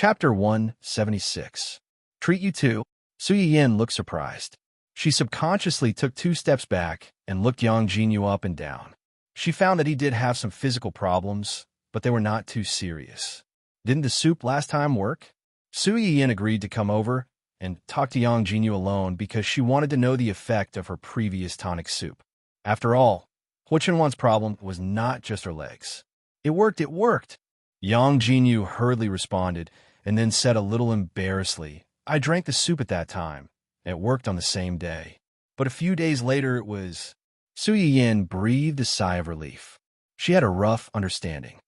Chapter 176. Treat you too. Su Yin looked surprised. She subconsciously took 2 steps back and looked Yang Jinyu up and down. She found that he did have some physical problems, but they were not too serious. Didn't the soup last time work? Su Yin agreed to come over and talk to Yang Jinyu alone because she wanted to know the effect of her previous tonic soup. After all, Hua Chenwan's problem was not just her legs. It worked! Yang Jinyu hurriedly responded and then said a little embarrassedly, I drank the soup at that time. It worked on the same day. But a few days later it was... Su Yin breathed a sigh of relief. She had a rough understanding.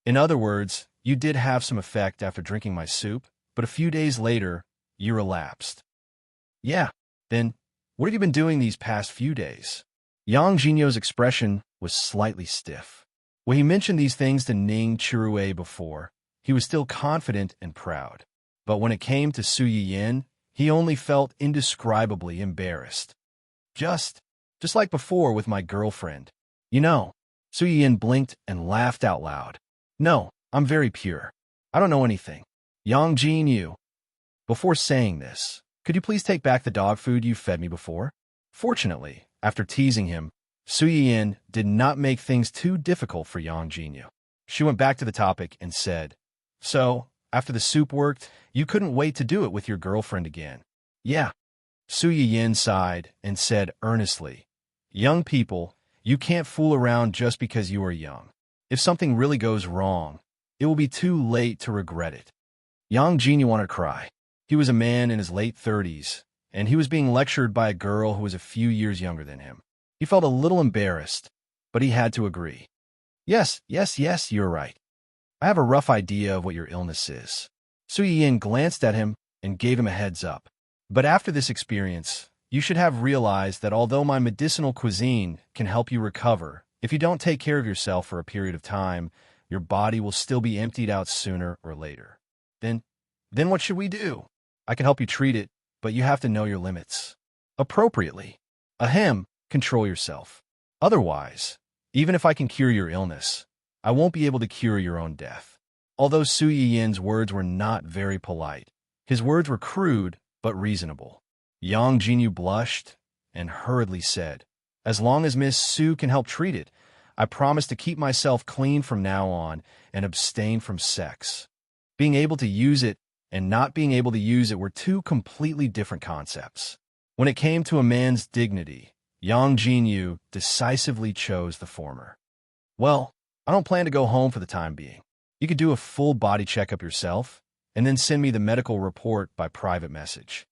In other words, you did have some effect after drinking my soup, but a few days later, you relapsed. Yeah, then what have you been doing these past few days? Yang Jinyu's expression was slightly stiff. When he mentioned these things to Ning Chirue before, he was still confident and proud. But when it came to Su Yin, he only felt indescribably embarrassed. Just like before with my girlfriend. You know, Su Yin blinked and laughed out loud. No, I'm very pure. I don't know anything. Yang Jinyu. Before saying this, could you please take back the dog food you fed me before? Fortunately, after teasing him, Su Yin did not make things too difficult for Yang Jinyu. She went back to the topic and said, So, after the soup worked, you couldn't wait to do it with your girlfriend again. Yeah. Su Yin sighed and said earnestly, Young people, you can't fool around just because you are young. If something really goes wrong, it will be too late to regret it. Yang Jinyu wanted to cry. He was a man in his late 30s, and he was being lectured by a girl who was a few years younger than him. He felt a little embarrassed, but he had to agree. Yes, you're right. I have a rough idea of what your illness is. Su Yin glanced at him and gave him a heads up. But after this experience, you should have realized that although my medicinal cuisine can help you recover, if you don't take care of yourself for a period of time, your body will still be emptied out sooner or later. Then what should we do? I can help you treat it, but you have to know your limits. Appropriately. Ahem, control yourself. Otherwise, even if I can cure your illness, I won't be able to cure your own death. Although Su Yin's words were not very polite, his words were crude but reasonable. Yang Jinyu blushed and hurriedly said, As long as Miss Su can help treat it, I promise to keep myself clean from now on and abstain from sex. Being able to use it and not being able to use it were 2 completely different concepts. When it came to a man's dignity, Yang Jinyu decisively chose the former. Well, I don't plan to go home for the time being. You could do a full body checkup yourself, and then send me the medical report by private message.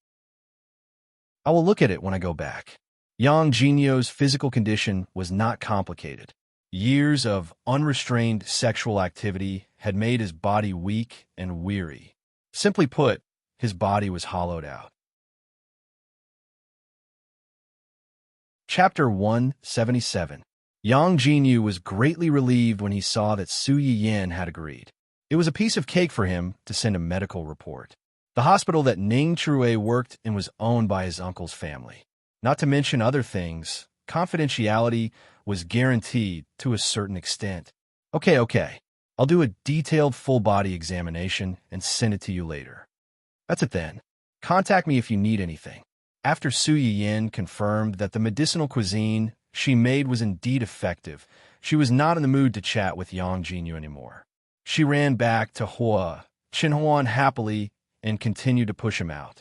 I will look at it when I go back. Yang Jinyu's physical condition was not complicated. Years of unrestrained sexual activity had made his body weak and weary. Simply put, his body was hollowed out. Chapter 177. Yang Jinyu was greatly relieved when he saw that Su Yin had agreed. It was a piece of cake for him to send a medical report. The hospital that Ning Chirue worked in was owned by his uncle's family. Not to mention other things, confidentiality was guaranteed to a certain extent. Okay. I'll do a detailed full-body examination and send it to you later. That's it then. Contact me if you need anything. After Su Yin confirmed that the medicinal cuisine she made was indeed effective, she was not in the mood to chat with Yang Jinyu anymore. She ran back to Hua Chenhuan happily and continued to push him out.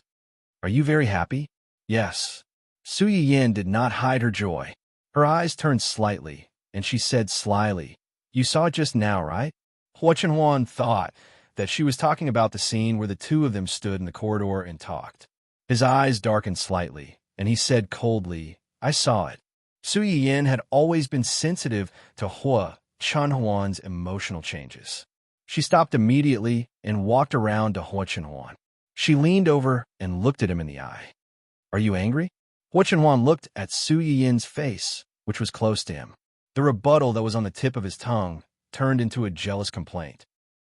Are you very happy? Yes. Su Yin did not hide her joy. Her eyes turned slightly, and she said slyly, You saw it just now, right? Hua Chenhuan thought that she was talking about the scene where the 2 of them stood in the corridor and talked. His eyes darkened slightly, and he said coldly, I saw it. Su Yin had always been sensitive to Hua Chenhuan's emotional changes. She stopped immediately and walked around to Hua Chenhuan. She leaned over and looked at him in the eye. Are you angry? Hua Chenhuan looked at Su Yin's face, which was close to him. The rebuttal that was on the tip of his tongue turned into a jealous complaint.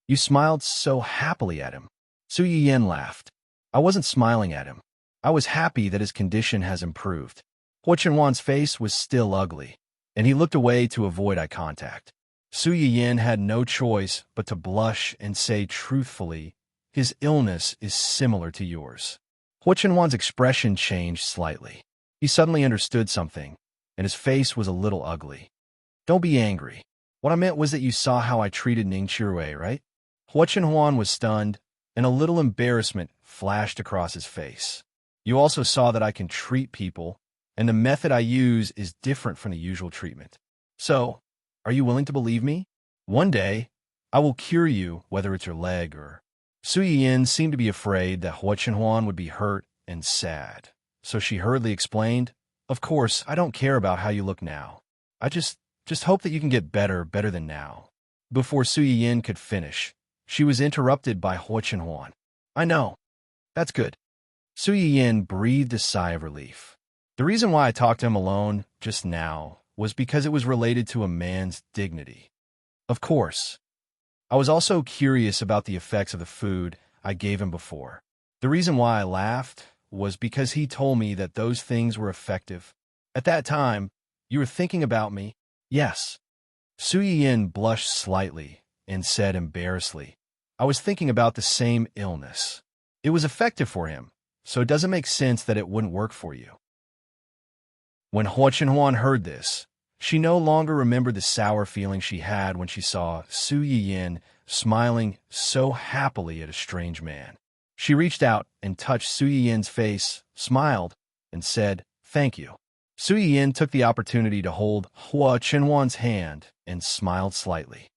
You smiled so happily at him. Su Yin laughed. I wasn't smiling at him. I was happy that his condition has improved. Hua Chenhuan's face was still ugly, and he looked away to avoid eye contact. Su Yin had no choice but to blush and say truthfully, His illness is similar to yours. Hua Chenhuan's expression changed slightly. He suddenly understood something, and his face was a little ugly. Don't be angry. What I meant was that you saw how I treated Ning Chirui, right? Hua Chenhuan was stunned, and a little embarrassment flashed across his face. You also saw that I can treat people, and the method I use is different from the usual treatment. So, are you willing to believe me? One day, I will cure you, whether it's your leg or... Su Yiyin seemed to be afraid that Hua Chenhuan would be hurt and sad, so she hurriedly explained, "Of course, I don't care about how you look now. I just hope that you can get better than now." Before Su Yiyin could finish, she was interrupted by Hua Chenhuan. "I know. That's good." Su Yiyin breathed a sigh of relief. The reason why I talked to him alone just now was because it was related to a man's dignity. Of course. I was also curious about the effects of the food I gave him before. The reason why I laughed was because he told me that those things were effective. At that time, you were thinking about me? Yes. Su Yiyin blushed slightly and said embarrassedly, "I was thinking about the same illness. It was effective for him, so it doesn't make sense that it wouldn't work for you." When Hua Chenhuan heard this, she no longer remembered the sour feeling she had when she saw Su Yiyin smiling so happily at a strange man. She reached out and touched Su Yiyin's face, smiled, and said, "Thank you." Su Yiyin took the opportunity to hold Hua Chenhuan's hand and smiled slightly.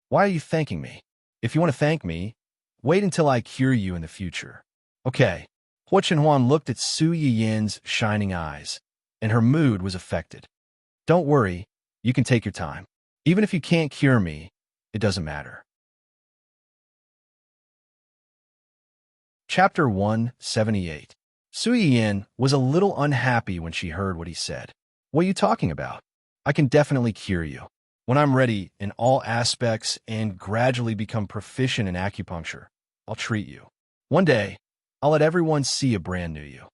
"Why are you thanking me? If you want to thank me, wait until I cure you in the future." "Okay." Hua Chenhuan looked at Su Yiyin's shining eyes, and her mood was affected. "Don't worry, you can take your time. Even if you can't cure me, it doesn't matter." Chapter 178. Su Yiyin was a little unhappy when she heard what he said. "What are you talking about? I can definitely cure you. When I'm ready in all aspects and gradually become proficient in acupuncture, I'll treat you. One day, I'll let everyone see a brand new you.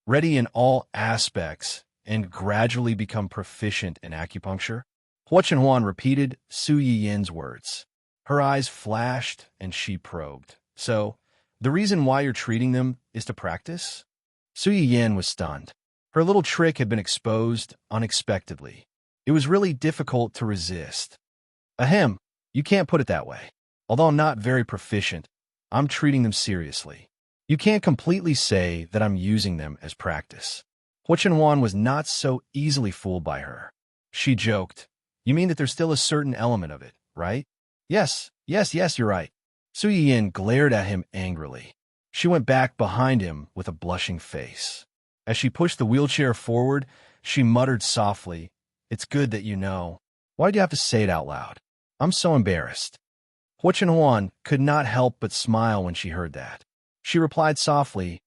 Ready in all aspects and gradually become proficient in acupuncture?" Hua Chenhuan repeated Su Yiyin's words. Her eyes flashed and she probed. "So, the reason why you're treating them is to practice?" Su Yiyin was stunned. Her little trick had been exposed unexpectedly. It was really difficult to resist. "Ahem, you can't put it that way. Although I'm not very proficient, I'm treating them seriously. You can't completely say that I'm using them as practice." Hua Chenhuan was not so easily fooled by her. She joked, "You mean that there's still a certain element of it, right?" Yes, you're right." Su Yiyin glared at him angrily. She went back behind him with a blushing face. As she pushed the wheelchair forward, she muttered softly, "It's good that you know. Why'd you have to say it out loud? I'm so embarrassed." Hua Chenhuan could not help but smile when she heard that. She replied softly,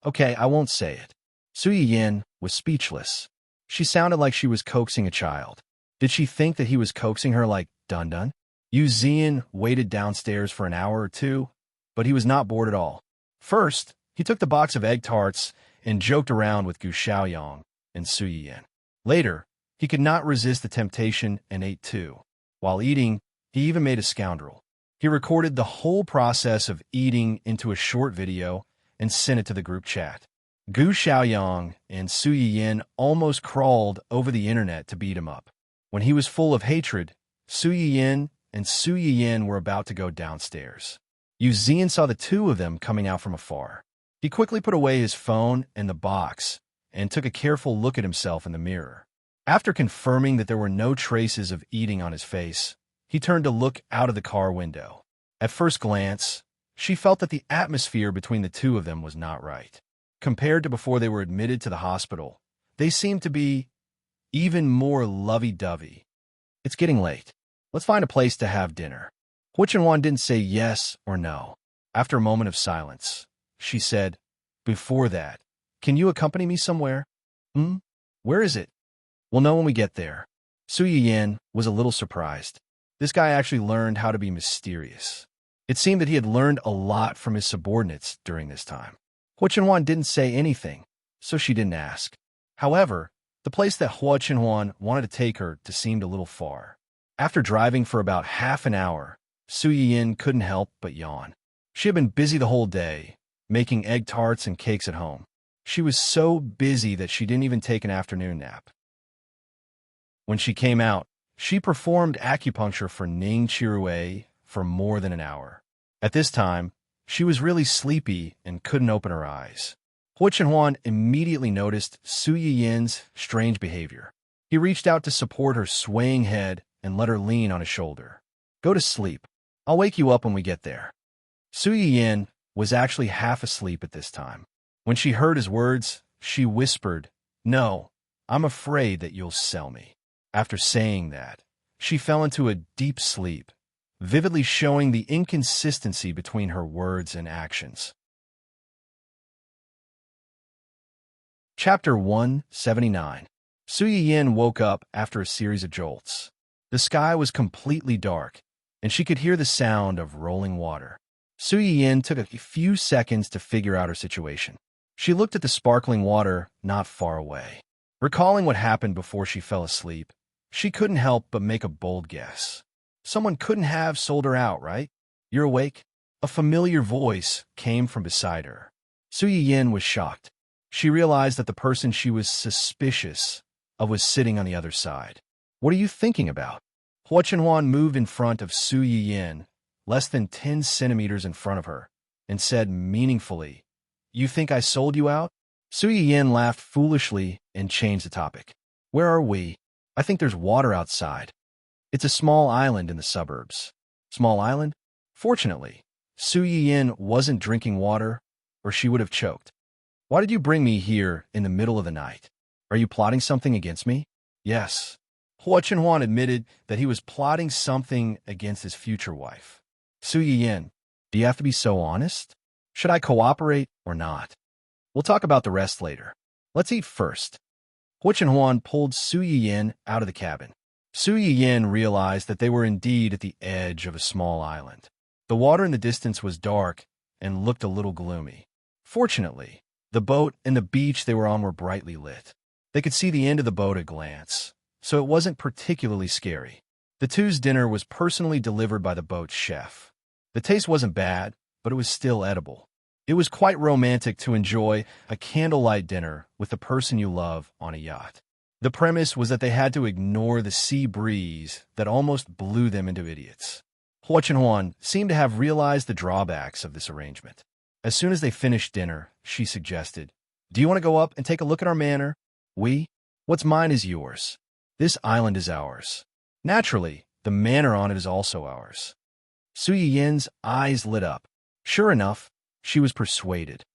"Okay, I won't say it." Su Yiyin was speechless. She sounded like she was coaxing a child. Did she think that he was coaxing her like Dun-Dun? Yu Zian waited downstairs for an hour or two, but he was not bored at all. First, he took the box of egg tarts and joked around with Gu Xiaoyang and Su Yiyin. Later, he could not resist the temptation and ate too. While eating, he even made a scoundrel. He recorded the whole process of eating into a short video and sent it to the group chat. Gu Xiaoyang and Su Yiyin almost crawled over the internet to beat him up. When he was full of hatred, Su Yiyin and Su Yiyin were about to go downstairs. Yu Zian saw the two of them coming out from afar. He quickly put away his phone and the box and took a careful look at himself in the mirror. After confirming that there were no traces of eating on his face, he turned to look out of the car window. At first glance, she felt that the atmosphere between the two of them was not right. Compared to before they were admitted to the hospital, they seemed to be even more lovey-dovey. "It's getting late. Let's find a place to have dinner." Hua Chenhuan didn't say yes or no. After a moment of silence, she said, "Before that, can you accompany me somewhere?" Where is it?" "We'll know when we get there." Su Yiyin was a little surprised. This guy actually learned how to be mysterious. It seemed that he had learned a lot from his subordinates during this time. Hua Chenhuan didn't say anything, so she didn't ask. However, the place that Hua Chenhuan wanted to take her to seemed a little far. After driving for about half an hour, Su Yiyin couldn't help but yawn. She had been busy the whole day, making egg tarts and cakes at home. She was so busy that she didn't even take an afternoon nap. When she came out, she performed acupuncture for Ning Chirue for more than an hour. At this time, she was really sleepy and couldn't open her eyes. Hua Chenhuan immediately noticed Su Yiyin's strange behavior. He reached out to support her swaying head and let her lean on his shoulder. Go to sleep. I'll wake you up when we get there. Su Yiyin was actually half asleep at this time. When she heard his words, she whispered, "No, I'm afraid that you'll sell me." After saying that, she fell into a deep sleep, vividly showing the inconsistency between her words and actions. Chapter 179. Su Yiyin woke up after a series of jolts. The sky was completely dark, and she could hear the sound of rolling water. Su Yiyin took a few seconds to figure out her situation. She looked at the sparkling water not far away. Recalling what happened before she fell asleep, she couldn't help but make a bold guess. Someone couldn't have sold her out, right? You're awake? A familiar voice came from beside her. Su Yiyin was shocked. She realized that the person she was suspicious of was sitting on the other side. What are you thinking about? Hua Chenhuan moved in front of Su Yiyin, less than 10 centimeters in front of her, and said meaningfully, "You think I sold you out?" Su Yiyin laughed foolishly and changed the topic. "Where are we? I think there's water outside. It's a small island in the suburbs." Small island? Fortunately, Su Yiyin wasn't drinking water, or she would have choked. "Why did you bring me here in the middle of the night? Are you plotting something against me?" "Yes." Hua Chenhuan admitted that he was plotting something against his future wife. "Su Yiyin, do you have to be so honest? Should I cooperate or not? We'll talk about the rest later. Let's eat first." Hua Chenhuan pulled Su Yiyin out of the cabin. Su Yiyin realized that they were indeed at the edge of a small island. The water in the distance was dark and looked a little gloomy. Fortunately, the boat and the beach they were on were brightly lit. They could see the end of the boat at a glance, so it wasn't particularly scary. The two's dinner was personally delivered by the boat's chef. The taste wasn't bad, but it was still edible. It was quite romantic to enjoy a candlelight dinner with the person you love on a yacht. The premise was that they had to ignore the sea breeze that almost blew them into idiots. Hua Chenhuan seemed to have realized the drawbacks of this arrangement. As soon as they finished dinner, she suggested, "Do you want to go up and take a look at our manor? What's mine is yours. This island is ours. Naturally, the manor on it is also ours." Su Yiyin's eyes lit up. Sure enough, she was persuaded.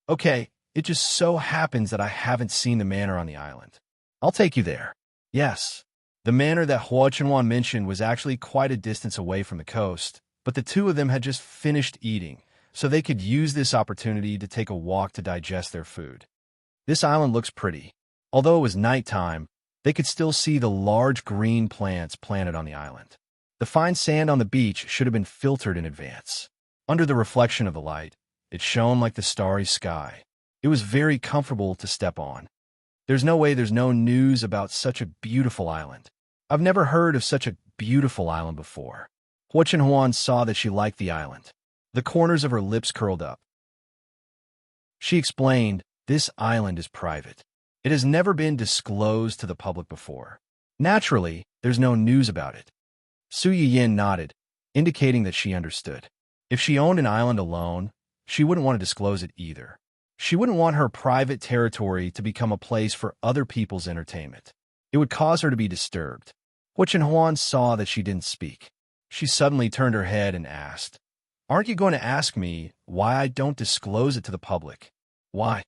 "Okay, it just so happens that I haven't seen the manor on the island. I'll take you there." Yes, the manor that Hua Chenhuan mentioned was actually quite a distance away from the coast, but the two of them had just finished eating, so they could use this opportunity to take a walk to digest their food. This island looks pretty. Although it was nighttime, they could still see the large green plants planted on the island. The fine sand on the beach should have been filtered in advance. Under the reflection of the light, it shone like the starry sky. It was very comfortable to step on. There's no way there's no news about such a beautiful island. I've never heard of such a beautiful island before. Hua Chenhuan saw that she liked the island. The corners of her lips curled up. She explained, "This island is private. It has never been disclosed to the public before. Naturally, there's no news about it." Su Yiyin nodded, indicating that she understood. If she owned an island alone, she wouldn't want to disclose it either. She wouldn't want her private territory to become a place for other people's entertainment. It would cause her to be disturbed. Hua Chenhuan saw that she didn't speak. She suddenly turned her head and asked, "Aren't you going to ask me why I don't disclose it to the public? Why?"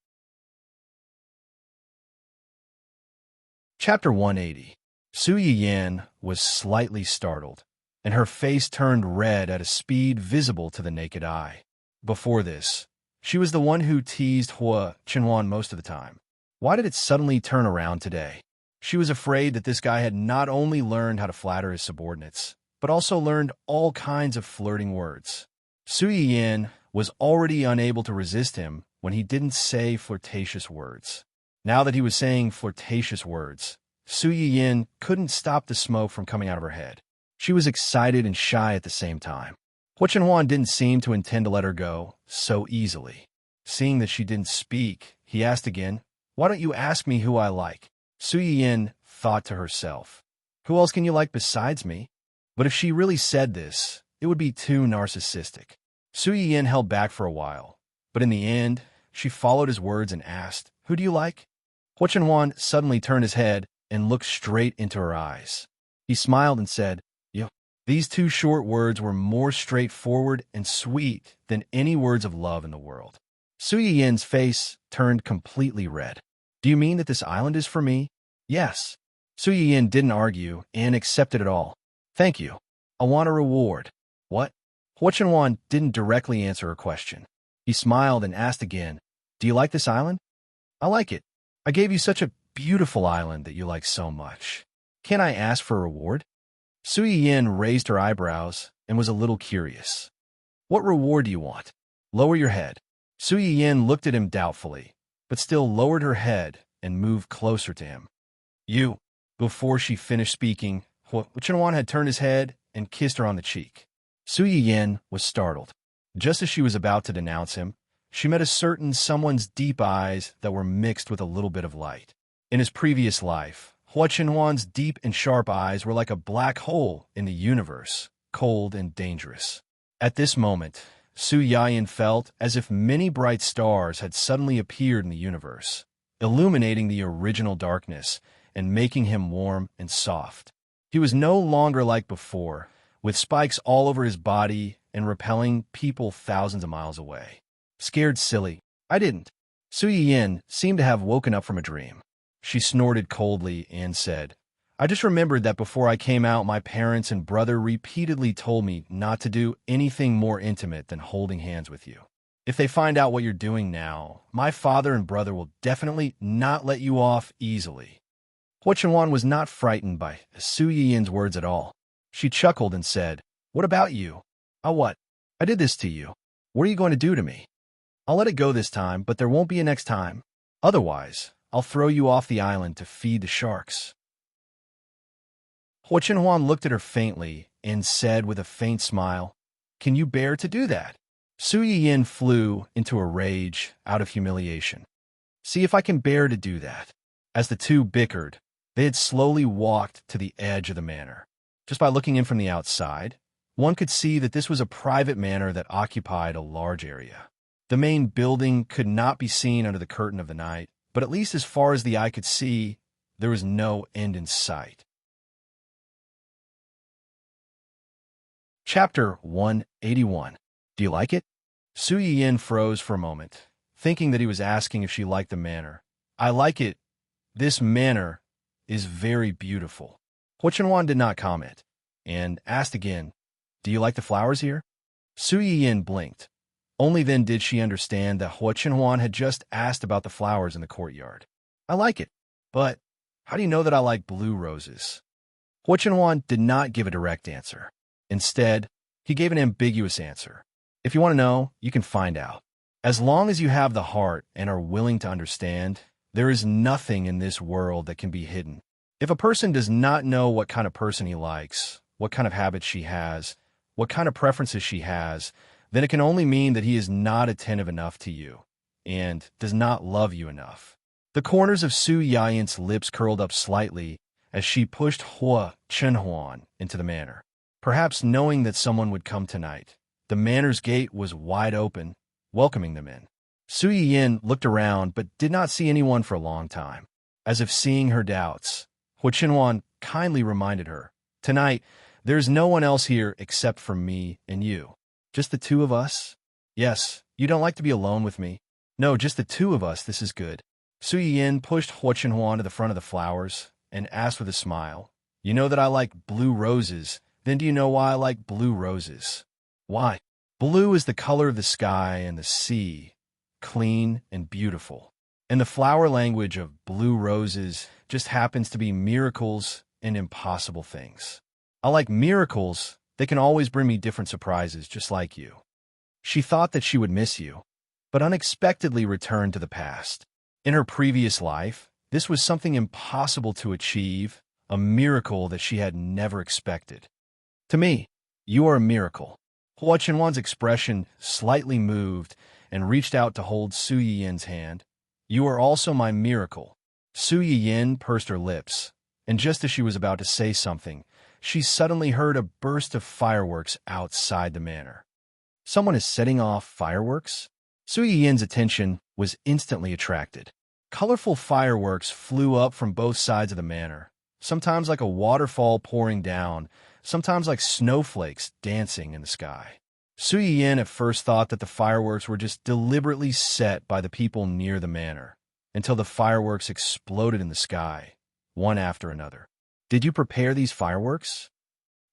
Chapter 180. Su Yiyin was slightly startled, and her face turned red at a speed visible to the naked eye. Before this, she was the one who teased Hua Chenhuan most of the time. Why did it suddenly turn around today? She was afraid that this guy had not only learned how to flatter his subordinates, but also learned all kinds of flirting words. Su Yiyin was already unable to resist him when he didn't say flirtatious words. Now that he was saying flirtatious words, Su Yiyin couldn't stop the smoke from coming out of her head. She was excited and shy at the same time. Hua Chenhuan didn't seem to intend to let her go so easily. Seeing that she didn't speak, he asked again, "Why don't you ask me who I like?" Su Yiyin thought to herself, "Who else can you like besides me?" But if she really said this, it would be too narcissistic. Su Yiyin held back for a while, but in the end, she followed his words and asked, "Who do you like?" Hua Chenhuan suddenly turned his head and looked straight into her eyes. He smiled and said, "You." These two short words were more straightforward and sweet than any words of love in the world. Su Yiyin's face turned completely red. "Do you mean that this island is for me?" "Yes." Su Yiyin didn't argue and accepted it all. "Thank you. I want a reward." "What?" Hua Chenhuan didn't directly answer her question. He smiled and asked again, "Do you like this island?" "I like it. I gave you such a beautiful island that you like so much. Can I ask for a reward?" Su Yiyin raised her eyebrows and was a little curious. "What reward do you want?" "Lower your head." Su Yiyin looked at him doubtfully, but still lowered her head and moved closer to him. "You." Before she finished speaking, Hua Chenhuan had turned his head and kissed her on the cheek. Su Yiyin was startled. Just as she was about to denounce him, she met a certain someone's deep eyes that were mixed with a little bit of light. In his previous life, Hua Chenhuan's deep and sharp eyes were like a black hole in the universe, cold and dangerous. At this moment, Su Yiyin felt as if many bright stars had suddenly appeared in the universe, illuminating the original darkness and making him warm and soft. He was no longer like before, with spikes all over his body and repelling people thousands of miles away. "Scared silly. I didn't." Su Yiyin seemed to have woken up from a dream. She snorted coldly and said, "I just remembered that before I came out, my parents and brother repeatedly told me not to do anything more intimate than holding hands with you. If they find out what you're doing now, my father and brother will definitely not let you off easily." Hua Chenhuan was not frightened by Su Yiyin's words at all. She chuckled and said, "What about you?" "Oh, what? I did this to you. What are you going to do to me?" "I'll let it go this time, but there won't be a next time. Otherwise, I'll throw you off the island to feed the sharks." Hua Chenhuan looked at her faintly and said with a faint smile, "Can you bear to do that?" Su Yiyin flew into a rage out of humiliation. "See if I can bear to do that." As the two bickered, they had slowly walked to the edge of the manor. Just by looking in from the outside, one could see that this was a private manor that occupied a large area. The main building could not be seen under the curtain of the night, but at least as far as the eye could see, there was no end in sight. Chapter 181. Do you like it? Su Yiyin froze for a moment, thinking that he was asking if she liked the manor. "I like it. This manor is very beautiful." Hua Chenhuan did not comment, and asked again, "Do you like the flowers here?" Su Yiyin blinked. Only then did she understand that Hua Chenhuan had just asked about the flowers in the courtyard. "I like it, but how do you know that I like blue roses?" Hua Chenhuan did not give a direct answer. Instead, he gave an ambiguous answer. "If you want to know, you can find out. As long as you have the heart and are willing to understand, there is nothing in this world that can be hidden. If a person does not know what kind of person he likes, what kind of habits she has, what kind of preferences she has, then it can only mean that he is not attentive enough to you and does not love you enough." The corners of Su Yiyin's lips curled up slightly as she pushed Hua Chenhuan into the manor. Perhaps knowing that someone would come tonight, the manor's gate was wide open, welcoming them in. Su Yiyin looked around but did not see anyone for a long time. As if seeing her doubts, Hua Chenhuan kindly reminded her, "Tonight, there's no one else here except for me and you." "Just the two of us?" "Yes, you don't like to be alone with me?" "No, just the two of us, this is good." Su Yiyin pushed Hua Chenhuan to the front of the flowers and asked with a smile, "You know that I like blue roses, then do you know why I like blue roses?" "Why?" "Blue is the color of the sky and the sea, clean and beautiful. And the flower language of blue roses just happens to be miracles and impossible things. I like miracles. They can always bring me different surprises, just like you." She thought that she would miss you, but unexpectedly returned to the past. In her previous life, this was something impossible to achieve, a miracle that she had never expected. "To me, you are a miracle." Hua Chenwan's expression slightly moved and reached out to hold Su Yin's hand. You are also my miracle. Su Yin pursed her lips, and just as she was about to say something, she suddenly heard a burst of fireworks outside the manor. Someone is setting off fireworks? Su Yin's attention was instantly attracted. Colorful fireworks flew up from both sides of the manor, sometimes like a waterfall pouring down, sometimes like snowflakes dancing in the sky. Su Yin at first thought that the fireworks were just deliberately set by the people near the manor, until the fireworks exploded in the sky, one after another. Did you prepare these fireworks?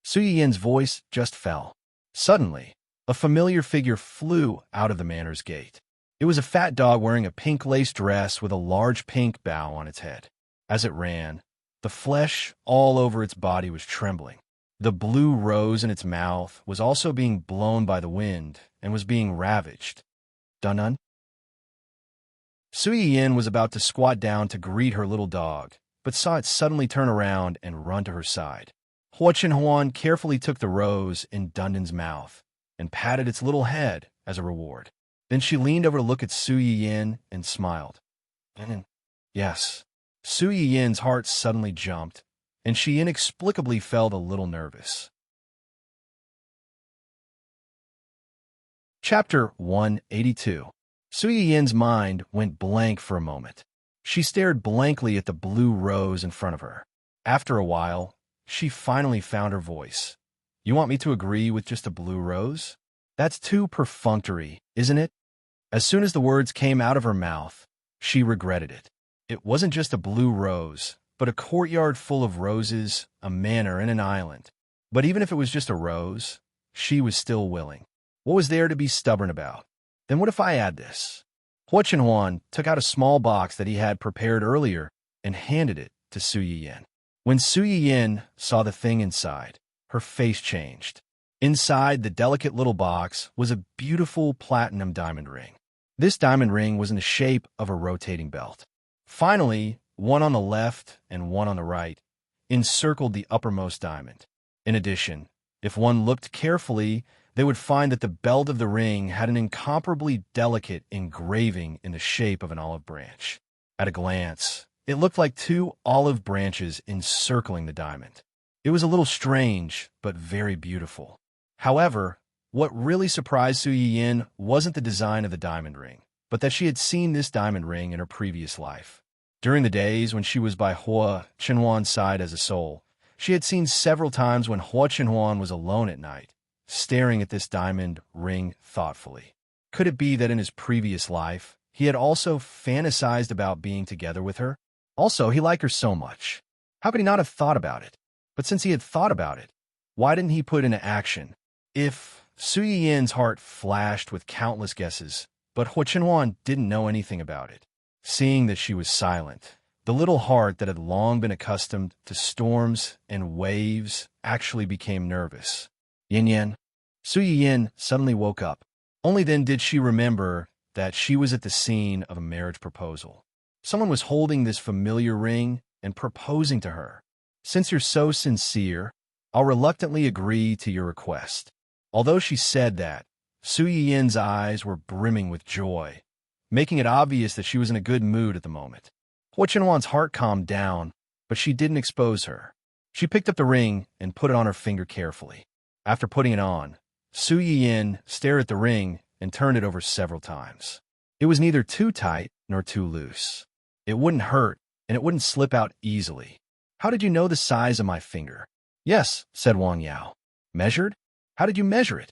Su Yin's voice just fell. Suddenly, a familiar figure flew out of the manor's gate. It was a fat dog wearing a pink lace dress with a large pink bow on its head. As it ran, the flesh all over its body was trembling. The blue rose in its mouth was also being blown by the wind and was being ravaged. Dun-dun. Su Yin was about to squat down to greet her little dog, but saw it suddenly turn around and run to her side. Hua Chenhuan carefully took the rose in Dundon's mouth and patted its little head as a reward. Then she leaned over to look at Su Yin and smiled. Yes. Su Yin's heart suddenly jumped, and she inexplicably felt a little nervous. Chapter 182. Su Yin's mind went blank for a moment. She stared blankly at the blue rose in front of her. After a while, she finally found her voice. You want me to agree with just a blue rose? That's too perfunctory, isn't it? As soon as the words came out of her mouth, she regretted it. It wasn't just a blue rose, but a courtyard full of roses, a manor, and an island. But even if it was just a rose, she was still willing. What was there to be stubborn about? Then what if I add this? Hua Chenhuan took out a small box that he had prepared earlier and handed it to Su Yin. When Su Yin saw the thing inside, her face changed. Inside the delicate little box was a beautiful platinum diamond ring. This diamond ring was in the shape of a rotating belt. Finally, one on the left and one on the right encircled the uppermost diamond. In addition, if one looked carefully, they would find that the belt of the ring had an incomparably delicate engraving in the shape of an olive branch. At a glance, it looked like two olive branches encircling the diamond. It was a little strange, but very beautiful. However, what really surprised Su Yin wasn't the design of the diamond ring, but that she had seen this diamond ring in her previous life. During the days when she was by Hua Chenhuan's side as a soul, she had seen several times when Hua Chenhuan was alone at night, staring at this diamond ring thoughtfully. Could it be that in his previous life, he had also fantasized about being together with her? Also, he liked her so much. How could he not have thought about it? But since he had thought about it, why didn't he put into action? If Su Yin's heart flashed with countless guesses, but Hua Chenhuan didn't know anything about it. Seeing that she was silent, the little heart that had long been accustomed to storms and waves actually became nervous. Yin. Su Yin suddenly woke up. Only then did she remember that she was at the scene of a marriage proposal. Someone was holding this familiar ring and proposing to her. Since you're so sincere, I'll reluctantly agree to your request. Although she said that, Su Yin's eyes were brimming with joy, making it obvious that she was in a good mood at the moment. Hua Chenhuan's heart calmed down, but she didn't expose her. She picked up the ring and put it on her finger carefully. After putting it on, Su Yin stared at the ring and turned it over several times. It was neither too tight nor too loose. It wouldn't hurt, and it wouldn't slip out easily. How did you know the size of my finger? Yes, said Wang Yao. Measured? How did you measure it?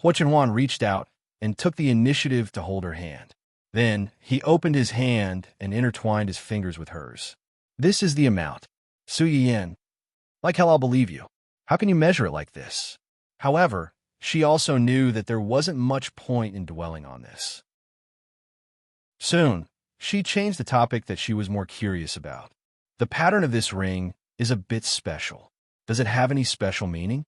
Hua Chenhuan reached out and took the initiative to hold her hand. Then he opened his hand and intertwined his fingers with hers. This is the amount. Su Yin. Like hell I'll believe you. How can you measure it like this? However, she also knew that there wasn't much point in dwelling on this. Soon, she changed the topic that she was more curious about. The pattern of this ring is a bit special. Does it have any special meaning?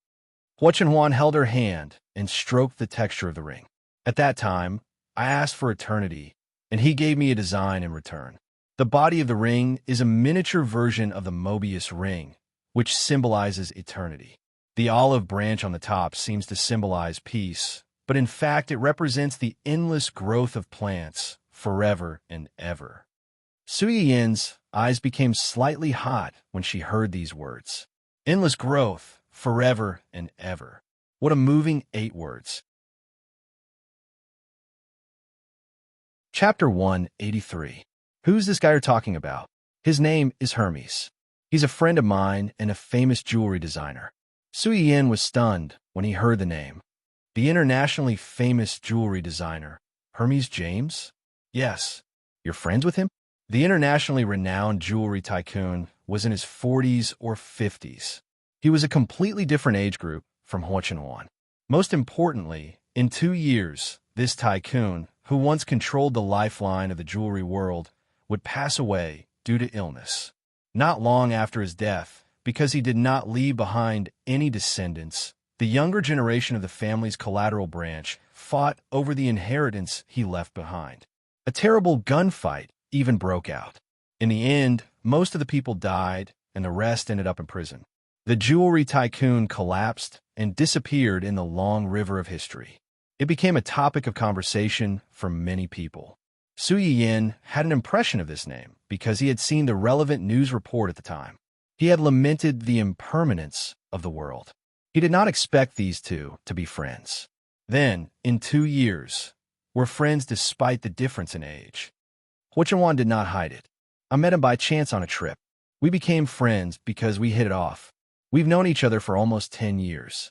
Hua Chenhuan held her hand and stroked the texture of the ring. At that time, I asked for eternity, and he gave me a design in return. The body of the ring is a miniature version of the Mobius ring, which symbolizes eternity. The olive branch on the top seems to symbolize peace, but in fact it represents the endless growth of plants, forever and ever. Su Yin's eyes became slightly hot when she heard these words. Endless growth, forever and ever. What a moving 8 words. Chapter 183. Who's this guy you're talking about? His name is Hermes. He's a friend of mine and a famous jewelry designer. Su Yin was stunned when he heard the name. The internationally famous jewelry designer, Hermes James? Yes. You're friends with him? The internationally renowned jewelry tycoon was in his 40s or 50s. He was a completely different age group from Huo Chenhuan. Most importantly, in 2 years, this tycoon, who once controlled the lifeline of the jewelry world, would pass away due to illness. Not long after his death, because he did not leave behind any descendants, the younger generation of the family's collateral branch fought over the inheritance he left behind. A terrible gunfight even broke out. In the end, most of the people died, and the rest ended up in prison. The jewelry tycoon collapsed and disappeared in the long river of history. It became a topic of conversation for many people. Su Yin had an impression of this name because he had seen the relevant news report at the time. He had lamented the impermanence of the world. He did not expect these two to be friends. Then, in 2 years, were friends despite the difference in age. Huo Chenhuan did not hide it. I met him by chance on a trip. We became friends because we hit it off. We've known each other for almost 10 years.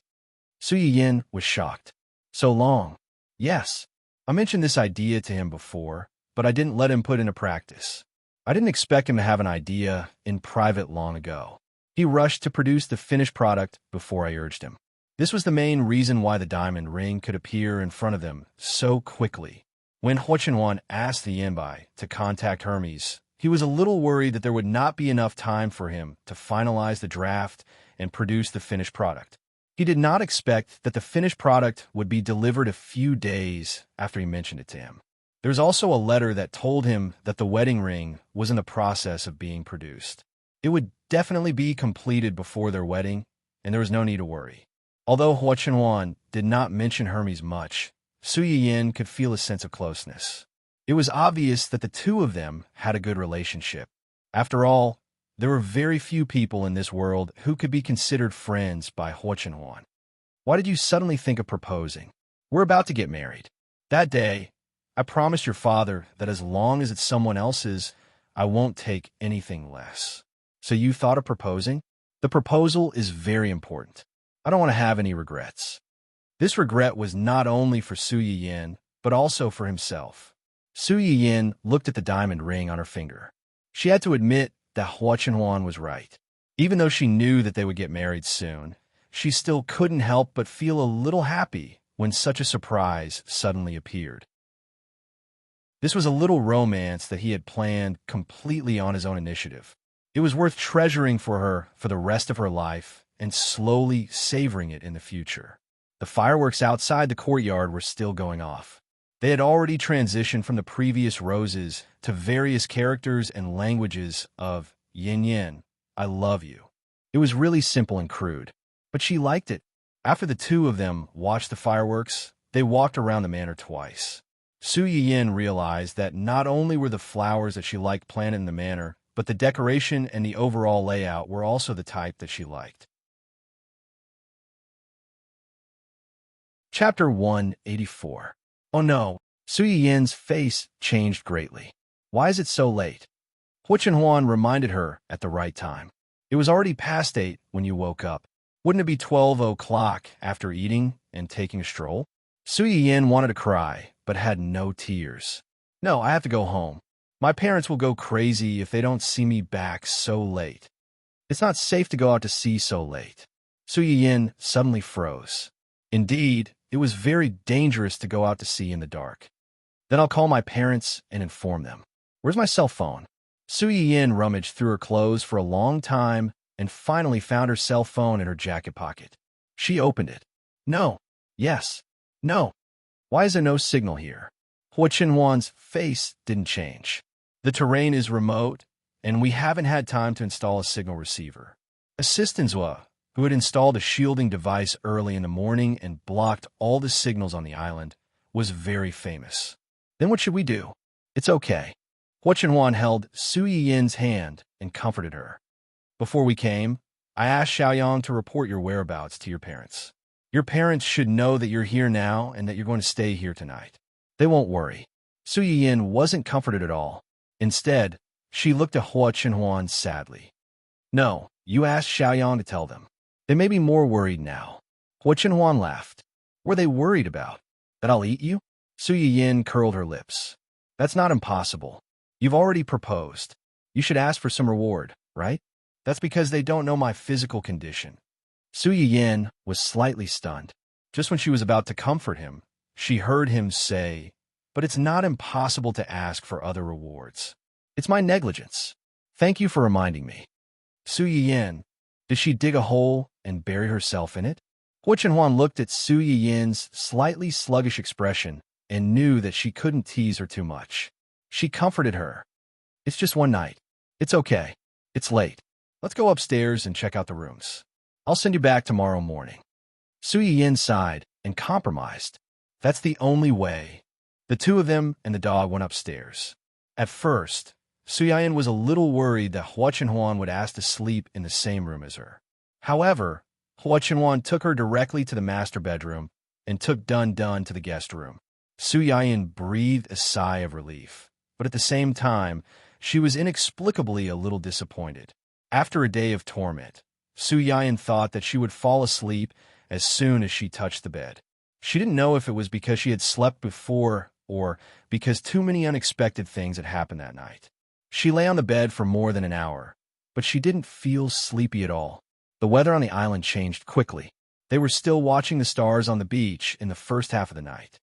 Su Yin was shocked. So long. Yes. I mentioned this idea to him before, but I didn't let him put into practice. I didn't expect him to have an idea in private long ago. He rushed to produce the finished product before I urged him. This was the main reason why the diamond ring could appear in front of them so quickly. When Huo Chenhuan asked the Yanbai to contact Hermes, he was a little worried that there would not be enough time for him to finalize the draft and produce the finished product. He did not expect that the finished product would be delivered a few days after he mentioned it to him. There was also a letter that told him that the wedding ring was in the process of being produced. It would definitely be completed before their wedding, and there was no need to worry. Although Huo Chenhuan did not mention Hermes much, Su Yin could feel a sense of closeness. It was obvious that the two of them had a good relationship. After all, there were very few people in this world who could be considered friends by Huo Chenhuan. Why did you suddenly think of proposing? We're about to get married. That day, I promised your father that as long as it's someone else's, I won't take anything less. So you thought of proposing? The proposal is very important. I don't want to have any regrets. This regret was not only for Su Yin, but also for himself. Su Yin looked at the diamond ring on her finger. She had to admit that Huo Chenhuan was right. Even though she knew that they would get married soon, she still couldn't help but feel a little happy when such a surprise suddenly appeared. This was a little romance that he had planned completely on his own initiative. It was worth treasuring for her for the rest of her life and slowly savoring it in the future. The fireworks outside the courtyard were still going off. They had already transitioned from the previous roses to various characters and languages of Yin Yin, I love you. It was really simple and crude, but she liked it. After the two of them watched the fireworks, they walked around the manor twice. Su Yin realized that not only were the flowers that she liked planted in the manor, but the decoration and the overall layout were also the type that she liked. Chapter 184. Oh no, Su Yin's face changed greatly. Why is it so late? Huo Chenhuan reminded her at the right time. It was already past 8 when you woke up. Wouldn't it be 12 o'clock after eating and taking a stroll? Su Yin wanted to cry, but had no tears. No, I have to go home. My parents will go crazy if they don't see me back so late. It's not safe to go out to sea so late. Su Yin suddenly froze. Indeed, it was very dangerous to go out to sea in the dark. Then I'll call my parents and inform them. Where's my cell phone? Su Yin rummaged through her clothes for a long time and finally found her cell phone in her jacket pocket. She opened it. No. Yes. No. Why is there no signal here? Huo Chenhuan's face didn't change. The terrain is remote, and we haven't had time to install a signal receiver. Assistance, who had installed a shielding device early in the morning and blocked all the signals on the island, was very famous. Then what should we do? It's okay. Hua Chenhuan held Su Yin's hand and comforted her. Before we came, I asked Xiaoyang to report your whereabouts to your parents. Your parents should know that you're here now and that you're going to stay here tonight. They won't worry. Su Yin wasn't comforted at all. Instead, she looked at Hua Chenhuan sadly. No, you asked Xiaoyang to tell them. They may be more worried now. Hua Chenhuan laughed. What are they worried about? That I'll eat you? Su Yin curled her lips. That's not impossible. You've already proposed. You should ask for some reward, right? That's because they don't know my physical condition. Su Yin was slightly stunned. Just when she was about to comfort him, she heard him say, but it's not impossible to ask for other rewards. It's my negligence. Thank you for reminding me. Su Yin, did she dig a hole and bury herself in it? Hua Chenhuan looked at Su Yin's slightly sluggish expression and knew that she couldn't tease her too much. She comforted her. It's just one night. It's okay. It's late. Let's go upstairs and check out the rooms. I'll send you back tomorrow morning. Su Yin sighed and compromised. That's the only way. The two of them and the dog went upstairs. At first, Su Yin was a little worried that Hua Chenhuan would ask to sleep in the same room as her. However, Hua Chenhuan took her directly to the master bedroom and took Dun Dun to the guest room. Su Yin breathed a sigh of relief, but at the same time, she was inexplicably a little disappointed. After a day of torment, Su Yin thought that she would fall asleep as soon as she touched the bed. She didn't know if it was because she had slept before or because too many unexpected things had happened that night. She lay on the bed for more than an hour, but she didn't feel sleepy at all. The weather on the island changed quickly. They were still watching the stars on the beach in the first half of the night.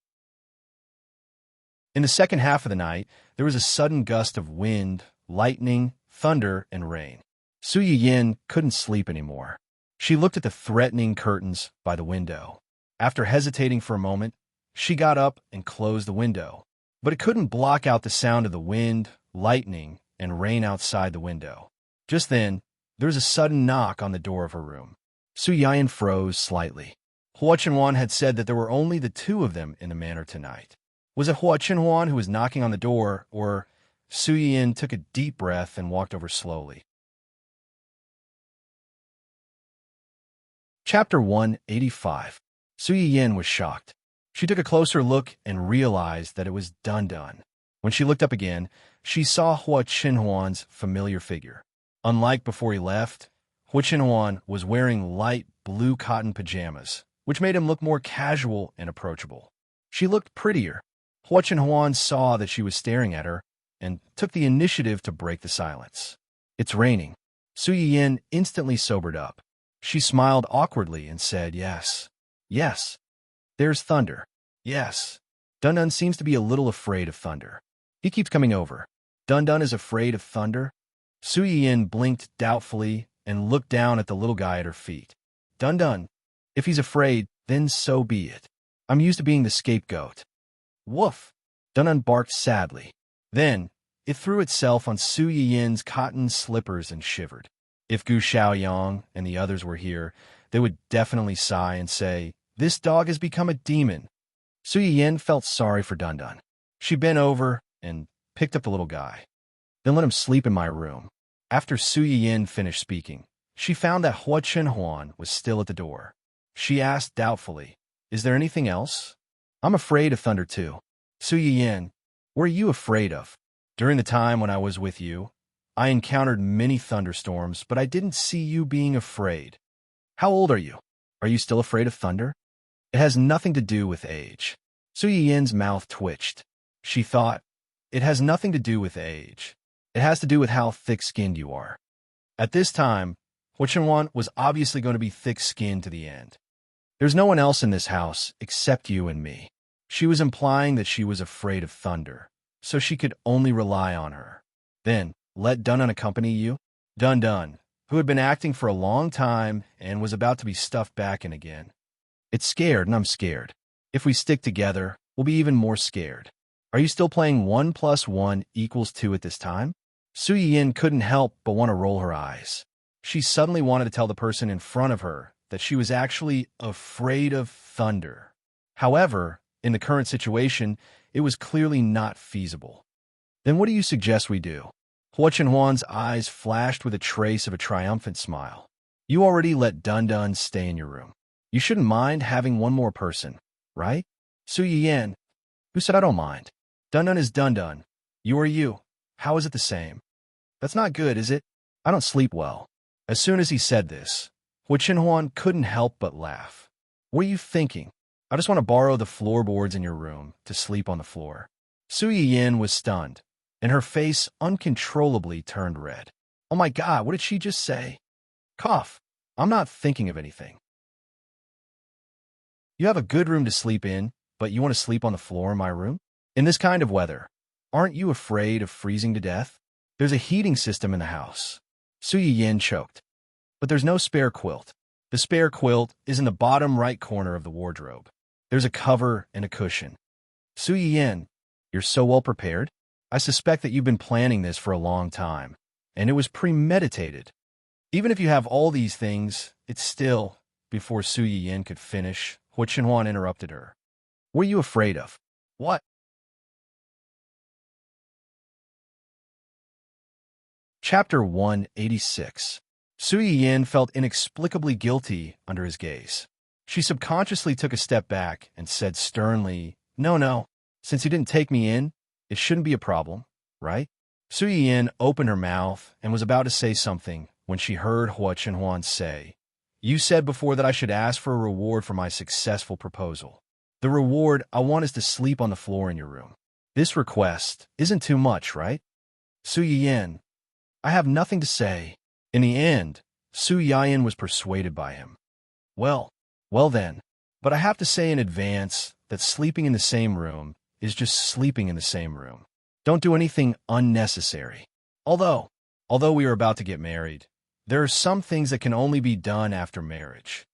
In the second half of the night, there was a sudden gust of wind, lightning, thunder, and rain. Su Yin couldn't sleep anymore. She looked at the threatening curtains by the window. After hesitating for a moment, she got up and closed the window. But it couldn't block out the sound of the wind, lightning, and rain outside the window. Just then, there was a sudden knock on the door of her room. Su Yin froze slightly. Hua Chenhuan had said that there were only the two of them in the manor tonight. Was it Hua Chenhuan who was knocking on the door, or... Su Yin took a deep breath and walked over slowly. Chapter 185. Su Yin was shocked. She took a closer look and realized that it was Dun Dun. When she looked up again, she saw Hua Chenhuan's familiar figure. Unlike before he left, Hua Chenhuan was wearing light blue cotton pajamas, which made him look more casual and approachable. She looked prettier. Hua Chenhuan saw that she was staring at her and took the initiative to break the silence. It's raining. Su Yin instantly sobered up. She smiled awkwardly and said, yes. Yes. There's thunder. Yes. Dun Dun seems to be a little afraid of thunder. He keeps coming over. Dun Dun is afraid of thunder? Su Yin blinked doubtfully and looked down at the little guy at her feet. Dun Dun, if he's afraid, then so be it. I'm used to being the scapegoat. Woof! Dun Dun barked sadly. Then, it threw itself on Su Yin's cotton slippers and shivered. If Gu Xiaoyang and the others were here, they would definitely sigh and say, this dog has become a demon. Su Yin felt sorry for Dun Dun. She bent over and picked up the little guy. Then let him sleep in my room. After Su Yin finished speaking, she found that Hua Chenhuan was still at the door. She asked doubtfully, is there anything else? I'm afraid of thunder too. Su Yin, what are you afraid of? During the time when I was with you, I encountered many thunderstorms, but I didn't see you being afraid. How old are you? Are you still afraid of thunder? It has nothing to do with age. Su Yin's mouth twitched. She thought, it has nothing to do with age. It has to do with how thick-skinned you are. At this time, Hua Chenhuan was obviously going to be thick-skinned to the end. There's no one else in this house except you and me. She was implying that she was afraid of thunder, so she could only rely on her. Then, let Dun Dun accompany you? Dun Dun, who had been acting for a long time and was about to be stuffed back in again. It's scared and I'm scared. If we stick together, we'll be even more scared. Are you still playing 1 + 1 = 2 at this time? Su Yin couldn't help but want to roll her eyes. She suddenly wanted to tell the person in front of her that she was actually afraid of thunder. However, in the current situation, it was clearly not feasible. Then what do you suggest we do? Hua Chenhuan's eyes flashed with a trace of a triumphant smile. You already let Dun Dun stay in your room. You shouldn't mind having one more person, right? Su Yiyan, who said I don't mind? Dun Dun is Dun Dun. You are you. How is it the same? That's not good, is it? I don't sleep well. As soon as he said this, Hua Chenhuan couldn't help but laugh. What are you thinking? I just want to borrow the floorboards in your room to sleep on the floor. Su Yiyan was stunned, and her face uncontrollably turned red. Oh my God, what did she just say? Cough. I'm not thinking of anything. You have a good room to sleep in, but you want to sleep on the floor in my room? In this kind of weather, aren't you afraid of freezing to death? There's a heating system in the house. Su Yiyan choked. But there's no spare quilt. The spare quilt is in the bottom right corner of the wardrobe. There's a cover and a cushion. Su Yiyan, you're so well prepared. I suspect that you've been planning this for a long time, and it was premeditated. Even if you have all these things, it's still... Before Su Yiyan could finish, Hua Chenhuan interrupted her. What are you afraid of? What? Chapter 186. Su Yiyan felt inexplicably guilty under his gaze. She subconsciously took a step back and said sternly, No, since you didn't take me in, it shouldn't be a problem, right? Su Yiyan opened her mouth and was about to say something when she heard Hua Chenhuan say, You said before that I should ask for a reward for my successful proposal. The reward I want is to sleep on the floor in your room. This request isn't too much, right? Su Yiyan, I have nothing to say. In the end, Su Yiyan was persuaded by him. Well then, but I have to say in advance that sleeping in the same room is just sleeping in the same room. Don't do anything unnecessary. Although we are about to get married, there are some things that can only be done after marriage.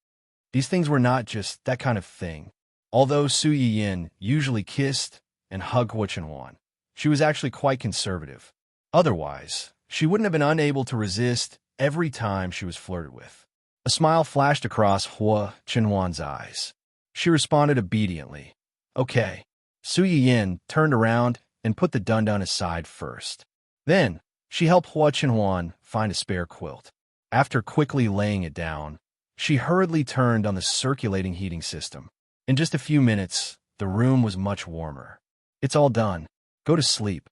These things were not just that kind of thing. Although Su Yiyan usually kissed and hugged Hua Chenhuan, she was actually quite conservative. Otherwise, she wouldn't have been unable to resist every time she was flirted with. A smile flashed across Hua Chenhuan's eyes. She responded obediently. Okay. Su Yiyan turned around and put the Dun Dun aside first. Then, she helped Hua Chenhuan find a spare quilt. After quickly laying it down, she hurriedly turned on the circulating heating system. In just a few minutes, the room was much warmer. It's all done. Go to sleep.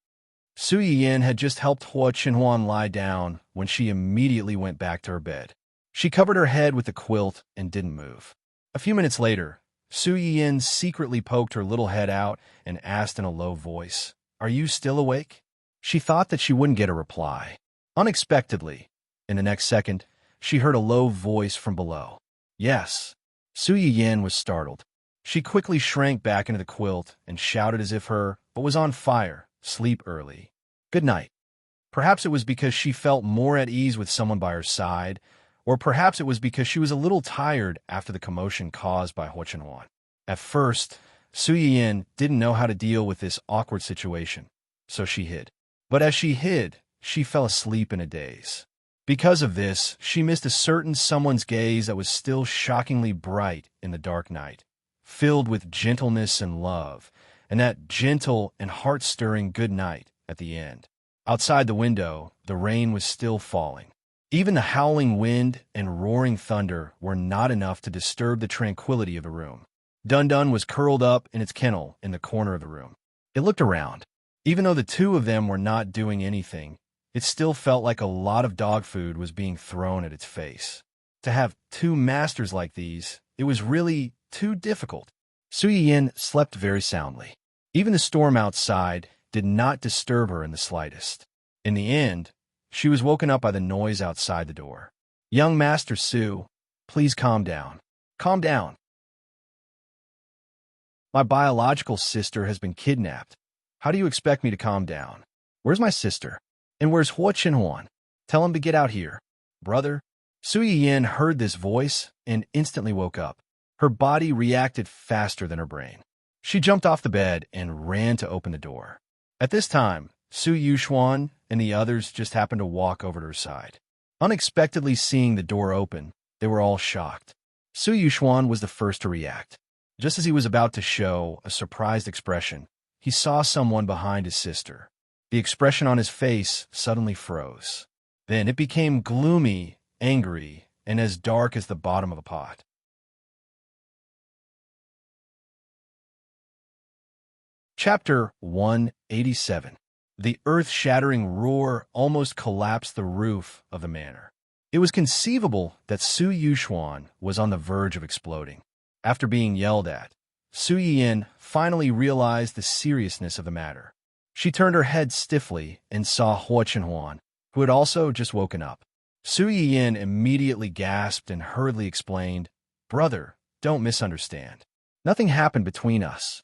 Su Yiyan had just helped Hua Chenhuan lie down when she immediately went back to her bed. She covered her head with the quilt and didn't move. A few minutes later, Su Yiyan secretly poked her little head out and asked in a low voice, Are you still awake? She thought that she wouldn't get a reply. Unexpectedly, in the next second, she heard a low voice from below. Yes. Su Yiyan was startled. She quickly shrank back into the quilt and shouted as if her butt was on fire. Sleep early. Good night. Perhaps it was because she felt more at ease with someone by her side, or perhaps it was because she was a little tired after the commotion caused by Hua Chenhuan. At first, Su Yiyan didn't know how to deal with this awkward situation, so she hid. But as she hid, she fell asleep in a daze. Because of this, she missed a certain someone's gaze that was still shockingly bright in the dark night, filled with gentleness and love, and that gentle and heart-stirring good night at the end. Outside the window, the rain was still falling. Even the howling wind and roaring thunder were not enough to disturb the tranquility of the room. Dun Dun was curled up in its kennel in the corner of the room. It looked around. Even though the two of them were not doing anything, it still felt like a lot of dog food was being thrown at its face. To have two masters like these, it was really too difficult. Su Yiyan slept very soundly. Even the storm outside did not disturb her in the slightest. In the end, she was woken up by the noise outside the door. Young Master Su, please calm down. Calm down. My biological sister has been kidnapped. How do you expect me to calm down? Where's my sister? And where's Hua Chenhuan? Tell him to get out here. Brother? Su Yiyan heard this voice and instantly woke up. Her body reacted faster than her brain. She jumped off the bed and ran to open the door. At this time, Su Yuxuan and the others just happened to walk over to her side. Unexpectedly seeing the door open, they were all shocked. Su Yuxuan was the first to react. Just as he was about to show a surprised expression, he saw someone behind his sister. The expression on his face suddenly froze. Then it became gloomy, angry, and as dark as the bottom of a pot. Chapter 187. The earth-shattering roar almost collapsed the roof of the manor. It was conceivable that Su Yuxuan was on the verge of exploding. After being yelled at, Su Yiyin finally realized the seriousness of the matter. She turned her head stiffly and saw Hua Chenhuan, who had also just woken up. Su Yiyin immediately gasped and hurriedly explained, "Brother, don't misunderstand. Nothing happened between us."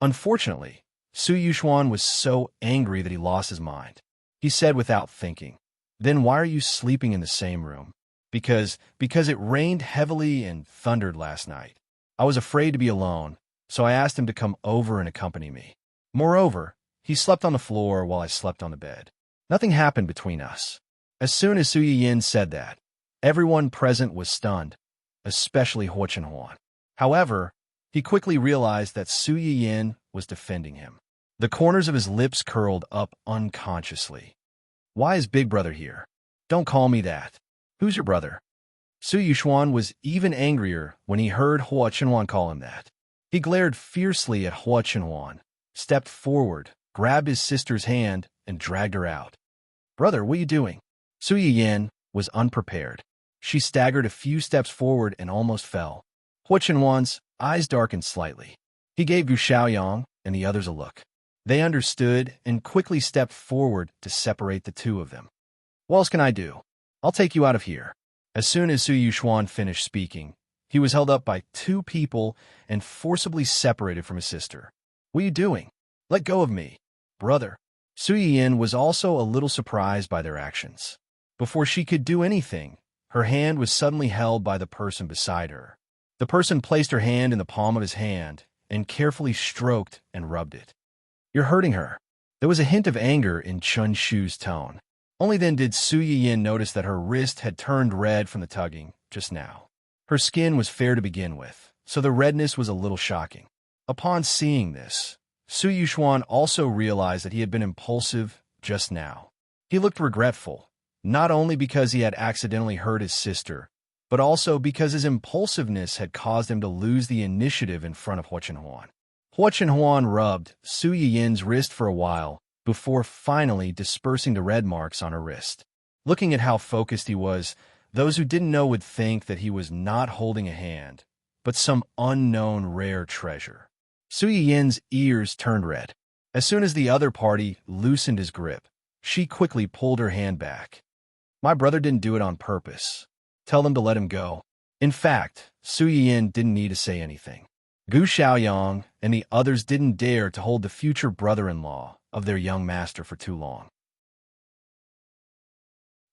Unfortunately, Su Yuxuan was so angry that he lost his mind. He said without thinking, "Then why are you sleeping in the same room?" Because it rained heavily and thundered last night. I was afraid to be alone, so I asked him to come over and accompany me. Moreover, he slept on the floor while I slept on the bed. Nothing happened between us." As soon as Su Yiyin said that, everyone present was stunned, especially Hua Chenhuan. However, he quickly realized that Su Yiyin was defending him. The corners of his lips curled up unconsciously. "Why is Big Brother here? Don't call me that. Who's your brother?" Su Yuxuan was even angrier when he heard Hua Chenhuan call him that. He glared fiercely at Hua Chenhuan, stepped forward, grabbed his sister's hand, and dragged her out. "Brother, what are you doing?" Su Yiyin was unprepared. She staggered a few steps forward and almost fell. Hua Chenhuan's eyes darkened slightly. He gave Yu Xiaoyang and the others a look. They understood and quickly stepped forward to separate the two of them. "What else can I do? I'll take you out of here." As soon as Su Yuxuan finished speaking, he was held up by two people and forcibly separated from his sister. "What are you doing? Let go of me, brother." Su Yiyin was also a little surprised by their actions. Before she could do anything, her hand was suddenly held by the person beside her. The person placed her hand in the palm of his hand and carefully stroked and rubbed it. "You're hurting her." There was a hint of anger in Chun Shu's tone. Only then did Su Yiyin notice that her wrist had turned red from the tugging just now. Her skin was fair to begin with, so the redness was a little shocking. Upon seeing this, Su Yuxuan also realized that he had been impulsive just now. He looked regretful, not only because he had accidentally hurt his sister, but also because his impulsiveness had caused him to lose the initiative in front of Hua Chenhuan. Hua Chenhuan rubbed Su Yiyin's wrist for a while, before finally dispersing the red marks on her wrist. Looking at how focused he was, those who didn't know would think that he was not holding a hand, but some unknown rare treasure. Su Yiyin's ears turned red. As soon as the other party loosened his grip, she quickly pulled her hand back. "My brother didn't do it on purpose. Tell them to let him go." In fact, Su Yiyin didn't need to say anything. Gu Xiaoyang and the others didn't dare to hold the future brother-in-law of their young master for too long.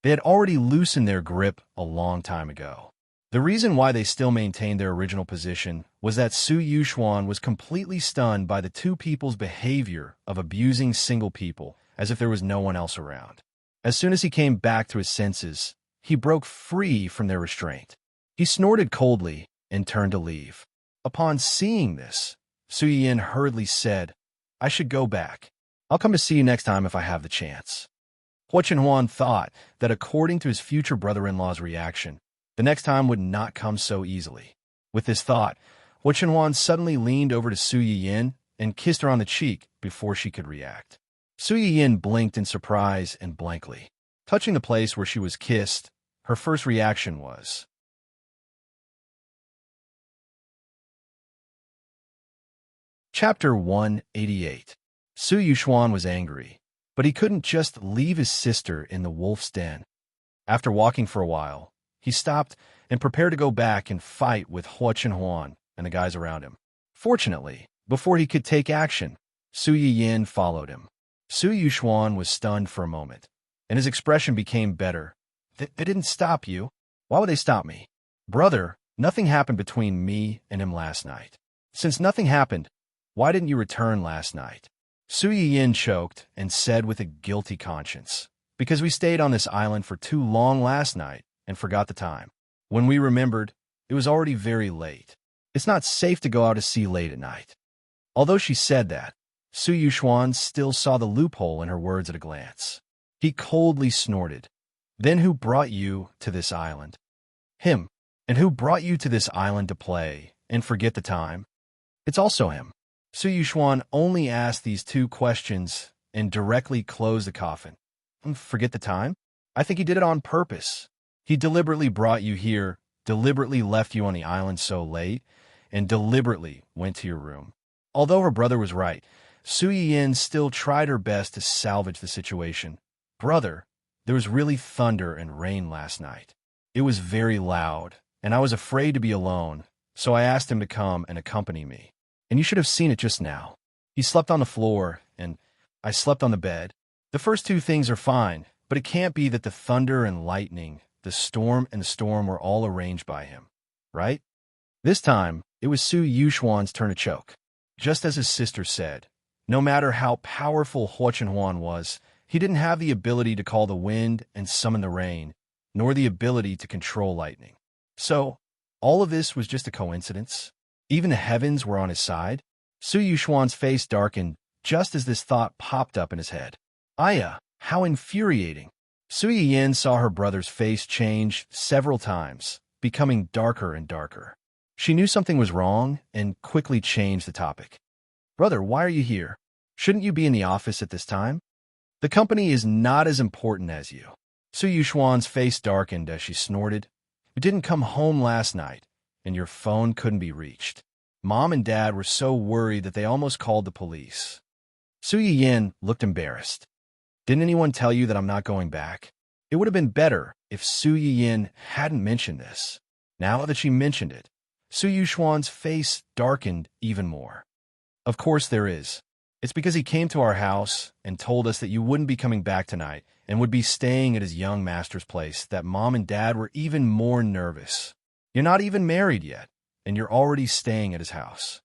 They had already loosened their grip a long time ago. The reason why they still maintained their original position was that Su Yuxuan was completely stunned by the two people's behavior of abusing single people as if there was no one else around. As soon as he came back to his senses, he broke free from their restraint. He snorted coldly and turned to leave. Upon seeing this, Su Yiyin hurriedly said, "I should go back. I'll come to see you next time if I have the chance." Hua Chenhuan thought that according to his future brother-in-law's reaction, the next time would not come so easily. With this thought, Hua Chenhuan suddenly leaned over to Su Yiyin and kissed her on the cheek before she could react. Su Yiyin blinked in surprise and blankly. Touching the place where she was kissed, her first reaction was, Chapter 188. Su Yuxuan was angry, but he couldn't just leave his sister in the wolf's den. After walking for a while, he stopped and prepared to go back and fight with Hua Chenhuan and the guys around him. Fortunately, before he could take action, Su Yiyin followed him. Su Yuxuan was stunned for a moment, and his expression became better. They didn't stop you. Why would they stop me? Brother, nothing happened between me and him last night. Since nothing happened, why didn't you return last night? Su Yiyin choked and said with a guilty conscience, because we stayed on this island for too long last night and forgot the time. When we remembered, it was already very late. It's not safe to go out to sea late at night." Although she said that, Su Yuxuan still saw the loophole in her words at a glance. He coldly snorted. "Then who brought you to this island?" "Him. And who brought you to this island to play and forget the time?" "It's also him." Su Yuxuan only asked these two questions and directly closed the coffin. "Forget the time? I think he did it on purpose. He deliberately brought you here, deliberately left you on the island so late, and deliberately went to your room." Although her brother was right, Su Yiyin still tried her best to salvage the situation. "Brother, there was really thunder and rain last night. It was very loud, and I was afraid to be alone, so I asked him to come and accompany me. And you should have seen it just now. He slept on the floor, and I slept on the bed. The first two things are fine, but it can't be that the thunder and lightning, the storm and the storm were all arranged by him, right?" This time, it was Su Yuxuan's turn to choke. Just as his sister said, no matter how powerful Huo Chenhuan was, he didn't have the ability to call the wind and summon the rain, nor the ability to control lightning. So, all of this was just a coincidence? Even the heavens were on his side? Su Yuxuan's face darkened just as this thought popped up in his head. Aya, how infuriating! Su Yiyin saw her brother's face change several times, becoming darker and darker. She knew something was wrong and quickly changed the topic. "Brother, why are you here? Shouldn't you be in the office at this time? The company is not as important as you." Su Yuxuan's face darkened as she snorted. "You didn't come home last night, and your phone couldn't be reached. Mom and Dad were so worried that they almost called the police." Su Yiyin looked embarrassed. "Didn't anyone tell you that I'm not going back?" It would have been better if Su Yiyin hadn't mentioned this. Now that she mentioned it, Su Yuxuan's face darkened even more. "Of course there is. It's because he came to our house and told us that you wouldn't be coming back tonight and would be staying at his young master's place that Mom and Dad were even more nervous. You're not even married yet, and you're already staying at his house.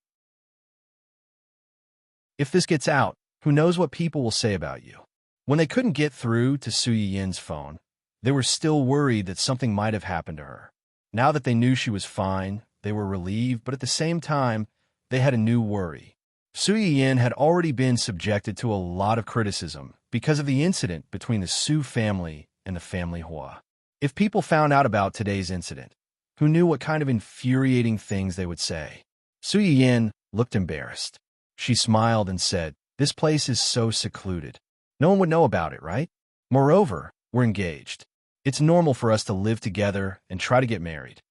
If this gets out, who knows what people will say about you." When they couldn't get through to Su Yiyin's phone, they were still worried that something might have happened to her. Now that they knew she was fine, they were relieved, but at the same time, they had a new worry. Su Yiyin had already been subjected to a lot of criticism because of the incident between the Su family and the family Hua. If people found out about today's incident, who knew what kind of infuriating things they would say? Su Yiyin looked embarrassed. She smiled and said, "This place is so secluded. No one would know about it, right? Moreover, we're engaged. It's normal for us to live together and try to get married."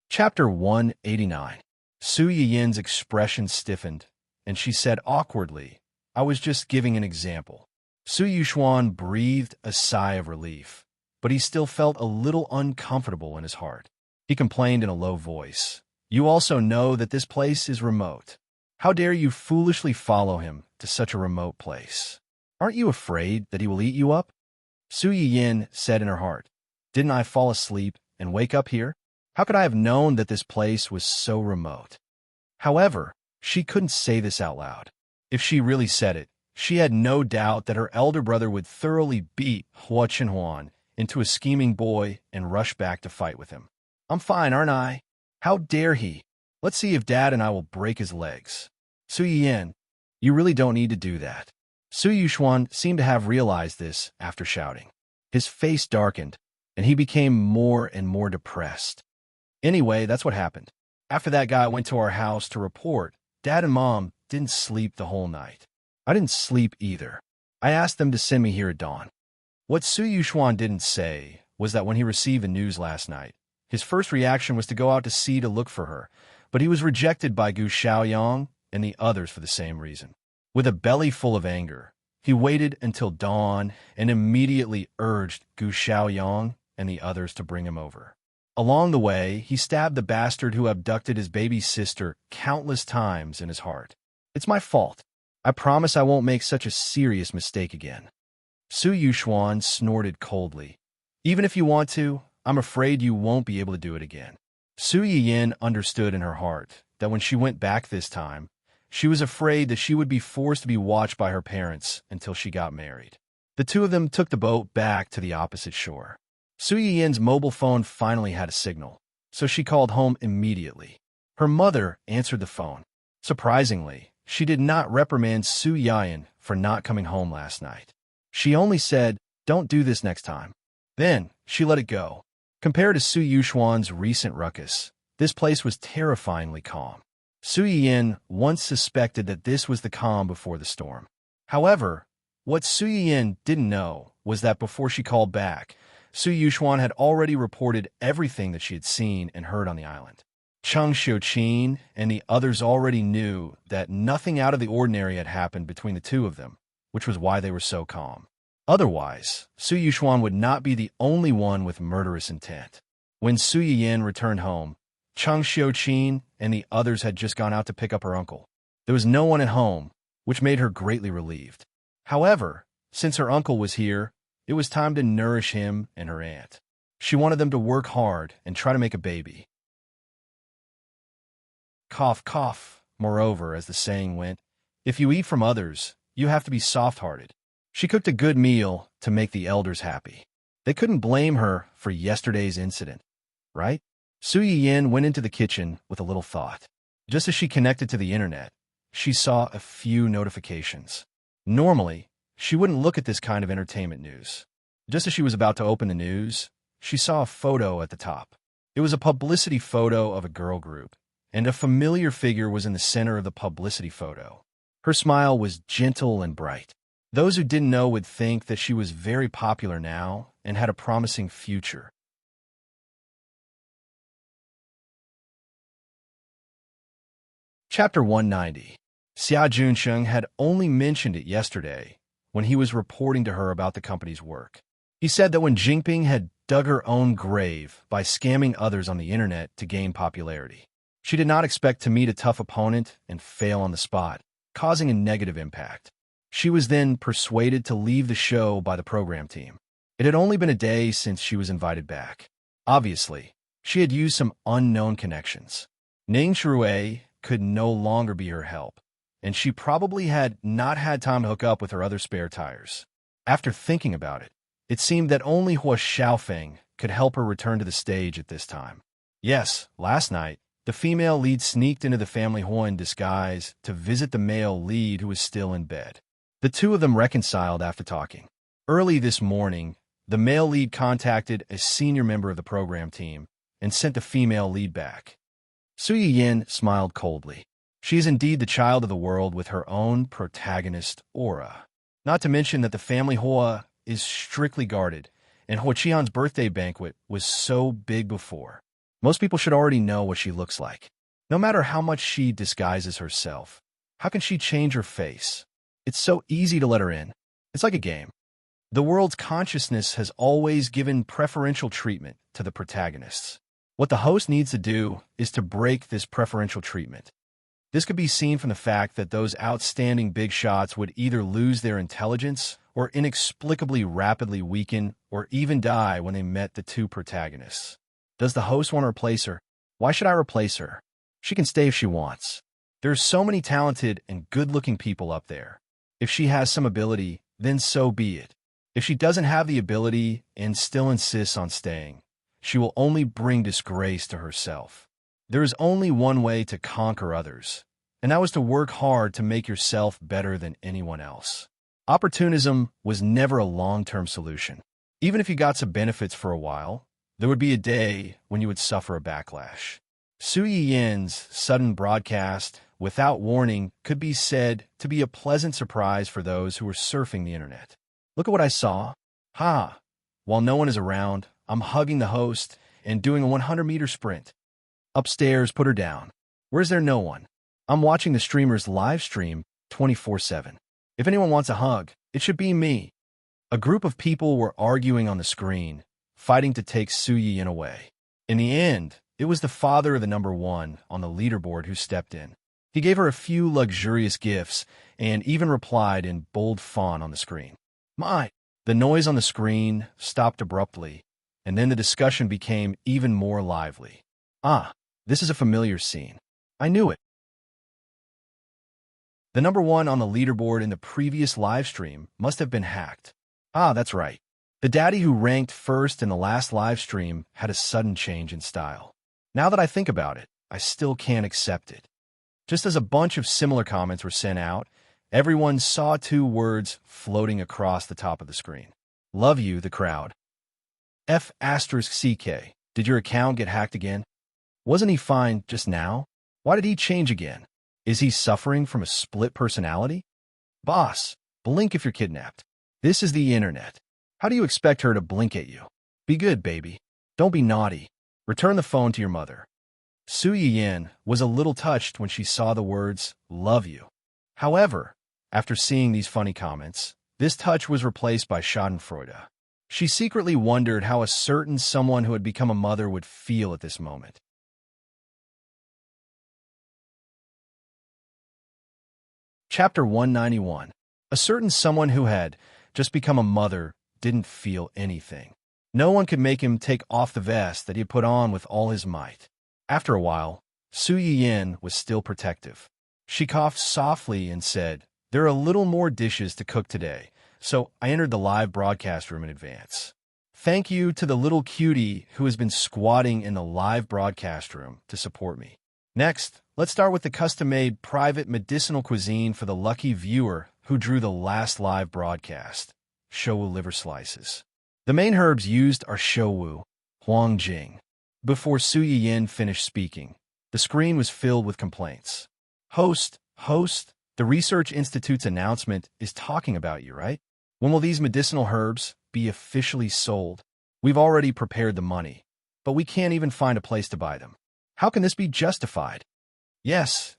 Chapter 189. Su Yiyin's expression stiffened, and she said awkwardly, "I was just giving an example." Su Yuxuan breathed a sigh of relief, but he still felt a little uncomfortable in his heart. He complained in a low voice, "You also know that this place is remote. How dare you foolishly follow him to such a remote place? Aren't you afraid that he will eat you up?" Su Yiyin said in her heart, "Didn't I fall asleep and wake up here? How could I have known that this place was so remote?" However, she couldn't say this out loud. If she really said it, she had no doubt that her elder brother would thoroughly beat Huo Chenhuan into a scheming boy and rush back to fight with him. "I'm fine, aren't I? How dare he? Let's see if Dad and I will break his legs." "Su Yiyin, you really don't need to do that." Su Yuxuan seemed to have realized this after shouting. His face darkened, and he became more and more depressed. Anyway, that's what happened. After that guy went to our house to report, Dad and Mom didn't sleep the whole night. I didn't sleep either. I asked them to send me here at dawn. What Su Yuxuan didn't say was that when he received the news last night, his first reaction was to go out to sea to look for her, but he was rejected by Gu Xiaoyang and the others for the same reason. With a belly full of anger, he waited until dawn and immediately urged Gu Xiaoyang and the others to bring him over. Along the way, he stabbed the bastard who abducted his baby sister countless times in his heart. "It's my fault. I promise I won't make such a serious mistake again." Su Yuxuan snorted coldly. "Even if you want to, I'm afraid you won't be able to do it again." Su Yiyin understood in her heart that when she went back this time, She was afraid that she would be forced to be watched by her parents until she got married. The two of them took the boat back to the opposite shore. Su Yin's mobile phone finally had a signal, so she called home immediately. Her mother answered the phone. Surprisingly, she did not reprimand Su Yin for not coming home last night. She only said, "Don't do this next time." Then, she let it go. Compared to Su Yuxuan's recent ruckus, this place was terrifyingly calm. Su Yin once suspected that this was the calm before the storm. However, what Su Yin didn't know was that before she called back, Su Yuxuan had already reported everything that she had seen and heard on the island. Cheng Xiuqin and the others already knew that nothing out of the ordinary had happened between the two of them, which was why they were so calm. Otherwise, Su Yuxuan would not be the only one with murderous intent. When Su Yin returned home, Cheng Xiuqin and the others had just gone out to pick up her uncle. There was no one at home, which made her greatly relieved. However, since her uncle was here, it was time to nourish him and her aunt. She wanted them to work hard and try to make a baby. Cough, cough. Moreover, as the saying went, if you eat from others, you have to be soft-hearted. She cooked a good meal to make the elders happy. They couldn't blame her for yesterday's incident, right? Su Yin went into the kitchen with a little thought. Just as she connected to the internet, she saw a few notifications. Normally, she wouldn't look at this kind of entertainment news. Just as she was about to open the news, she saw a photo at the top. It was a publicity photo of a girl group, and a familiar figure was in the center of the publicity photo. Her smile was gentle and bright. Those who didn't know would think that she was very popular now and had a promising future. Chapter 190. Xia Junsheng had only mentioned it yesterday when he was reporting to her about the company's work. He said that when Jinping had dug her own grave by scamming others on the internet to gain popularity, she did not expect to meet a tough opponent and fail on the spot, causing a negative impact. She was then persuaded to leave the show by the program team. It had only been a day since she was invited back. Obviously, she had used some unknown connections. Ning Shrue could no longer be her help, and she probably had not had time to hook up with her other spare tires. After thinking about it, it seemed that only Hua Xiaofeng could help her return to the stage at this time. Yes, last night, the female lead sneaked into the family Hua in disguise to visit the male lead who was still in bed. The two of them reconciled after talking. Early this morning, the male lead contacted a senior member of the program team and sent the female lead back. Su Yin smiled coldly. She is indeed the child of the world with her own protagonist aura. Not to mention that the family Hua is strictly guarded, and Hua Qian's birthday banquet was so big before. Most people should already know what she looks like. No matter how much she disguises herself, how can she change her face? It's so easy to let her in. It's like a game. The world's consciousness has always given preferential treatment to the protagonists. What the host needs to do is to break this preferential treatment. This could be seen from the fact that those outstanding big shots would either lose their intelligence or inexplicably rapidly weaken or even die when they met the two protagonists. Does the host want to replace her? Why should I replace her? She can stay if she wants. There are so many talented and good-looking people up there. If she has some ability, then so be it. If she doesn't have the ability and still insists on staying, she will only bring disgrace to herself. There is only one way to conquer others, and that was to work hard to make yourself better than anyone else. Opportunism was never a long-term solution. Even if you got some benefits for a while, there would be a day when you would suffer a backlash. Su Yin's sudden broadcast, without warning, could be said to be a pleasant surprise for those who were surfing the internet. Look at what I saw. Ha! While no one is around, I'm hugging the host and doing a 100-meter sprint. Upstairs, put her down. Where's there no one? I'm watching the streamer's live stream 24/7. If anyone wants a hug, it should be me. A group of people were arguing on the screen, fighting to take Su Yin away. In the end, it was the father of the number one on the leaderboard who stepped in. He gave her a few luxurious gifts and even replied in bold font on the screen. My! The noise on the screen stopped abruptly, and then the discussion became even more lively. Ah, this is a familiar scene. I knew it. The number one on the leaderboard in the previous livestream must have been hacked. Ah, that's right. The daddy who ranked first in the last livestream had a sudden change in style. Now that I think about it, I still can't accept it. Just as a bunch of similar comments were sent out, everyone saw two words floating across the top of the screen. Love you, the crowd. F*CK. Did your account get hacked again? Wasn't he fine just now? Why did he change again? Is he suffering from a split personality? Boss, blink if you're kidnapped. This is the internet. How do you expect her to blink at you? Be good, baby. Don't be naughty. Return the phone to your mother. Su Yiyin was a little touched when she saw the words, love you. However, after seeing these funny comments, this touch was replaced by schadenfreude. She secretly wondered how a certain someone who had become a mother would feel at this moment. Chapter 191. A certain someone who had just become a mother didn't feel anything. No one could make him take off the vest that he had put on with all his might. After a while, Su Yiyin was still protective. She coughed softly and said, there are a little more dishes to cook today, so I entered the live broadcast room in advance. Thank you to the little cutie who has been squatting in the live broadcast room to support me. Next, let's start with the custom-made private medicinal cuisine for the lucky viewer who drew the last live broadcast, shouwu liver slices. The main herbs used are shouwu, huangjing. Before Su Yiyin finished speaking, the screen was filled with complaints. Host, the Research Institute's announcement is talking about you, right? When will these medicinal herbs be officially sold? We've already prepared the money, but we can't even find a place to buy them. How can this be justified? Yes,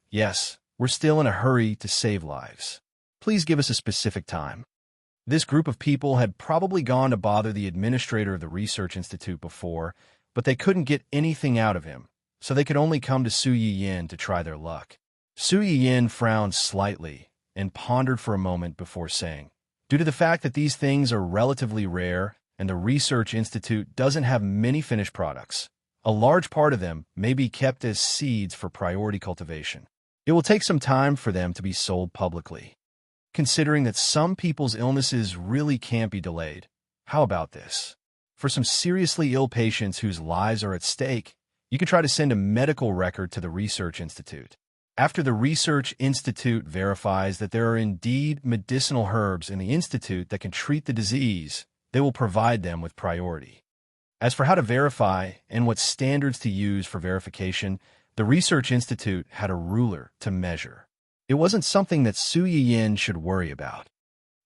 we're still in a hurry to save lives. Please give us a specific time. This group of people had probably gone to bother the administrator of the Research Institute before, but they couldn't get anything out of him, so they could only come to Su Yiyin to try their luck. Su Yiyin frowned slightly and pondered for a moment before saying, due to the fact that these things are relatively rare and the Research Institute doesn't have many finished products, a large part of them may be kept as seeds for priority cultivation. It will take some time for them to be sold publicly. Considering that some people's illnesses really can't be delayed, how about this? For some seriously ill patients whose lives are at stake, you can try to send a medical record to the Research Institute. After the Research Institute verifies that there are indeed medicinal herbs in the institute that can treat the disease, they will provide them with priority. As for how to verify and what standards to use for verification, the Research Institute had a ruler to measure. It wasn't something that Su Yiyin should worry about.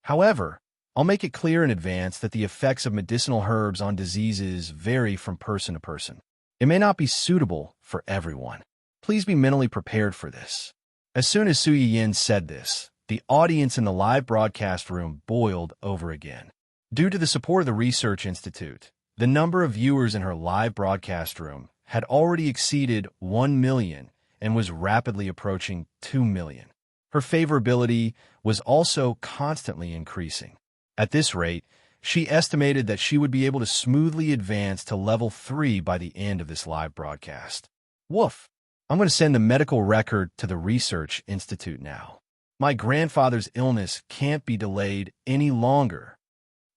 However, I'll make it clear in advance that the effects of medicinal herbs on diseases vary from person to person. It may not be suitable for everyone. Please be mentally prepared for this. As soon as Su Yiyin said this, the audience in the live broadcast room boiled over again. Due to the support of the Research Institute, the number of viewers in her live broadcast room had already exceeded 1 million and was rapidly approaching 2 million. Her favorability was also constantly increasing. At this rate, she estimated that she would be able to smoothly advance to level 3 by the end of this live broadcast. Woof! I'm going to send the medical record to the Research Institute now. My grandfather's illness can't be delayed any longer.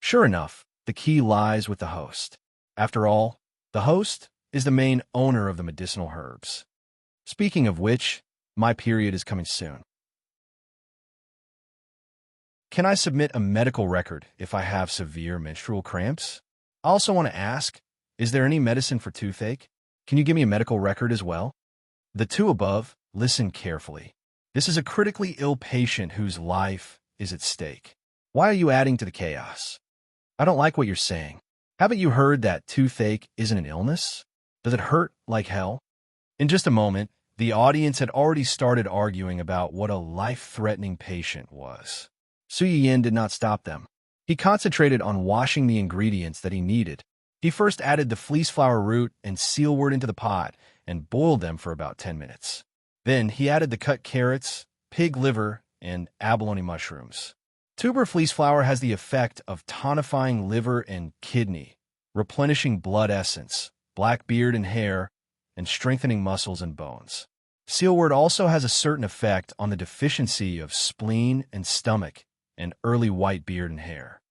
Sure enough, the key lies with the host. After all, the host is the main owner of the medicinal herbs. Speaking of which, my period is coming soon. Can I submit a medical record if I have severe menstrual cramps? I also want to ask, is there any medicine for toothache? Can you give me a medical record as well? The two above, listen carefully. This is a critically ill patient whose life is at stake. Why are you adding to the chaos? I don't like what you're saying. Haven't you heard that toothache isn't an illness? Does it hurt like hell? In just a moment, the audience had already started arguing about what a life-threatening patient was. Su Yiyin did not stop them. He concentrated on washing the ingredients that he needed. He first added the fleece flower root and sealwort into the pot and boiled them for about 10 minutes. Then he added the cut carrots, pig liver, and abalone mushrooms. Tuber fleece flower has the effect of tonifying liver and kidney, replenishing blood essence, black beard and hair, and strengthening muscles and bones. Sealwort also has a certain effect on the deficiency of spleen and stomach and early white beard and hair.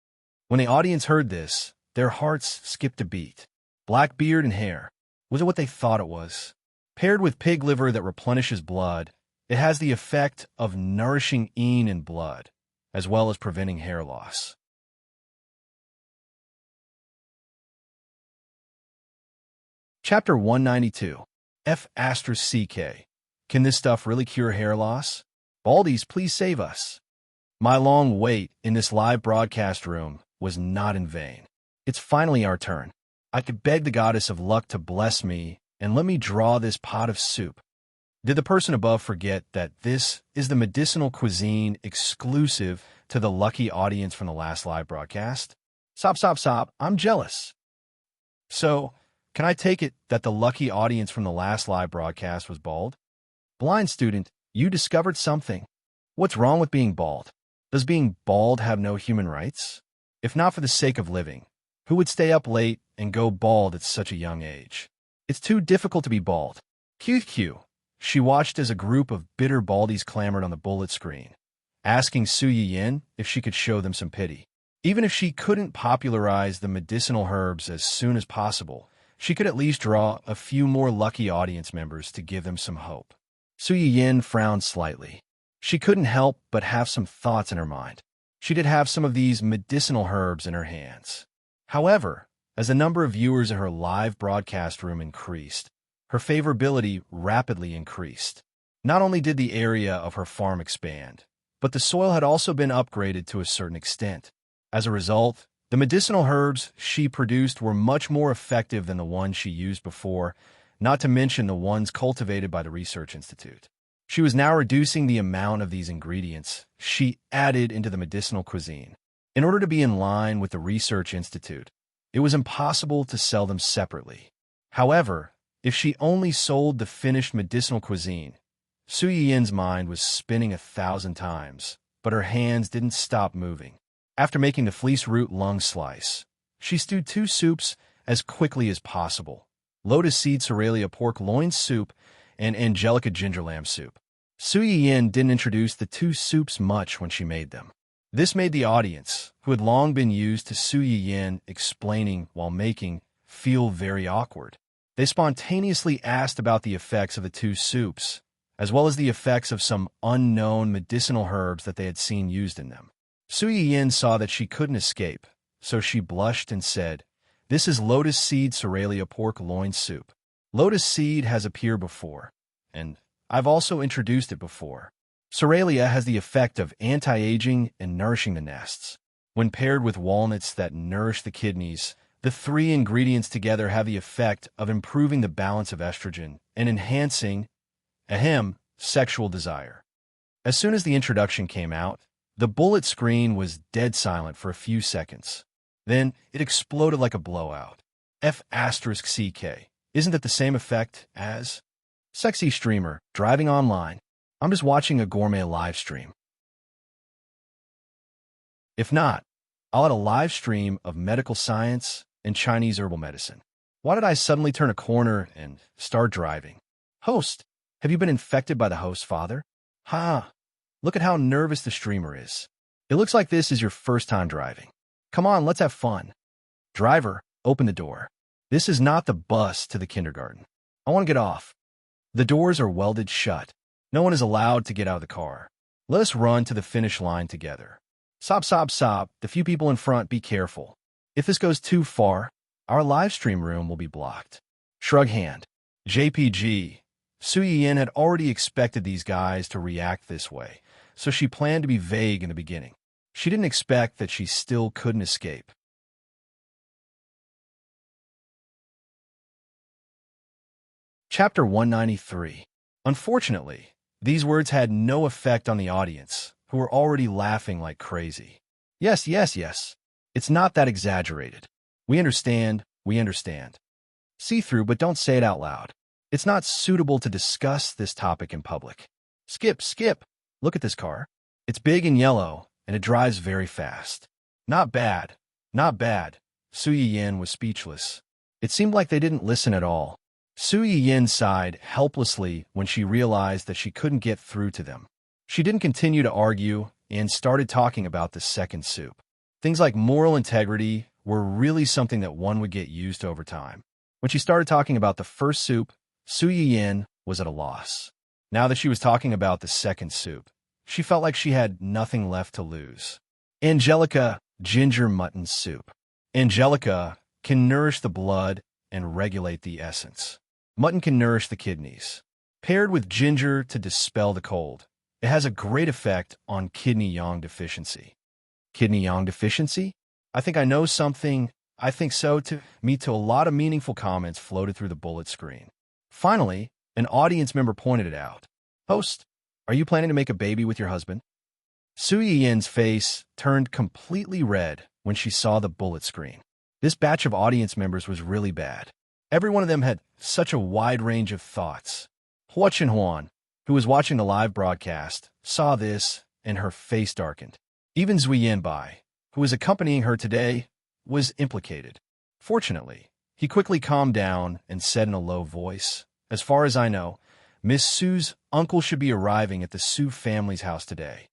When the audience heard this, their hearts skipped a beat. Black beard and hair. Was it what they thought it was? Paired with pig liver that replenishes blood, it has the effect of nourishing een in blood, as well as preventing hair loss. Chapter 192. F***CK. Can this stuff really cure hair loss? Baldies, please save us. My long wait in this live broadcast room was not in vain. It's finally our turn. I could beg the goddess of luck to bless me and let me draw this pot of soup. Did the person above forget that this is the medicinal cuisine exclusive to the lucky audience from the last live broadcast? Stop, I'm jealous. So, can I take it that the lucky audience from the last live broadcast was bald? Blind student, you discovered something. What's wrong with being bald? Does being bald have no human rights? If not for the sake of living, who would stay up late and go bald at such a young age? It's too difficult to be bald. QQ. She watched as a group of bitter baldies clamored on the bullet screen, asking Su Yin if she could show them some pity. Even if she couldn't popularize the medicinal herbs as soon as possible, she could at least draw a few more lucky audience members to give them some hope. Su Yin frowned slightly. She couldn't help but have some thoughts in her mind. She did have some of these medicinal herbs in her hands. However, as the number of viewers in her live broadcast room increased, her favorability rapidly increased. Not only did the area of her farm expand, but the soil had also been upgraded to a certain extent. As a result, the medicinal herbs she produced were much more effective than the ones she used before, not to mention the ones cultivated by the Research Institute. She was now reducing the amount of these ingredients she added into the medicinal cuisine. In order to be in line with the Research Institute, it was impossible to sell them separately. However, if she only sold the finished medicinal cuisine, Su Yin's mind was spinning 1,000 times, but her hands didn't stop moving. After making the fleece root lung slice, she stewed 2 soups as quickly as possible: lotus seed Soralia pork loin soup and angelica ginger lamb soup. Su Yin didn't introduce the 2 soups much when she made them. This made the audience, who had long been used to Su Yin explaining while making, feel very awkward. They spontaneously asked about the effects of the 2 soups, as well as the effects of some unknown medicinal herbs that they had seen used in them. Su Yin saw that she couldn't escape, so she blushed and said, "This is lotus seed Soralia pork loin soup. Lotus seed has appeared before, and I've also introduced it before. Soralia has the effect of anti-aging and nourishing the nests. When paired with walnuts that nourish the kidneys, the 3 ingredients together have the effect of improving the balance of estrogen and enhancing, sexual desire." As soon as the introduction came out, the bullet screen was dead silent for a few seconds. Then it exploded like a blowout. F***CK. Isn't that the same effect as? Sexy streamer, driving online. I'm just watching a gourmet live stream. If not, I'll add a live stream of medical science and Chinese herbal medicine. Why did I suddenly turn a corner and start driving? Host, have you been infected by the host father? Ha! Look at how nervous the streamer is. It looks like this is your first time driving. Come on, let's have fun. Driver, open the door. This is not the bus to the kindergarten. I want to get off. The doors are welded shut. No one is allowed to get out of the car. Let us run to the finish line together. Stop. The few people in front, be careful. If this goes too far, our live stream room will be blocked. Shrug hand. JPG. Su Yin had already expected these guys to react this way, so she planned to be vague in the beginning. She didn't expect that she still couldn't escape. Chapter 193. Unfortunately, these words had no effect on the audience, who were already laughing like crazy. Yes. It's not that exaggerated. We understand. See through, but don't say it out loud. It's not suitable to discuss this topic in public. Skip. Look at this car. It's big and yellow, and it drives very fast. Not bad. Su Yin was speechless. It seemed like they didn't listen at all. Su Yin sighed helplessly when she realized that she couldn't get through to them. She didn't continue to argue and started talking about the second soup. Things like moral integrity were really something that one would get used to over time. When she started talking about the first soup, Su Yin was at a loss. Now that she was talking about the second soup, she felt like she had nothing left to lose. Angelica ginger mutton soup. Angelica can nourish the blood and regulate the essence. Mutton can nourish the kidneys. Paired with ginger to dispel the cold, it has a great effect on kidney yang deficiency. Kidney yang deficiency? I think I know something. I think so too. Me too. A lot of meaningful comments floated through the bullet screen. Finally, an audience member pointed it out. Host, are you planning to make a baby with your husband? Su Yin's face turned completely red when she saw the bullet screen. This batch of audience members was really bad. Every one of them had such a wide range of thoughts. Hua Chenhuan, who was watching the live broadcast, saw this and her face darkened. Even Zui Yanbai, who was accompanying her today, was implicated. Fortunately, he quickly calmed down and said in a low voice, "As far as I know, Miss Su's uncle should be arriving at the Su family's house today."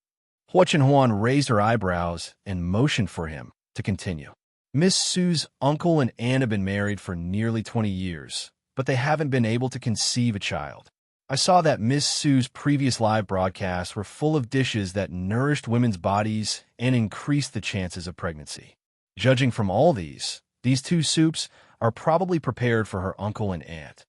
Hua Chenhuan raised her eyebrows and motioned for him to continue. Miss Su's uncle and aunt have been married for nearly 20 years, but they haven't been able to conceive a child. I saw that Miss Su's previous live broadcasts were full of dishes that nourished women's bodies and increased the chances of pregnancy. Judging from all these two soups are probably prepared for her uncle and aunt.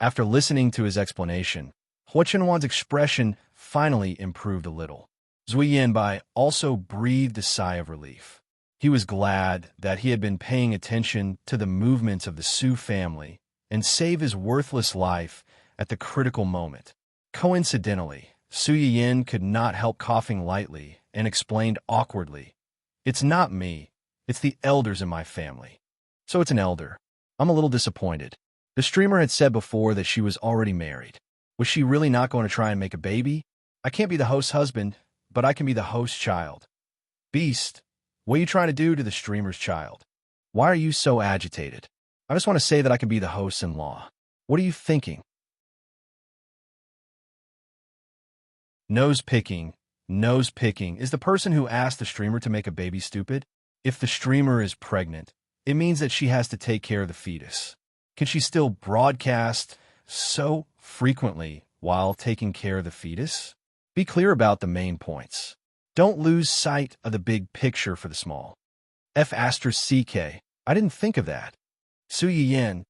After listening to his explanation, Hua Chenhuan's expression finally improved a little. Zui Yanbai also breathed a sigh of relief. He was glad that he had been paying attention to the movements of the Su family and save his worthless life at the critical moment. Coincidentally, Su Yin could not help coughing lightly and explained awkwardly, "It's not me, it's the elders in my family." So it's an elder. I'm a little disappointed. The streamer had said before that she was already married. Was she really not going to try and make a baby? I can't be the host's husband, but I can be the host's child. Beast, what are you trying to do to the streamer's child? Why are you so agitated? I just want to say that I can be the host-in-law. What are you thinking? Nose-picking. Nose-picking is the person who asked the streamer to make a baby stupid. If the streamer is pregnant, it means that she has to take care of the fetus. Can she still broadcast so frequently while taking care of the fetus? Be clear about the main points. Don't lose sight of the big picture for the small. F*CK. I didn't think of that. Su Yin.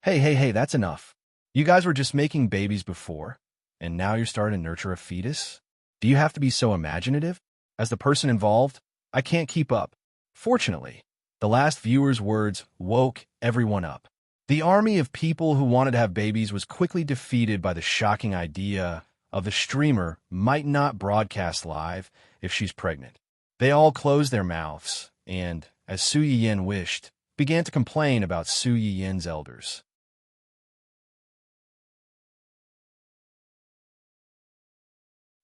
Hey, that's enough. You guys were just making babies before, and now you're starting to nurture a fetus? Do you have to be so imaginative? As the person involved, I can't keep up. Fortunately, the last viewer's words woke everyone up. The army of people who wanted to have babies was quickly defeated by the shocking idea of the streamer might not broadcast live if she's pregnant. They all closed their mouths and, as Su Yin wished, began to complain about Su Yin's elders.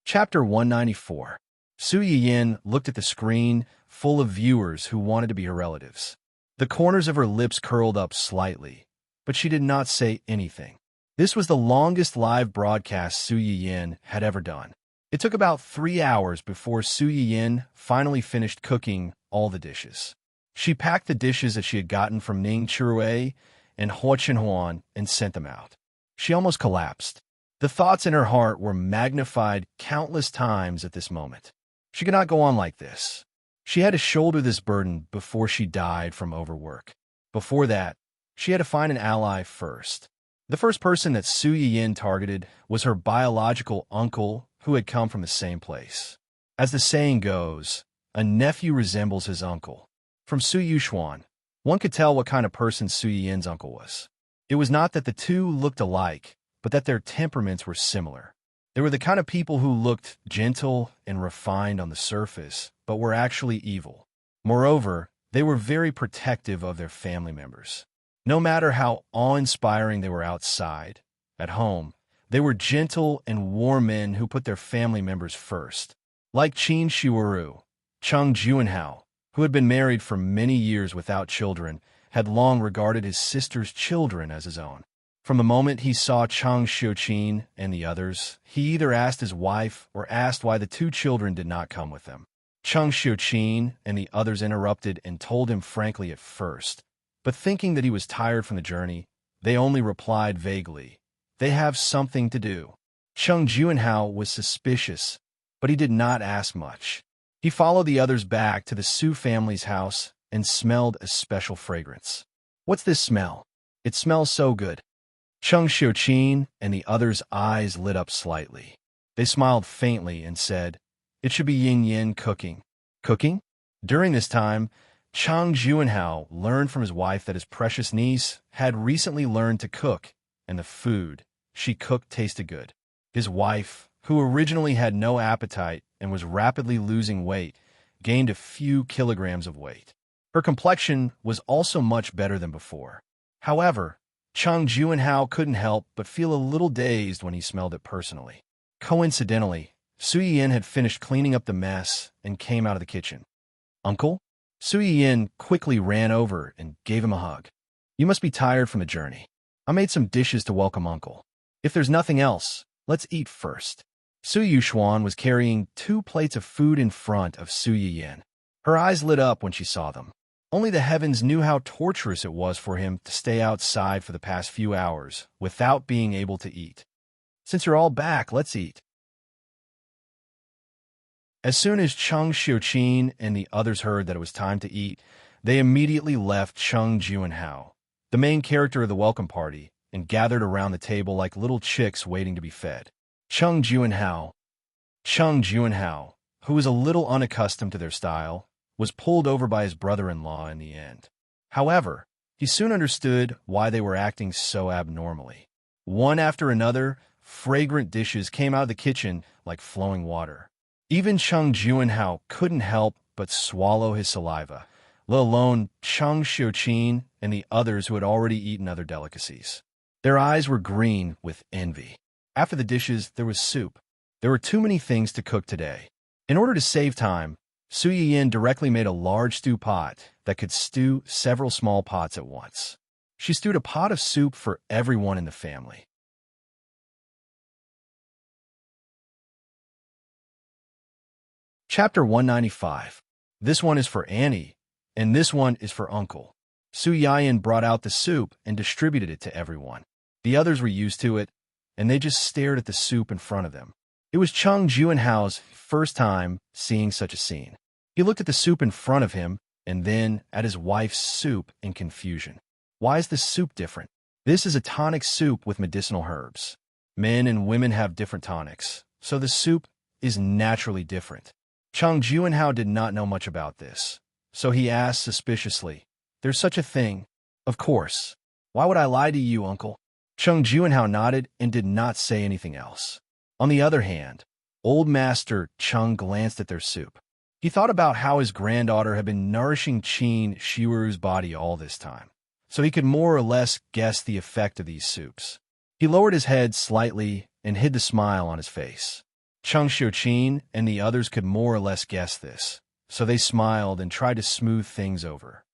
Chapter 194. Su Yin looked at the screen full of viewers who wanted to be her relatives. The corners of her lips curled up slightly, but she did not say anything. This was the longest live broadcast Su Yin had ever done. It took about 3 hours before Su Yin finally finished cooking all the dishes. She packed the dishes that she had gotten from Ning Chirue and Hua Chenhuan and sent them out. She almost collapsed. The thoughts in her heart were magnified countless times at this moment. She could not go on like this. She had to shoulder this burden before she died from overwork. Before that, she had to find an ally first. The first person that Su Yin targeted was her biological uncle who had come from the same place. As the saying goes, a nephew resembles his uncle. From Su Yuxuan, one could tell what kind of person Su Yin's uncle was. It was not that the two looked alike, but that their temperaments were similar. They were the kind of people who looked gentle and refined on the surface, but were actually evil. Moreover, they were very protective of their family members. No matter how awe-inspiring they were outside, at home, they were gentle and warm men who put their family members first. Like Qin Shiwaru, Cheng Juanhao, who had been married for many years without children, had long regarded his sister's children as his own. From the moment he saw Chang Xiuqin and the others, he either asked his wife or asked why the two children did not come with them. Chang Xiuqin and the others interrupted and told him frankly at first, but thinking that he was tired from the journey, they only replied vaguely, "They have something to do." Cheng Juanhao was suspicious, but he did not ask much. He followed the others back to the Su family's house and smelled a special fragrance. "What's this smell? It smells so good." Cheng Xiuqin and the others' eyes lit up slightly. They smiled faintly and said, "It should be Yin Yin cooking." Cooking? During this time, Chang Juanhao learned from his wife that his precious niece had recently learned to cook, and the food she cooked tasted good. His wife, who originally had no appetite and was rapidly losing weight, gained a few kilograms of weight. Her complexion was also much better than before. However, Chang Juanhao couldn't help but feel a little dazed when he smelled it personally. Coincidentally, Su Yin had finished cleaning up the mess and came out of the kitchen. "Uncle?" Su Yin quickly ran over and gave him a hug. "You must be tired from the journey. I made some dishes to welcome Uncle. If there's nothing else, let's eat first." Su Yuxuan was carrying 2 plates of food in front of Su Yin. Her eyes lit up when she saw them. Only the heavens knew how torturous it was for him to stay outside for the past few hours without being able to eat. "Since you're all back, let's eat." As soon as Cheng Xiuqin and the others heard that it was time to eat, they immediately left Cheng Juanhao, the main character of the welcome party, and gathered around the table like little chicks waiting to be fed. Cheng Juanhao, who was a little unaccustomed to their style, was pulled over by his brother-in-law in the end. However, he soon understood why they were acting so abnormally. One after another, fragrant dishes came out of the kitchen like flowing water. Even Cheng Juanhao couldn't help but swallow his saliva, let alone Cheng Xiuqin and the others who had already eaten other delicacies. Their eyes were green with envy. After the dishes, there was soup. There were too many things to cook today. In order to save time, Su Yin directly made a large stew pot that could stew several small pots at once. She stewed a pot of soup for everyone in the family. Chapter 195. This one is for Annie, and this one is for Uncle. Su Yin brought out the soup and distributed it to everyone. The others were used to it, and they just stared at the soup in front of them. It was Cheng Juanhao's first time seeing such a scene. He looked at the soup in front of him, and then at his wife's soup in confusion. Why is this soup different? This is a tonic soup with medicinal herbs. Men and women have different tonics, so the soup is naturally different. Cheng Juanhao did not know much about this, so he asked suspiciously, "There's such a thing?" "Of course. Why would I lie to you, Uncle?" Cheng Juanhao nodded and did not say anything else. On the other hand, Old Master Cheng glanced at their soup. He thought about how his granddaughter had been nourishing Qin Shiwuru's body all this time, so he could more or less guess the effect of these soups. He lowered his head slightly and hid the smile on his face. Cheng Xiuqin and the others could more or less guess this, so they smiled and tried to smooth things over.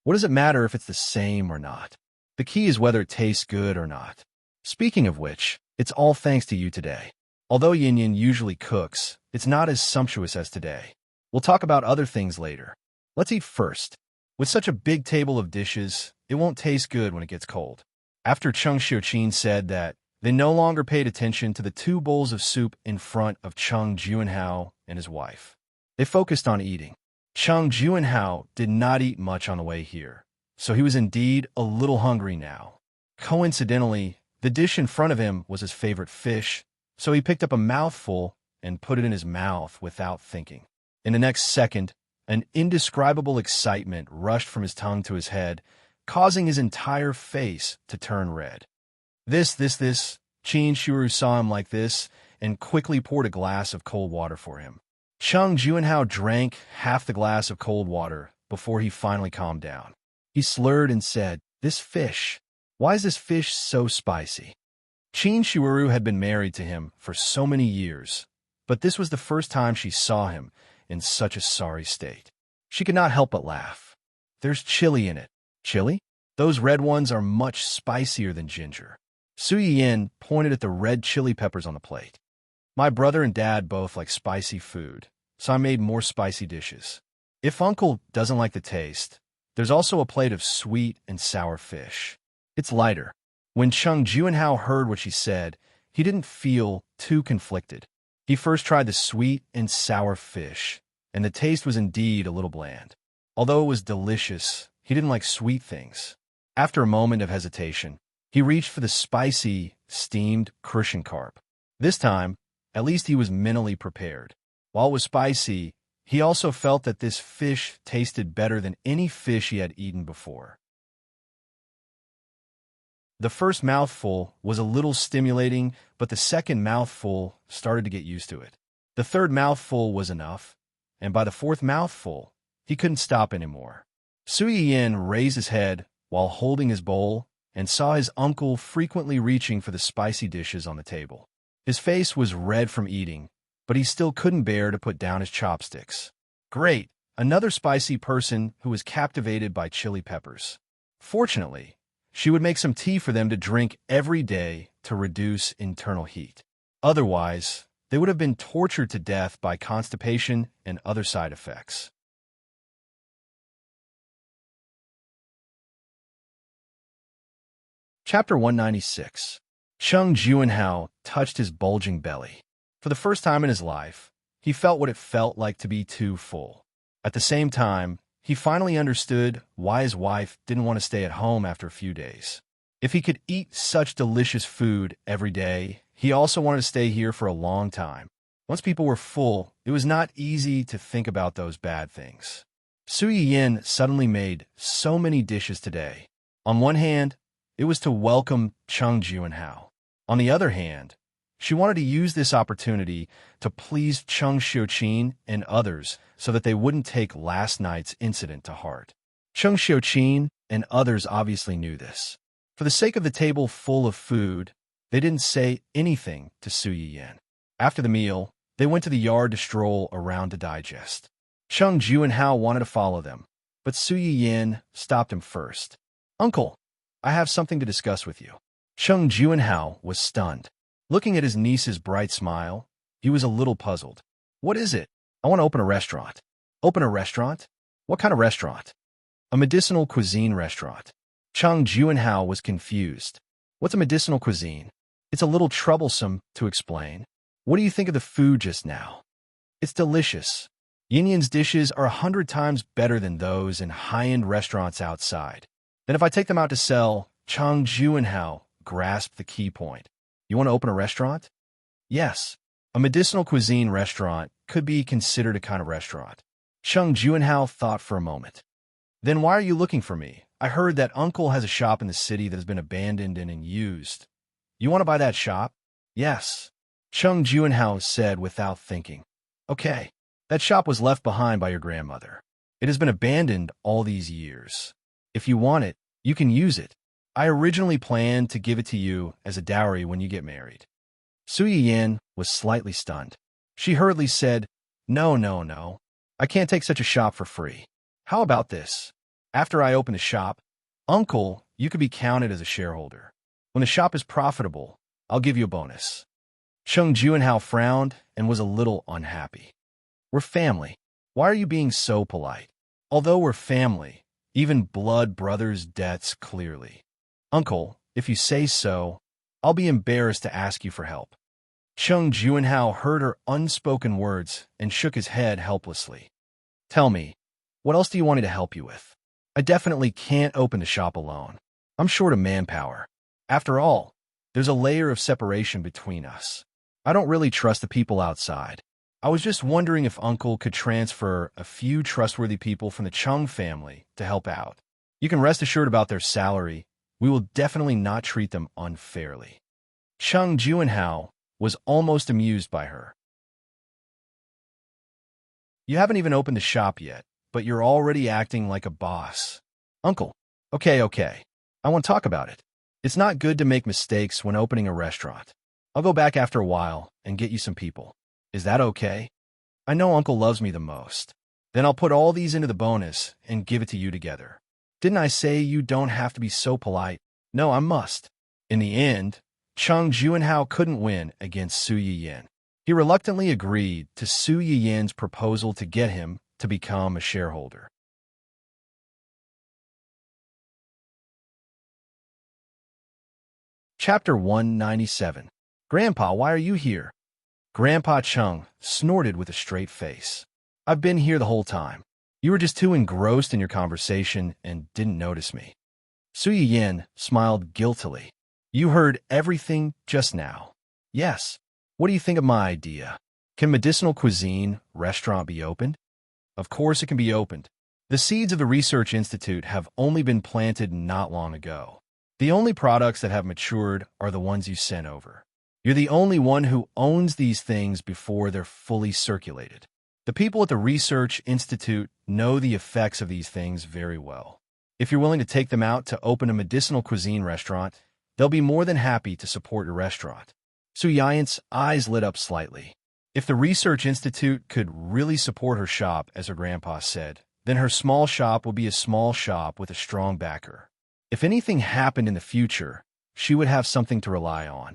What does it matter if it's the same or not? The key is whether it tastes good or not. Speaking of which, it's all thanks to you today. Although Yin Yin usually cooks, it's not as sumptuous as today. We'll talk about other things later. Let's eat first. With such a big table of dishes, it won't taste good when it gets cold. After Cheng Xiuqin said that, they no longer paid attention to the 2 bowls of soup in front of Cheng Juanhao and his wife. They focused on eating. Cheng Juanhao did not eat much on the way here, so he was indeed a little hungry now. Coincidentally, the dish in front of him was his favorite fish, so he picked up a mouthful and put it in his mouth without thinking. In the next second, an indescribable excitement rushed from his tongue to his head, causing his entire face to turn red. This. Qin Shiwuru saw him like this and quickly poured a glass of cold water for him. Cheng Juanhao drank half the glass of cold water before he finally calmed down. He slurred and said, "This fish. Why is this fish so spicy?" Qin Shiwuru had been married to him for so many years, but this was the first time she saw him in such a sorry state. She could not help but laugh. "There's chili in it." "Chili? Those red ones are much spicier than ginger." Su Yin pointed at the red chili peppers on the plate. My brother and dad both like spicy food, so I made more spicy dishes. If Uncle doesn't like the taste, there's also a plate of sweet and sour fish. It's lighter. When Cheng Juanhao heard what she said, he didn't feel too conflicted. He first tried the sweet and sour fish, and the taste was indeed a little bland. Although it was delicious, he didn't like sweet things. After a moment of hesitation, he reached for the spicy, steamed crucian carp. This time, at least he was mentally prepared. While it was spicy, he also felt that this fish tasted better than any fish he had eaten before. The first mouthful was a little stimulating, but the second mouthful started to get used to it. The third mouthful was enough, and by the fourth mouthful, he couldn't stop anymore. Su Yin raised his head while holding his bowl and saw his uncle frequently reaching for the spicy dishes on the table. His face was red from eating, but he still couldn't bear to put down his chopsticks. Great! Another spicy person who was captivated by chili peppers. Fortunately, she would make some tea for them to drink every day to reduce internal heat. Otherwise, they would have been tortured to death by constipation and other side effects. Chapter 196. Cheng Juanhao touched his bulging belly. For the first time in his life, he felt what it felt like to be too full. At the same time, he finally understood why his wife didn't want to stay at home after a few days. If he could eat such delicious food every day, he also wanted to stay here for a long time. Once people were full, it was not easy to think about those bad things. Su Yin suddenly made so many dishes today. On one hand, it was to welcome Cheng Juanhao. On the other hand, she wanted to use this opportunity to please Cheng Xiuqin and others so that they wouldn't take last night's incident to heart. Cheng Xiuqin and others obviously knew this. For the sake of the table full of food, they didn't say anything to Su Yin. After the meal, they went to the yard to stroll around to digest. Cheng Juanhao wanted to follow them, but Su Yin stopped him first. Uncle, I have something to discuss with you. Cheng Juanhao was stunned. Looking at his niece's bright smile, he was a little puzzled. What is it? I want to open a restaurant. Open a restaurant? What kind of restaurant? A medicinal cuisine restaurant. Cheng Juanhao was confused. What's a medicinal cuisine? It's a little troublesome to explain. What do you think of the food just now? It's delicious. Yin Yin's dishes are 100 times better than those in high-end restaurants outside. Then if I take them out to sell, Cheng Juanhao grasped the key point. You want to open a restaurant? Yes. A medicinal cuisine restaurant could be considered a kind of restaurant. Cheng Juanhao thought for a moment. Then why are you looking for me? I heard that Uncle has a shop in the city that has been abandoned and unused. You want to buy that shop? Yes. Cheng Juanhao said without thinking. Okay. That shop was left behind by your grandmother. It has been abandoned all these years. If you want it, you can use it. I originally planned to give it to you as a dowry when you get married. Su Yin was slightly stunned. She hurriedly said, No. I can't take such a shop for free. How about this? After I open the shop, Uncle, you could be counted as a shareholder. When the shop is profitable, I'll give you a bonus. Cheng Juanhao frowned and was a little unhappy. We're family. Why are you being so polite? Although we're family, even blood brothers' debts clearly. Uncle, if you say so, I'll be embarrassed to ask you for help. Cheng Juanhao heard her unspoken words and shook his head helplessly. Tell me, what else do you want me to help you with? I definitely can't open the shop alone. I'm short of manpower. After all, there's a layer of separation between us. I don't really trust the people outside. I was just wondering if Uncle could transfer a few trustworthy people from the Cheng family to help out. You can rest assured about their salary. We will definitely not treat them unfairly. Cheng Juanhao was almost amused by her. You haven't even opened the shop yet, but you're already acting like a boss. Uncle, okay. I want to talk about it. It's not good to make mistakes when opening a restaurant. I'll go back after a while and get you some people. Is that okay? I know Uncle loves me the most. Then I'll put all these into the bonus and give it to you together. Didn't I say you don't have to be so polite? No, I must. In the end, Chung Juanhao couldn't win against Su Yiyin. He reluctantly agreed to Su Yiyin's proposal to get him to become a shareholder. Chapter 197. Grandpa, why are you here? Grandpa Chung snorted with a straight face. I've been here the whole time. You were just too engrossed in your conversation and didn't notice me. Su Yiyin smiled guiltily. You heard everything just now. Yes. What do you think of my idea? Can medicinal cuisine restaurant be opened? Of course it can be opened. The seeds of the Research Institute have only been planted not long ago. The only products that have matured are the ones you sent over. You're the only one who owns these things before they're fully circulated. The people at the Research Institute know the effects of these things very well. If you're willing to take them out to open a medicinal cuisine restaurant, they'll be more than happy to support your restaurant. Su Yiyin's eyes lit up slightly. If the Research Institute could really support her shop, as her grandpa said, then her small shop would be a small shop with a strong backer. If anything happened in the future, she would have something to rely on.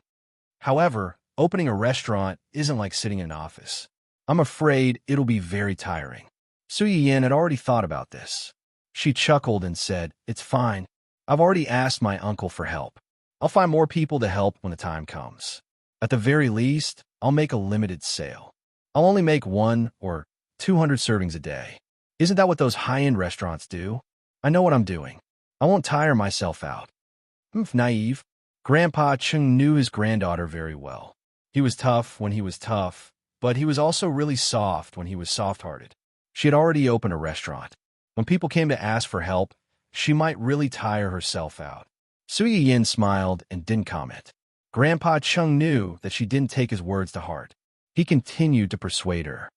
However, opening a restaurant isn't like sitting in an office. I'm afraid it'll be very tiring. Su Yiyin had already thought about this. She chuckled and said, It's fine. I've already asked my uncle for help. I'll find more people to help when the time comes. At the very least, I'll make a limited sale. I'll only make 1 or 200 servings a day. Isn't that what those high-end restaurants do? I know what I'm doing. I won't tire myself out. Naive. Grandpa Chung knew his granddaughter very well. He was tough when he was tough, but he was also really soft when he was soft-hearted. She had already opened a restaurant. When people came to ask for help, she might really tire herself out. Su Yiyin smiled and didn't comment. Grandpa Chung knew that she didn't take his words to heart. He continued to persuade her.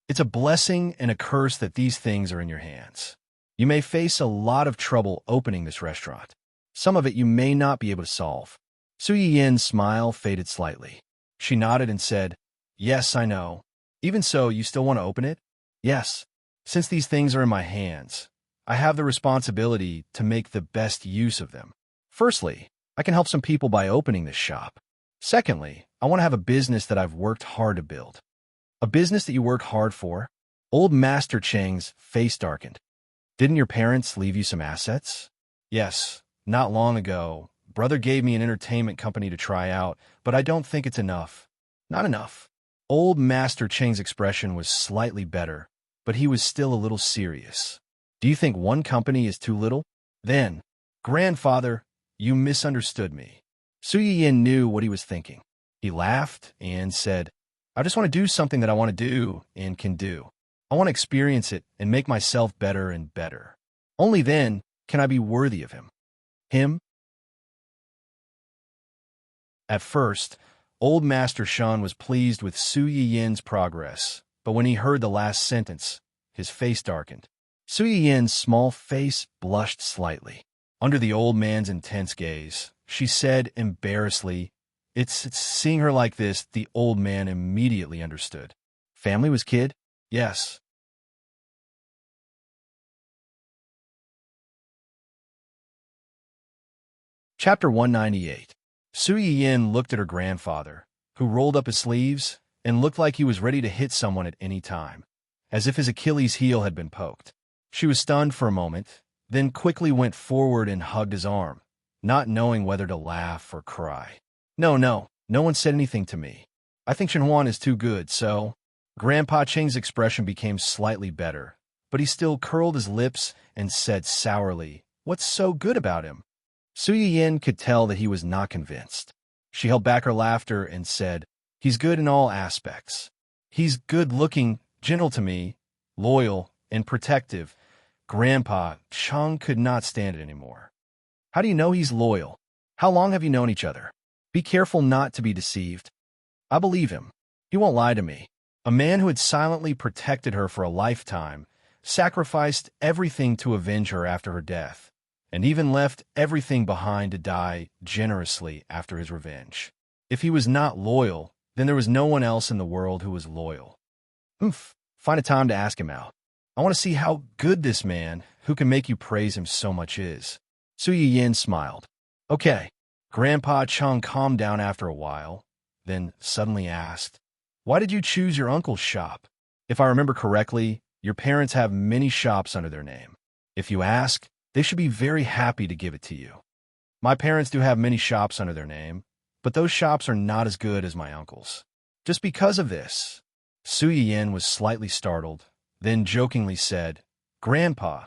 It's a blessing and a curse that these things are in your hands. You may face a lot of trouble opening this restaurant. Some of it you may not be able to solve. Su Yiyin's smile faded slightly. She nodded and said, Yes, I know. Even so, you still want to open it? Yes. Since these things are in my hands, I have the responsibility to make the best use of them. Firstly, I can help some people by opening this shop. Secondly, I want to have a business that I've worked hard to build. A business that you work hard for? Old Master Cheng's face darkened. Didn't your parents leave you some assets? Yes, not long ago. Brother gave me an entertainment company to try out, but I don't think it's enough. Not enough. Old Master Cheng's expression was slightly better, but he was still a little serious. Do you think one company is too little? Then, grandfather, you misunderstood me. Su Yiyin knew what he was thinking. He laughed and said, I just want to do something that I want to do and can do. I want to experience it and make myself better and better. Only then can I be worthy of him. Him? At first, Old Master Shan was pleased with Su Yiyin's progress, but when he heard the last sentence, his face darkened. Su Yiyin's small face blushed slightly. Under the old man's intense gaze, she said embarrassedly, It's seeing her like this, the old man immediately understood. Family was kid? Yes. Chapter 198. Su Yiyin looked at her grandfather, who rolled up his sleeves and looked like he was ready to hit someone at any time, as if his Achilles heel had been poked. She was stunned for a moment, then quickly went forward and hugged his arm, not knowing whether to laugh or cry. No one said anything to me. I think Shenhuan is too good, so... Grandpa Cheng's expression became slightly better, but he still curled his lips and said sourly, What's so good about him? Su Yiyin could tell that he was not convinced. She held back her laughter and said, He's good in all aspects. He's good-looking, gentle to me, loyal, and protective. Grandpa Chung could not stand it anymore. How do you know he's loyal? How long have you known each other? Be careful not to be deceived. I believe him. He won't lie to me. A man who had silently protected her for a lifetime, sacrificed everything to avenge her after her death, and even left everything behind to die generously after his revenge. If he was not loyal, then there was no one else in the world who was loyal. Find a time to ask him out. I want to see how good this man, who can make you praise him so much, is. Su Yiyin smiled. Okay, Grandpa Chung calmed down after a while, then suddenly asked, "Why did you choose your uncle's shop? If I remember correctly, your parents have many shops under their name. If you ask, they should be very happy to give it to you." "My parents do have many shops under their name, but those shops are not as good as my uncle's." Just because of this, Su Yin was slightly startled, then jokingly said, "Grandpa,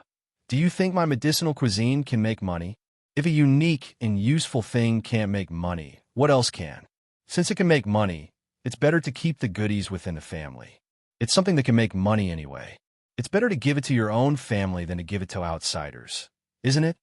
do you think my medicinal cuisine can make money? If a unique and useful thing can't make money, what else can? Since it can make money, it's better to keep the goodies within the family. It's something that can make money anyway. It's better to give it to your own family than to give it to outsiders, isn't it?"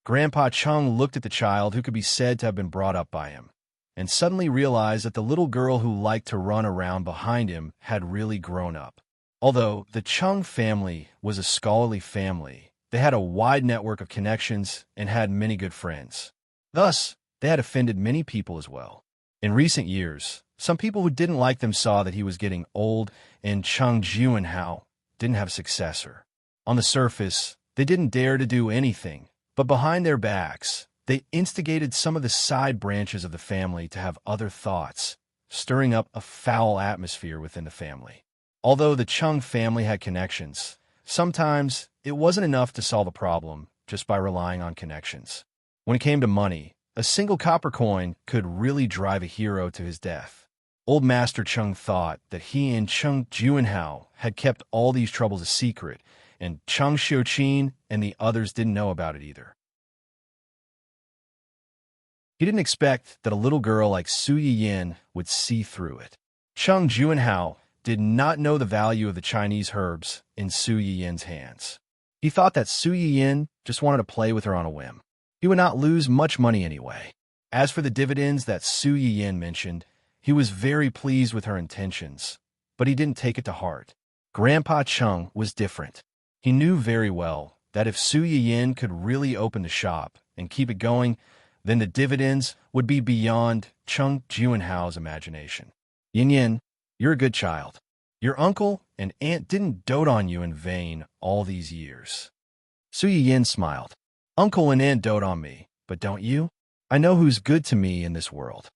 Grandpa Chung looked at the child who could be said to have been brought up by him, and suddenly realized that the little girl who liked to run around behind him had really grown up. Although the Chung family was a scholarly family, they had a wide network of connections and had many good friends. Thus, they had offended many people as well. In recent years, some people who didn't like them saw that he was getting old and Chung Juanhao didn't have a successor. On the surface, they didn't dare to do anything, but behind their backs, they instigated some of the side branches of the family to have other thoughts, stirring up a foul atmosphere within the family. Although the Chung family had connections, sometimes it wasn't enough to solve a problem just by relying on connections. When it came to money, a single copper coin could really drive a hero to his death. Old Master Chung thought that he and Chung Juanhao had kept all these troubles a secret, and Chung Xiuqin and the others didn't know about it either. He didn't expect that a little girl like Su Yiyin would see through it. Chung Juanhao did not know the value of the Chinese herbs in Su Yiyin's hands. He thought that Su Yiyin just wanted to play with her on a whim. He would not lose much money anyway. As for the dividends that Su Yiyin mentioned, he was very pleased with her intentions, but he didn't take it to heart. Grandpa Chung was different. He knew very well that if Su Yiyin could really open the shop and keep it going, then the dividends would be beyond Chung Juanhao's imagination. "Yin Yin, you're a good child. Your uncle and aunt didn't dote on you in vain all these years." Su Yin smiled. "Uncle and aunt dote on me, but don't you? I know who's good to me in this world."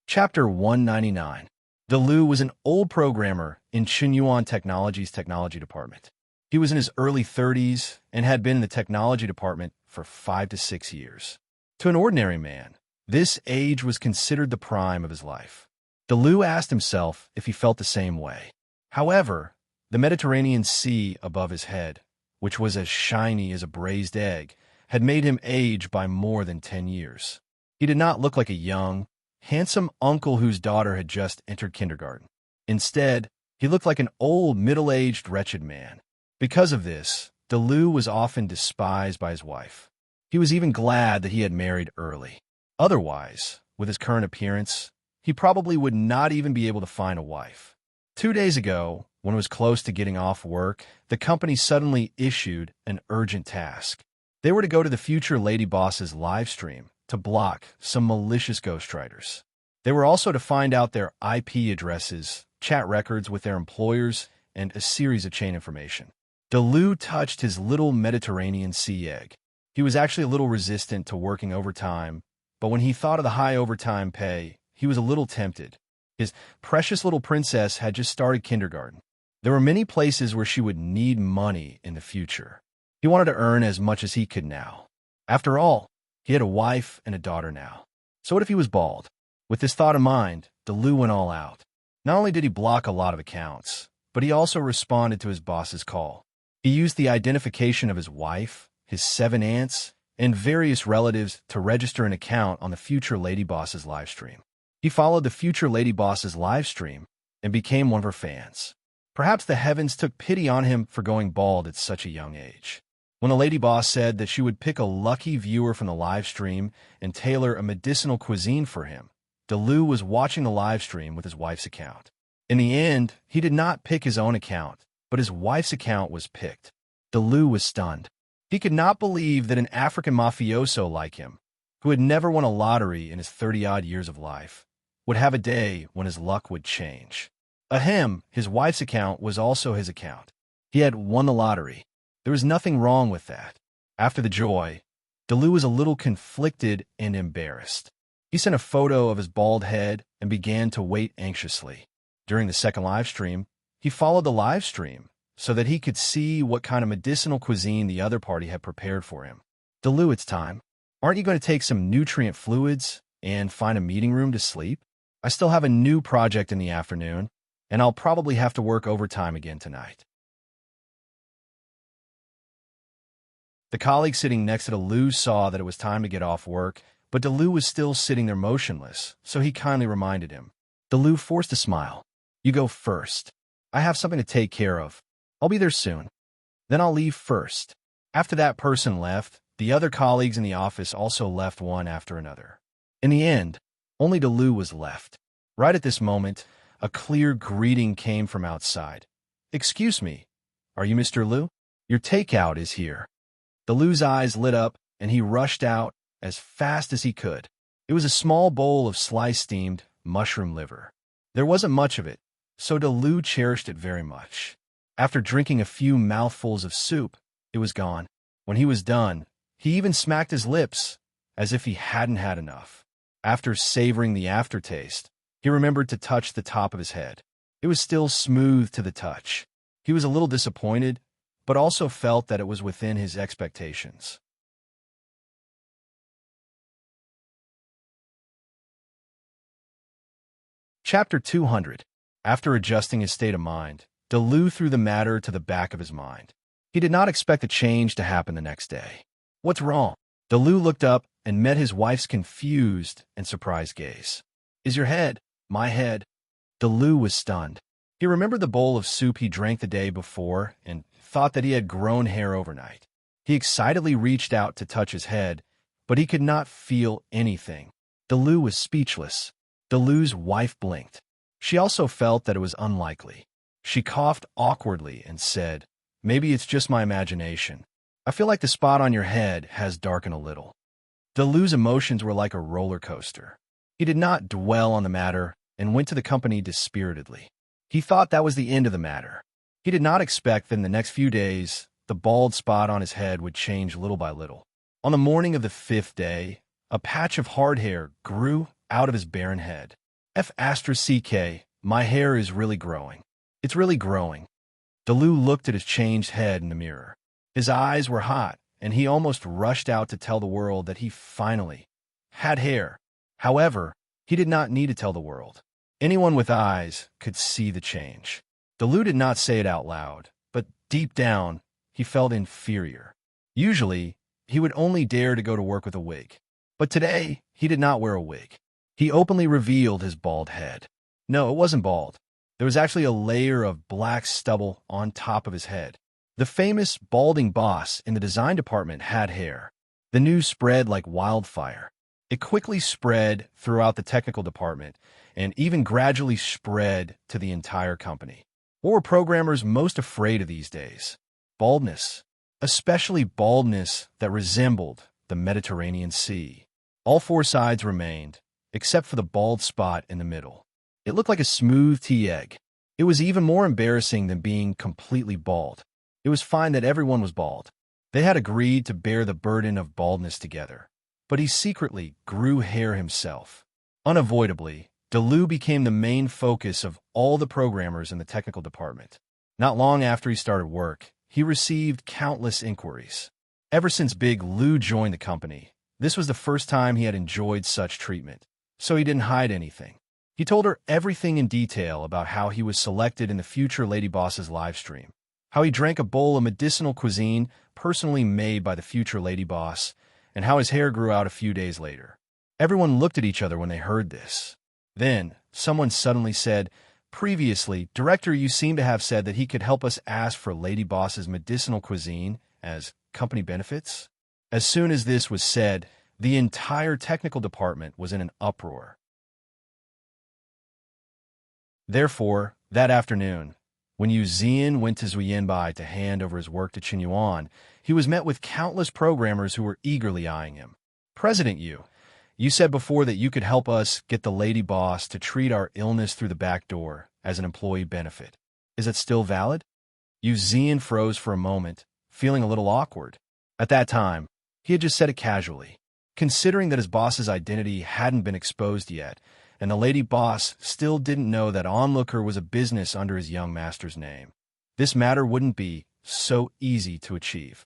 Chapter 199. Lu was an old programmer in Qinyuan Technology's technology department. He was in his early 30s and had been in the technology department for 5 to 6 years. To an ordinary man, this age was considered the prime of his life. Lu asked himself if he felt the same way. However, the Mediterranean Sea above his head, which was as shiny as a braised egg, had made him age by more than 10 years. He did not look like a young, handsome uncle whose daughter had just entered kindergarten. Instead, he looked like an old, middle-aged, wretched man. Because of this, Lu was often despised by his wife. He was even glad that he had married early. Otherwise, with his current appearance, he probably would not even be able to find a wife. 2 days ago, when it was close to getting off work, the company suddenly issued an urgent task. They were to go to the future lady boss's live stream to block some malicious ghostwriters. They were also to find out their IP addresses, chat records with their employers, and a series of chain information. Lu touched his little Mediterranean Sea egg. He was actually a little resistant to working overtime, but when he thought of the high overtime pay, he was a little tempted. His precious little princess had just started kindergarten. There were many places where she would need money in the future. He wanted to earn as much as he could now. After all, he had a wife and a daughter now. So what if he was bald? With this thought in mind, Lu went all out. Not only did he block a lot of accounts, but he also responded to his boss's call. He used the identification of his wife, his 7 aunts, and various relatives to register an account on the future lady boss's live stream. He followed the future lady boss's live stream and became one of her fans. Perhaps the heavens took pity on him for going bald at such a young age. When the lady boss said that she would pick a lucky viewer from the live stream and tailor a medicinal cuisine for him, Lu was watching the live stream with his wife's account. In the end, he did not pick his own account, but his wife's account was picked. Lu was stunned. He could not believe that an African mafioso like him, who had never won a lottery in his 30-odd years of life, would have a day when his luck would change. Ahem, his wife's account was also his account. He had won the lottery. There was nothing wrong with that. After the joy, Delu was a little conflicted and embarrassed. He sent a photo of his bald head and began to wait anxiously. During the second live stream, he followed the live stream so that he could see what kind of medicinal cuisine the other party had prepared for him. Delu, it's time. Aren't you going to take some nutrient fluids and find a meeting room to sleep? I still have a new project in the afternoon, and I'll probably have to work overtime again tonight. The colleague sitting next to Delu saw that it was time to get off work, but Delu was still sitting there motionless, so he kindly reminded him. Delu forced a smile. You go first. I have something to take care of. I'll be there soon. Then I'll leave first. After that person left, the other colleagues in the office also left one after another. In the end, only Delu was left. Right at this moment, a clear greeting came from outside. Excuse me, are you Mr. Liu? Your takeout is here. Delu's eyes lit up, and he rushed out as fast as he could. It was a small bowl of sliced steamed mushroom liver. There wasn't much of it, so Delu cherished it very much. After drinking a few mouthfuls of soup, it was gone. When he was done, he even smacked his lips, as if he hadn't had enough. After savoring the aftertaste, he remembered to touch the top of his head. It was still smooth to the touch. He was a little disappointed, but also felt that it was within his expectations. Chapter 200. After adjusting his state of mind, Delu threw the matter to the back of his mind. He did not expect a change to happen the next day. What's wrong? Delu looked up and met his wife's confused and surprised gaze. Is your head my head? Delu was stunned. He remembered the bowl of soup he drank the day before and thought that he had grown hair overnight. He excitedly reached out to touch his head, but he could not feel anything. Delu was speechless. Delu's wife blinked. She also felt that it was unlikely. She coughed awkwardly and said, Maybe it's just my imagination. I feel like the spot on your head has darkened a little. Delu's emotions were like a roller coaster. He did not dwell on the matter and went to the company dispiritedly. He thought that was the end of the matter. He did not expect that in the next few days, the bald spot on his head would change little by little. On the morning of the 5th day, a patch of hard hair grew out of his barren head. F***, my hair is really growing. It's really growing. Delu looked at his changed head in the mirror. His eyes were hot, and he almost rushed out to tell the world that he finally had hair. However, he did not need to tell the world. Anyone with eyes could see the change. Delu did not say it out loud, but deep down, he felt inferior. Usually, he would only dare to go to work with a wig. But today, he did not wear a wig. He openly revealed his bald head. No, it wasn't bald. There was actually a layer of black stubble on top of his head. The famous balding boss in the design department had hair. The news spread like wildfire. It quickly spread throughout the technical department and even gradually spread to the entire company. What were programmers most afraid of these days? Baldness, especially baldness that resembled the Mediterranean Sea. All four sides remained, except for the bald spot in the middle. It looked like a smooth tea egg. It was even more embarrassing than being completely bald. It was fine that everyone was bald. They had agreed to bear the burden of baldness together. But he secretly grew hair himself. Unavoidably, Delu became the main focus of all the programmers in the technical department. Not long after he started work, he received countless inquiries. Ever since Big Lou joined the company, this was the first time he had enjoyed such treatment, so he didn't hide anything. He told her everything in detail about how he was selected in the future Lady Boss's live stream, how he drank a bowl of medicinal cuisine personally made by the future Lady Boss, and how his hair grew out a few days later. Everyone looked at each other when they heard this. Then, someone suddenly said, Previously, Director, you seem to have said that he could help us ask for Lady Boss's medicinal cuisine as company benefits. As soon as this was said, the entire technical department was in an uproar. Therefore, that afternoon, when Yu Zian went to Zuyanbai to hand over his work to Qin Yuan, he was met with countless programmers who were eagerly eyeing him. President Yu, you said before that you could help us get the Lady Boss to treat our illness through the back door as an employee benefit. Is that still valid? Yu Zian froze for a moment, feeling a little awkward. At that time, he had just said it casually, considering that his boss's identity hadn't been exposed yet, and the lady boss still didn't know that Onlooker was a business under his young master's name. This matter wouldn't be so easy to achieve.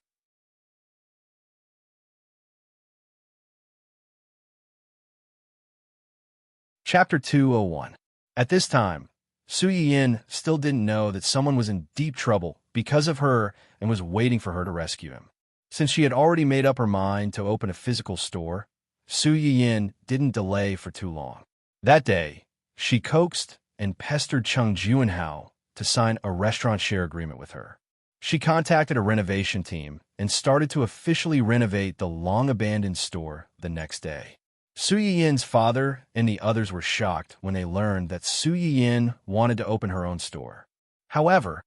Chapter 201. At this time, Su Yin still didn't know that someone was in deep trouble because of her and was waiting for her to rescue him. Since she had already made up her mind to open a physical store, Su Yin didn't delay for too long. That day, she coaxed and pestered Cheng Juanhao to sign a restaurant share agreement with her. She contacted a renovation team and started to officially renovate the long-abandoned store the next day. Su Yin's father and the others were shocked when they learned that Su Yin wanted to open her own store. However,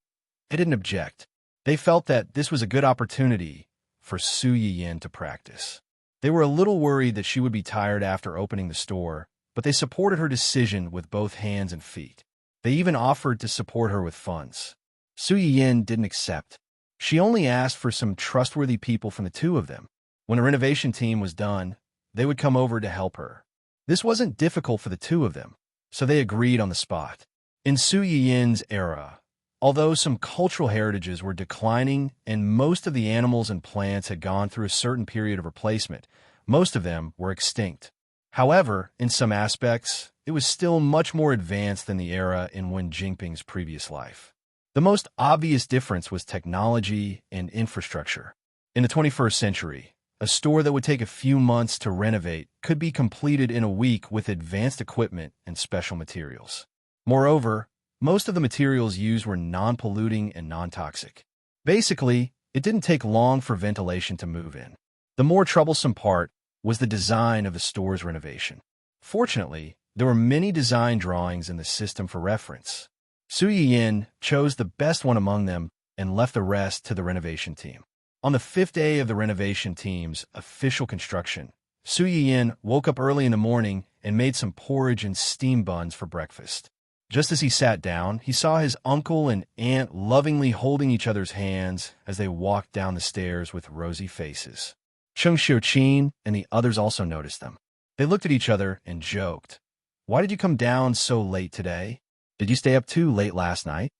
they didn't object. They felt that this was a good opportunity for Su Yin to practice. They were a little worried that she would be tired after opening the store, but they supported her decision with both hands and feet. They even offered to support her with funds. Su Yin didn't accept. She only asked for some trustworthy people from the two of them. When the renovation team was done, they would come over to help her. This wasn't difficult for the two of them, so they agreed on the spot. In Su Yin's era, although some cultural heritages were declining and most of the animals and plants had gone through a certain period of replacement, most of them were extinct. However, in some aspects, it was still much more advanced than the era in Wen Jingping's previous life. The most obvious difference was technology and infrastructure. In the 21st century, a store that would take a few months to renovate could be completed in a week with advanced equipment and special materials. Moreover, most of the materials used were non-polluting and non-toxic. Basically, it didn't take long for ventilation to move in. The more troublesome part was the design of the store's renovation. Fortunately, there were many design drawings in the system for reference. Su Yin chose the best one among them and left the rest to the renovation team. On the 5th day of the renovation team's official construction, Su Yin woke up early in the morning and made some porridge and steam buns for breakfast. Just as he sat down, he saw his uncle and aunt lovingly holding each other's hands as they walked down the stairs with rosy faces. Cheng Xiuqin and the others also noticed them. They looked at each other and joked. "Why did you come down so late today? Did you stay up too late last night?"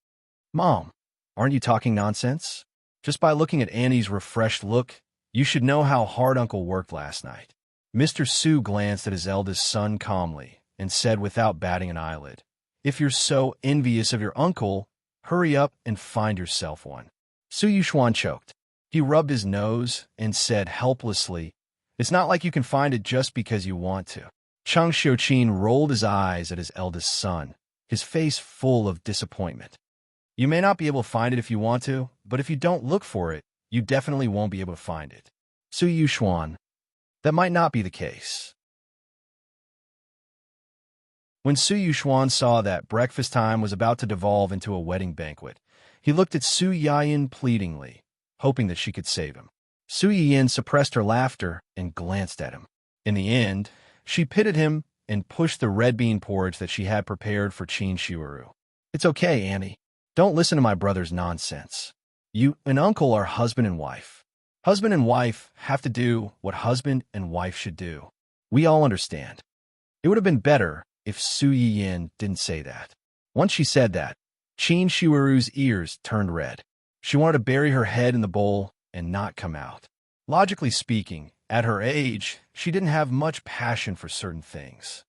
"Mom, aren't you talking nonsense? Just by looking at Annie's refreshed look, you should know how hard Uncle worked last night." Mr. Su glanced at his eldest son calmly and said without batting an eyelid, "If you're so envious of your uncle, hurry up and find yourself one." Su Yuxuan choked. He rubbed his nose and said helplessly, "It's not like you can find it just because you want to." Cheng Xiuqin rolled his eyes at his eldest son, his face full of disappointment. "You may not be able to find it if you want to, but if you don't look for it, you definitely won't be able to find it." Su Yuxuan, that might not be the case. When Su Yuxuan saw that breakfast time was about to devolve into a wedding banquet, he looked at Su Yiyin pleadingly, hoping that she could save him. Su Yiyin suppressed her laughter and glanced at him. In the end, she pitied him and pushed the red bean porridge that she had prepared for Qin Shuiru. "It's okay, Annie. Don't listen to my brother's nonsense. You and Uncle are husband and wife. Husband and wife have to do what husband and wife should do. We all understand." It would have been better if Su Yiyin didn't say that. Once she said that, Qin Shuiru's ears turned red. She wanted to bury her head in the bowl and not come out. Logically speaking, at her age, she didn't have much passion for certain things.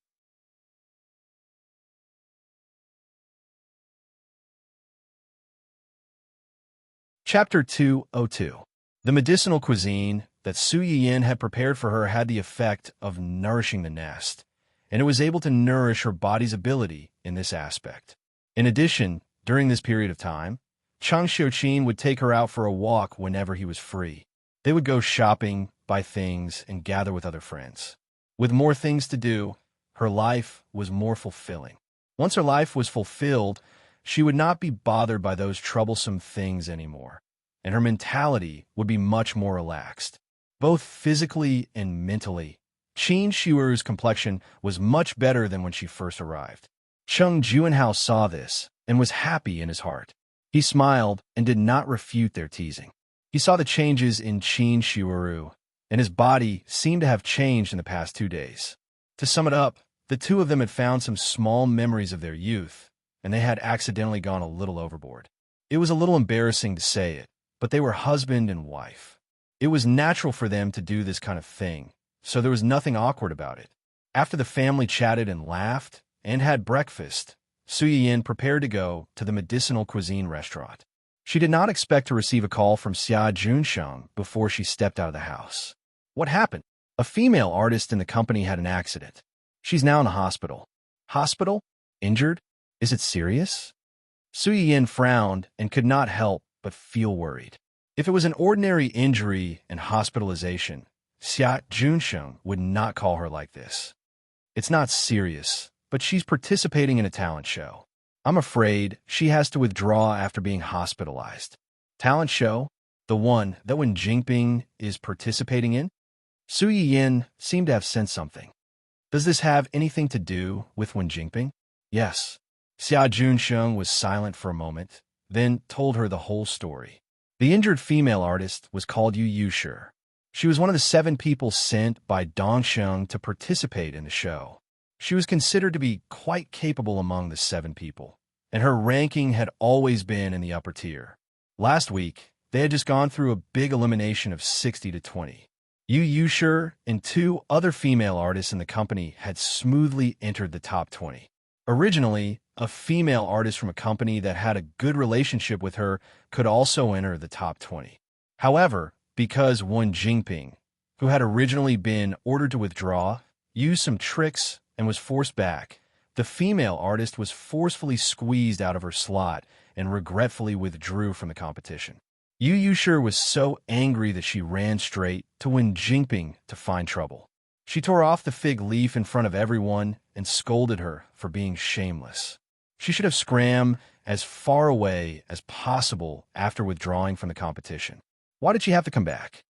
Chapter 202. The medicinal cuisine that Su Yiyin had prepared for her had the effect of nourishing the nest, and it was able to nourish her body's ability in this aspect. In addition, during this period of time, Cheng Xiuqin would take her out for a walk whenever he was free. They would go shopping, buy things, and gather with other friends. With more things to do, her life was more fulfilling. Once her life was fulfilled, she would not be bothered by those troublesome things anymore, and her mentality would be much more relaxed. Both physically and mentally, Qin Shuiru's complexion was much better than when she first arrived. Cheng Juanhao saw this and was happy in his heart. He smiled and did not refute their teasing. He saw the changes in Qin Shiwaru, and his body seemed to have changed in the past 2 days. To sum it up, the two of them had found some small memories of their youth, and they had accidentally gone a little overboard. It was a little embarrassing to say it, but they were husband and wife. It was natural for them to do this kind of thing, so there was nothing awkward about it. After the family chatted and laughed and had breakfast, Su Yin prepared to go to the medicinal cuisine restaurant. She did not expect to receive a call from Xia Junsheng before she stepped out of the house. What happened? A female artist in the company had an accident. She's now in the hospital. Hospital? Injured? Is it serious? Su Yin frowned and could not help but feel worried. If it was an ordinary injury and hospitalization, Xia Junsheng would not call her like this. It's not serious, but she's participating in a talent show. I'm afraid she has to withdraw after being hospitalized. Talent show? The one that Wen Jingping is participating in? Su Yin seemed to have sensed something. Does this have anything to do with Wen Jingping? Yes. Xia Junsheng was silent for a moment, then told her the whole story. The injured female artist was called Yu Yushi. She was one of the 7 people sent by Dongsheng to participate in the show. She was considered to be quite capable among the 7 people, and her ranking had always been in the upper tier. Last week, they had just gone through a big elimination of 60 to 20. Yu Yushi and 2 other female artists in the company had smoothly entered the top 20. Originally, a female artist from a company that had a good relationship with her could also enter the top 20. However, because Wen Jingping, who had originally been ordered to withdraw, used some tricks and was forced back, the female artist was forcefully squeezed out of her slot and regretfully withdrew from the competition. Yu Yushi was so angry that she ran straight to Wen Jingping to find trouble. She tore off the fig leaf in front of everyone and scolded her for being shameless. She should have scrammed as far away as possible after withdrawing from the competition. Why did she have to come back?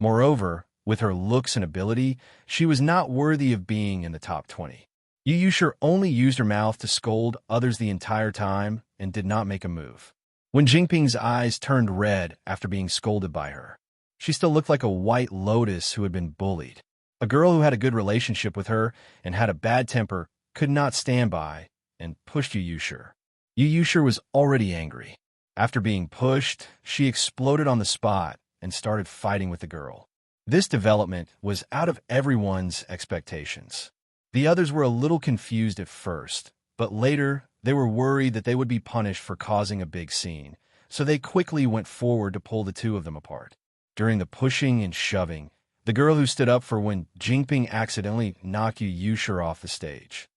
Moreover, with her looks and ability, she was not worthy of being in the top 20. Yu Yushi only used her mouth to scold others the entire time and did not make a move. Wen Jingping's eyes turned red after being scolded by her. She still looked like a white lotus who had been bullied. A girl who had a good relationship with her and had a bad temper could not stand by and pushed Yu Yushi. Yu Yushi was already angry. After being pushed, she exploded on the spot and started fighting with the girl. This development was out of everyone's expectations. The others were a little confused at first, but later they were worried that they would be punished for causing a big scene, so they quickly went forward to pull the two of them apart. During the pushing and shoving, the girl who stood up for Wen Jingping accidentally knocked Yu Yushi off the stage.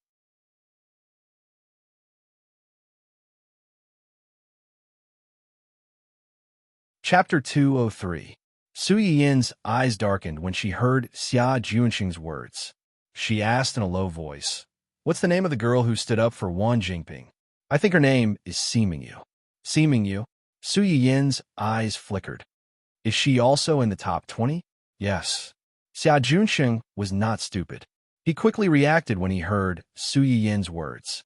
Chapter 203. Su Yin's eyes darkened when she heard Xia Junsheng's words. She asked in a low voice, "What's the name of the girl who stood up for Wen Jingping?" "I think her name is Simingyu." "Simingyu?" Su Yin's eyes flickered. "Is she also in the top 20? "Yes." Xia Junsheng was not stupid. He quickly reacted when he heard Su Yin's words.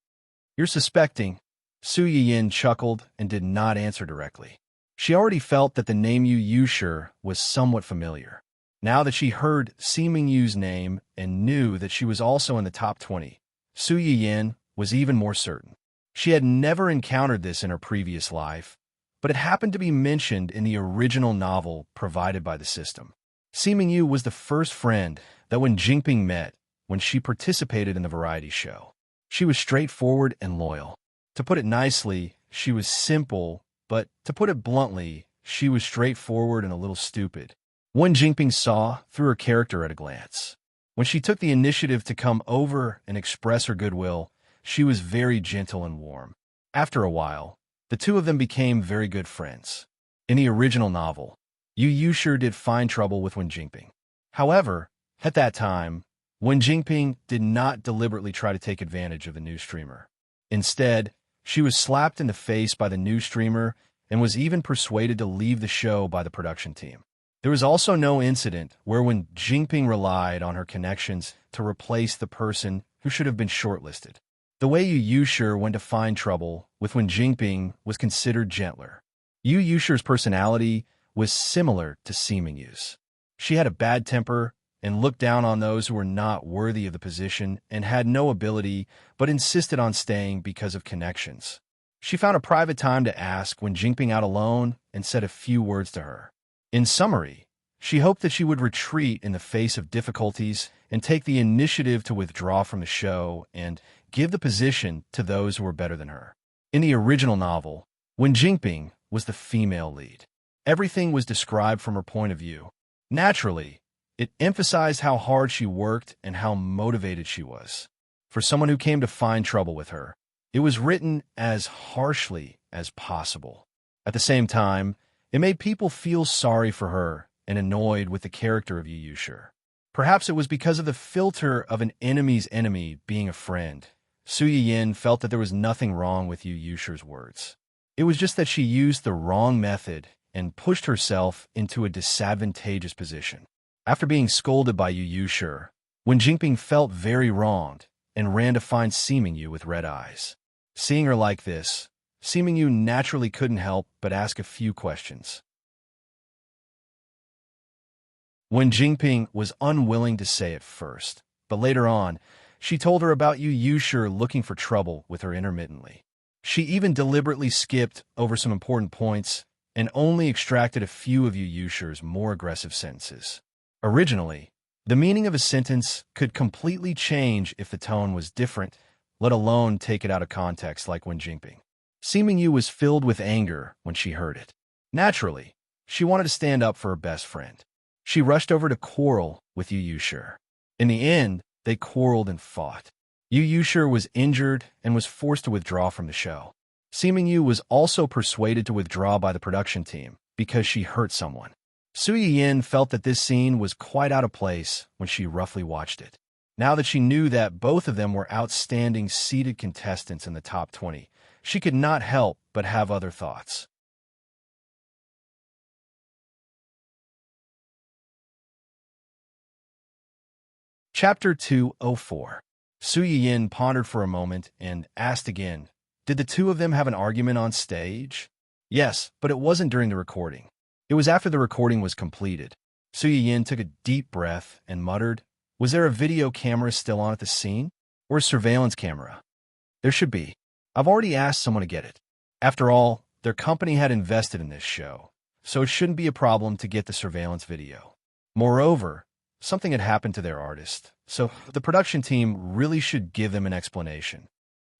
"You're suspecting." Su Yin chuckled and did not answer directly. She already felt that the name Yu Yushi was somewhat familiar. Now that she heard Simingyu's name and knew that she was also in the top 20, Su Yin was even more certain. She had never encountered this in her previous life, but it happened to be mentioned in the original novel provided by the system. Simingyu was the first friend that Wen Jingping met when she participated in the variety show. She was straightforward and loyal. To put it nicely, she was simple, but to put it bluntly, she was straightforward and a little stupid. Wen Jingping saw through her character at a glance. When she took the initiative to come over and express her goodwill, she was very gentle and warm. After a while, the two of them became very good friends. In the original novel, Yu Yushi did find trouble with Wen Jingping. However, at that time, Wen Jingping did not deliberately try to take advantage of the new streamer. Instead, she was slapped in the face by the new streamer and was even persuaded to leave the show by the production team. There was also no incident where Wen Jingping relied on her connections to replace the person who should have been shortlisted. The way Yu Yushi went to find trouble with Wen Jingping was considered gentler. Yu Yusher's personality was similar to Sima Yu's. She had a bad temper and looked down on those who were not worthy of the position and had no ability but insisted on staying because of connections. She found a private time to ask when Jingping out alone and said a few words to her. In summary, she hoped that she would retreat in the face of difficulties and take the initiative to withdraw from the show and give the position to those who were better than her. In the original novel, when Jingping was the female lead, everything was described from her point of view. Naturally, it emphasized how hard she worked and how motivated she was. For someone who came to find trouble with her, it was written as harshly as possible. At the same time, it made people feel sorry for her and annoyed with the character of Yu Yusher. Perhaps it was because of the filter of an enemy's enemy being a friend. Su Yiyin felt that there was nothing wrong with Yu Yusher's words. It was just that she used the wrong method and pushed herself into a disadvantageous position. After being scolded by Yu Yusher, when Jingping felt very wronged and ran to find Sima Yu with red eyes. Seeing her like this, Sima Yu naturally couldn't help but ask a few questions. When Jingping was unwilling to say it first, but later on, she told her about Yu Yusher looking for trouble with her intermittently. She even deliberately skipped over some important points and only extracted a few of Yu Yusher's more aggressive sentences. Originally, the meaning of a sentence could completely change if the tone was different, let alone take it out of context like when Jingping. Sima Yu was filled with anger when she heard it. Naturally, she wanted to stand up for her best friend. She rushed over to quarrel with Yu Yusher. In the end, they quarreled and fought. Yu Yusher was injured and was forced to withdraw from the show. Sima Yu was also persuaded to withdraw by the production team because she hurt someone. Su Yiyin felt that this scene was quite out of place when she roughly watched it. Now that she knew that both of them were outstanding seeded contestants in the top 20, she could not help but have other thoughts. Chapter 204. Su Yiyin pondered for a moment and asked again, did the two of them have an argument on stage? Yes, but it wasn't during the recording. It was after the recording was completed. Su Yiyin took a deep breath and muttered, was there a video camera still on at the scene? Or a surveillance camera? There should be. I've already asked someone to get it. After all, their company had invested in this show, so it shouldn't be a problem to get the surveillance video. Moreover, something had happened to their artist, so the production team really should give them an explanation.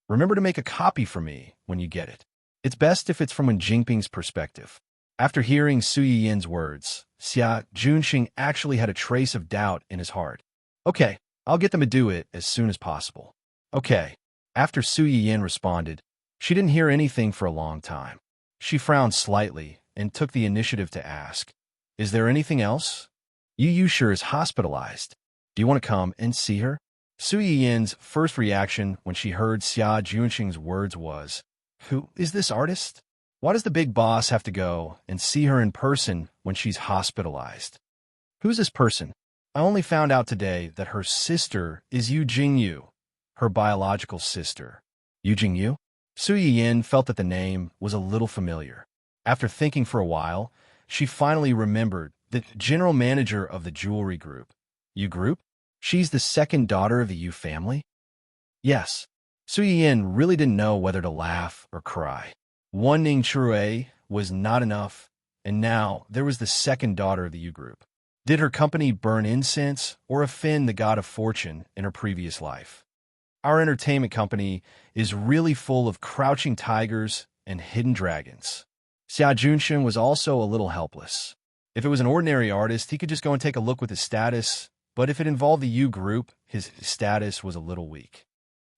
Remember to make a copy for me when you get it. It's best if it's from Jingping's perspective. After hearing Su Yiyin's words, Xia Junxing actually had a trace of doubt in his heart. Okay, I'll get them to do it as soon as possible. Okay. After Su Yiyin responded, she didn't hear anything for a long time. She frowned slightly and took the initiative to ask, is there anything else? Yu Yusher is hospitalized. Do you want to come and see her? Su Yiyin's first reaction when she heard Xia Junxing's words was, who is this artist? Why does the big boss have to go and see her in person when she's hospitalized? Who's this person? I only found out today that her sister is Yu Jingyu, her biological sister. Yu Jingyu? Su Yiyin felt that the name was a little familiar. After thinking for a while, she finally remembered the general manager of the jewelry group. Yu Group? She's the second daughter of the Yu family? Yes. Su Yiyin really didn't know whether to laugh or cry. One Ning Chirue was not enough, and now there was the second daughter of the Yu Group. Did her company burn incense or offend the god of fortune in her previous life? Our entertainment company is really full of crouching tigers and hidden dragons. Xia Junxing was also a little helpless. If it was an ordinary artist, he could just go and take a look with his status, but if it involved the Yu Group, his status was a little weak.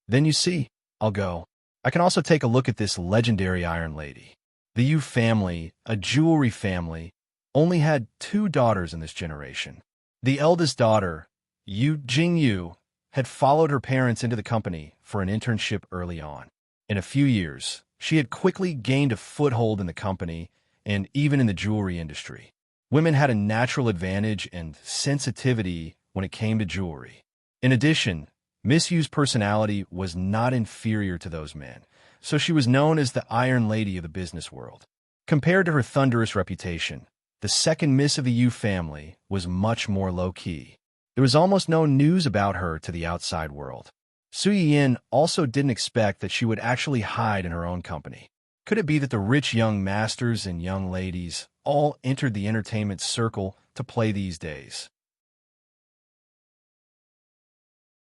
Then you see, I'll go. I can also take a look at this legendary Iron Lady. The Yu family, a jewelry family, only had 2 daughters in this generation. The eldest daughter, Yu Jingyu, had followed her parents into the company for an internship early on. In a few years, she had quickly gained a foothold in the company and even in the jewelry industry. Women had a natural advantage and sensitivity when it came to jewelry. In addition, Miss Yu's personality was not inferior to those men, so she was known as the Iron Lady of the business world. Compared to her thunderous reputation, the second miss of the Yu family was much more low-key. There was almost no news about her to the outside world. Su Yin also didn't expect that she would actually hide in her own company. Could it be that the rich young masters and young ladies all entered the entertainment circle to play these days?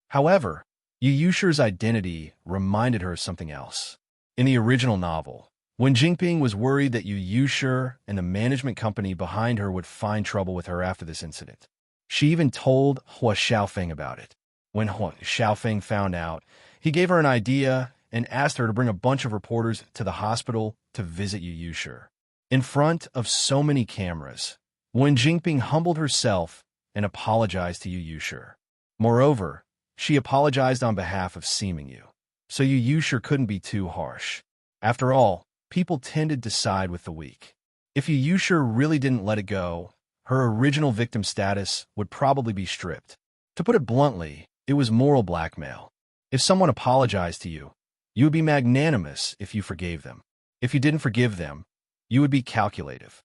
However, Yu Yusher's identity reminded her of something else. In the original novel, when Jingping was worried that Yu Yusher and the management company behind her would find trouble with her after this incident, she even told Hua Xiaofeng about it. When Hua Xiaofeng found out, he gave her an idea and asked her to bring a bunch of reporters to the hospital to visit Yu Yusher. In front of so many cameras, Wen Jingping humbled herself and apologized to Yu Yusher. Moreover, she apologized on behalf of Seeming Yu, so Yu Yusher couldn't be too harsh. After all, people tended to side with the weak. If Yu Yusher really didn't let it go, her original victim status would probably be stripped. To put it bluntly, it was moral blackmail. If someone apologized to you, you would be magnanimous if you forgave them. If you didn't forgive them, you would be calculative.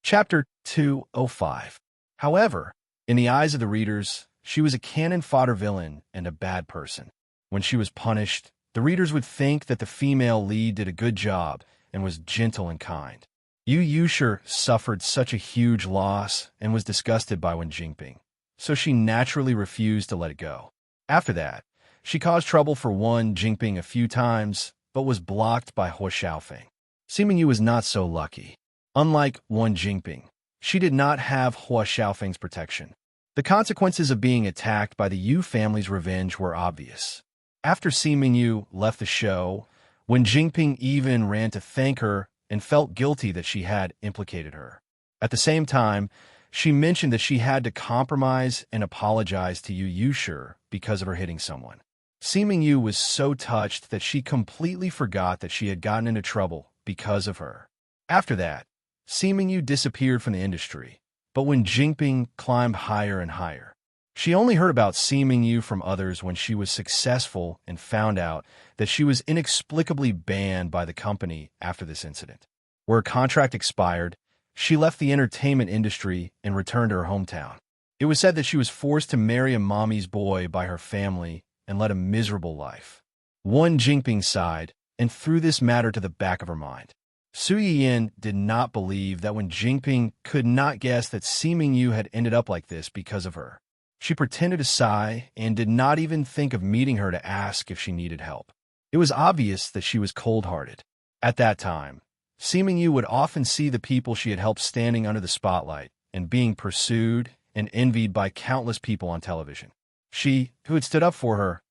Chapter 205. However, in the eyes of the readers, she was a cannon fodder villain and a bad person. When she was punished, the readers would think that the female lead did a good job and was gentle and kind. Yu Yusher suffered such a huge loss and was disgusted by Wen Jingping, so she naturally refused to let it go. After that, she caused trouble for Wen Jingping a few times, but was blocked by Hua Xiaofeng. Seeming Yu was not so lucky. Unlike Wen Jingping, she did not have Hua Xiaofeng's protection. The consequences of being attacked by the Yu family's revenge were obvious. After Seeming Yu left the show, Wen Jingping even ran to thank her and felt guilty that she had implicated her. At the same time, she mentioned that she had to compromise and apologize to Yu Yusher because of her hitting someone. Seeming Yu was so touched that she completely forgot that she had gotten into trouble because of her. After that, Seeming Yu disappeared from the industry, but when Jingping climbed higher and higher, she only heard about Seeming Yu from others when she was successful and found out that she was inexplicably banned by the company after this incident. Where her contract expired, she left the entertainment industry and returned to her hometown. It was said that she was forced to marry a mommy's boy by her family and led a miserable life. Wen Jingping sighed and threw this matter to the back of her mind. Su Yiyin did not believe that Wen Jingping could not guess that Seeming Yu had ended up like this because of her. She pretended to sigh and did not even think of meeting her to ask if she needed help. It was obvious that she was cold-hearted. At that time, Seeming Yu would often see the people she had helped standing under the spotlight and being pursued and envied by countless people on television. She, who had stood up for her,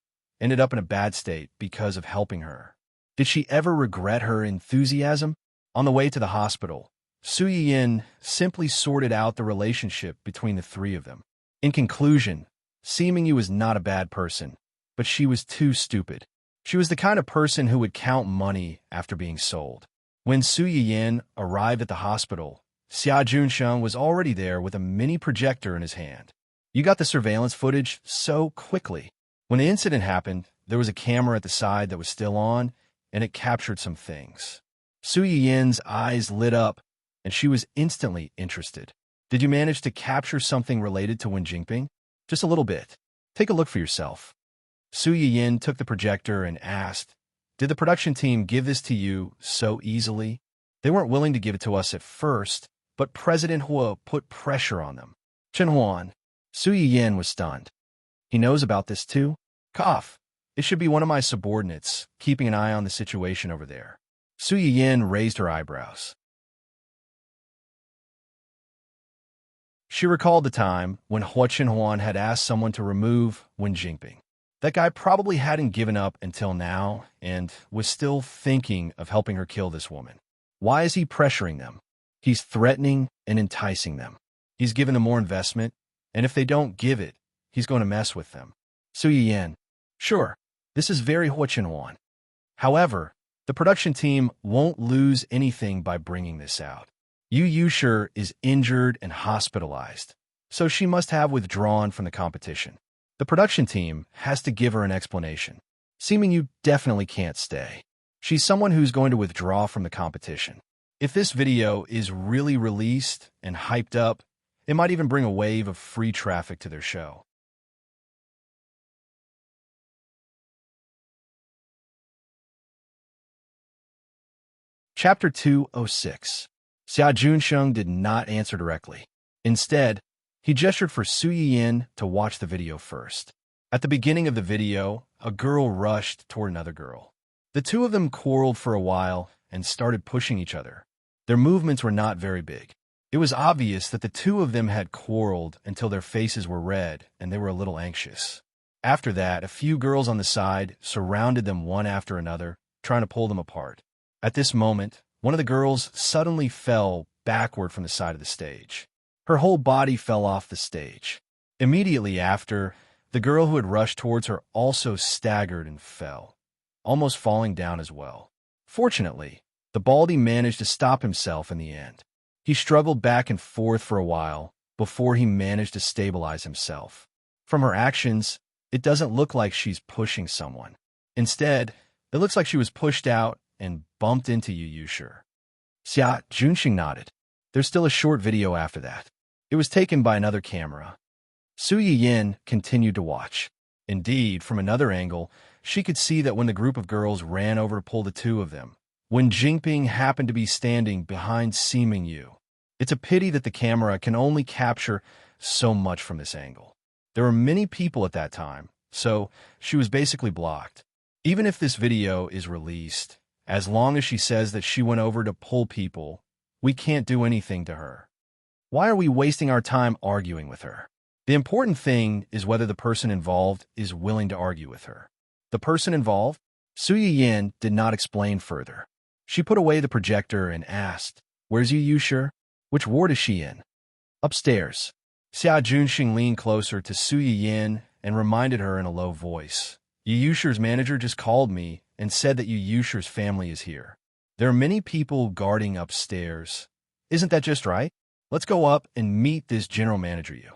ended up in a bad state because of helping her. Did she ever regret her enthusiasm? On the way to the hospital, Su Yiyin simply sorted out the relationship between the three of them. In conclusion, Seeming Yu was not a bad person, but she was too stupid. She was the kind of person who would count money after being sold. When Su Yiyin arrived at the hospital, Xia Junsheng was already there with a mini projector in his hand. You got the surveillance footage so quickly. When the incident happened, there was a camera at the side that was still on, and it captured some things. Su Yiyin's eyes lit up, and she was instantly interested. Did you manage to capture something related to Wen Jingping? Just a little bit. Take a look for yourself. Su Yiyin took the projector and asked, "Did the production team give this to you so easily? They weren't willing to give it to us at first, but President Hua put pressure on them." Chen Huan. Su Yiyin was stunned. He knows about this too? Cough. It should be one of my subordinates, keeping an eye on the situation over there. Su Yiyin raised her eyebrows. She recalled the time when Hua Chenhuan had asked someone to remove Wen Jingping. That guy probably hadn't given up until now and was still thinking of helping her kill this woman. Why is he pressuring them? He's threatening and enticing them. He's given them more investment, and if they don't give it, he's going to mess with them. Su Yiyin. Sure, this is very Hua Chenhuan. However, the production team won't lose anything by bringing this out. Yu Yusher is injured and hospitalized, so she must have withdrawn from the competition. The production team has to give her an explanation. Seeming you definitely can't stay. She's someone who's going to withdraw from the competition. If this video is really released and hyped up, it might even bring a wave of free traffic to their show. Chapter 206. Xia Junsheng did not answer directly. Instead, he gestured for Su Yiyin to watch the video first. At the beginning of the video, a girl rushed toward another girl. The two of them quarreled for a while and started pushing each other. Their movements were not very big. It was obvious that the two of them had quarreled until their faces were red and they were a little anxious. After that, a few girls on the side surrounded them one after another, trying to pull them apart. At this moment, one of the girls suddenly fell backward from the side of the stage. Her whole body fell off the stage. Immediately after, the girl who had rushed towards her also staggered and fell, almost falling down as well. Fortunately, the Baldy managed to stop himself in the end. He struggled back and forth for a while before he managed to stabilize himself. From her actions, it doesn't look like she's pushing someone. Instead, it looks like she was pushed out and bumped into Yu Yushi. Xia Junsheng nodded. There's still a short video after that. It was taken by another camera. Su Yiyin continued to watch. Indeed, from another angle, she could see that when the group of girls ran over to pull the two of them, when Jingping happened to be standing behind Seeming Yu. It's a pity that the camera can only capture so much from this angle. There were many people at that time, so she was basically blocked. Even if this video is released, as long as she says that she went over to pull people, we can't do anything to her. Why are we wasting our time arguing with her? The important thing is whether the person involved is willing to argue with her. The person involved? Su Yiyin did not explain further. She put away the projector and asked, "Where's Yu Yushi? Which ward is she in?" "Upstairs." Xia Junsheng leaned closer to Su Yiyin and reminded her in a low voice, "Yu Yushi's manager just called me and said that Yu Yushi's family is here. There are many people guarding upstairs. Isn't that just right? Let's go up and meet this general manager Yu."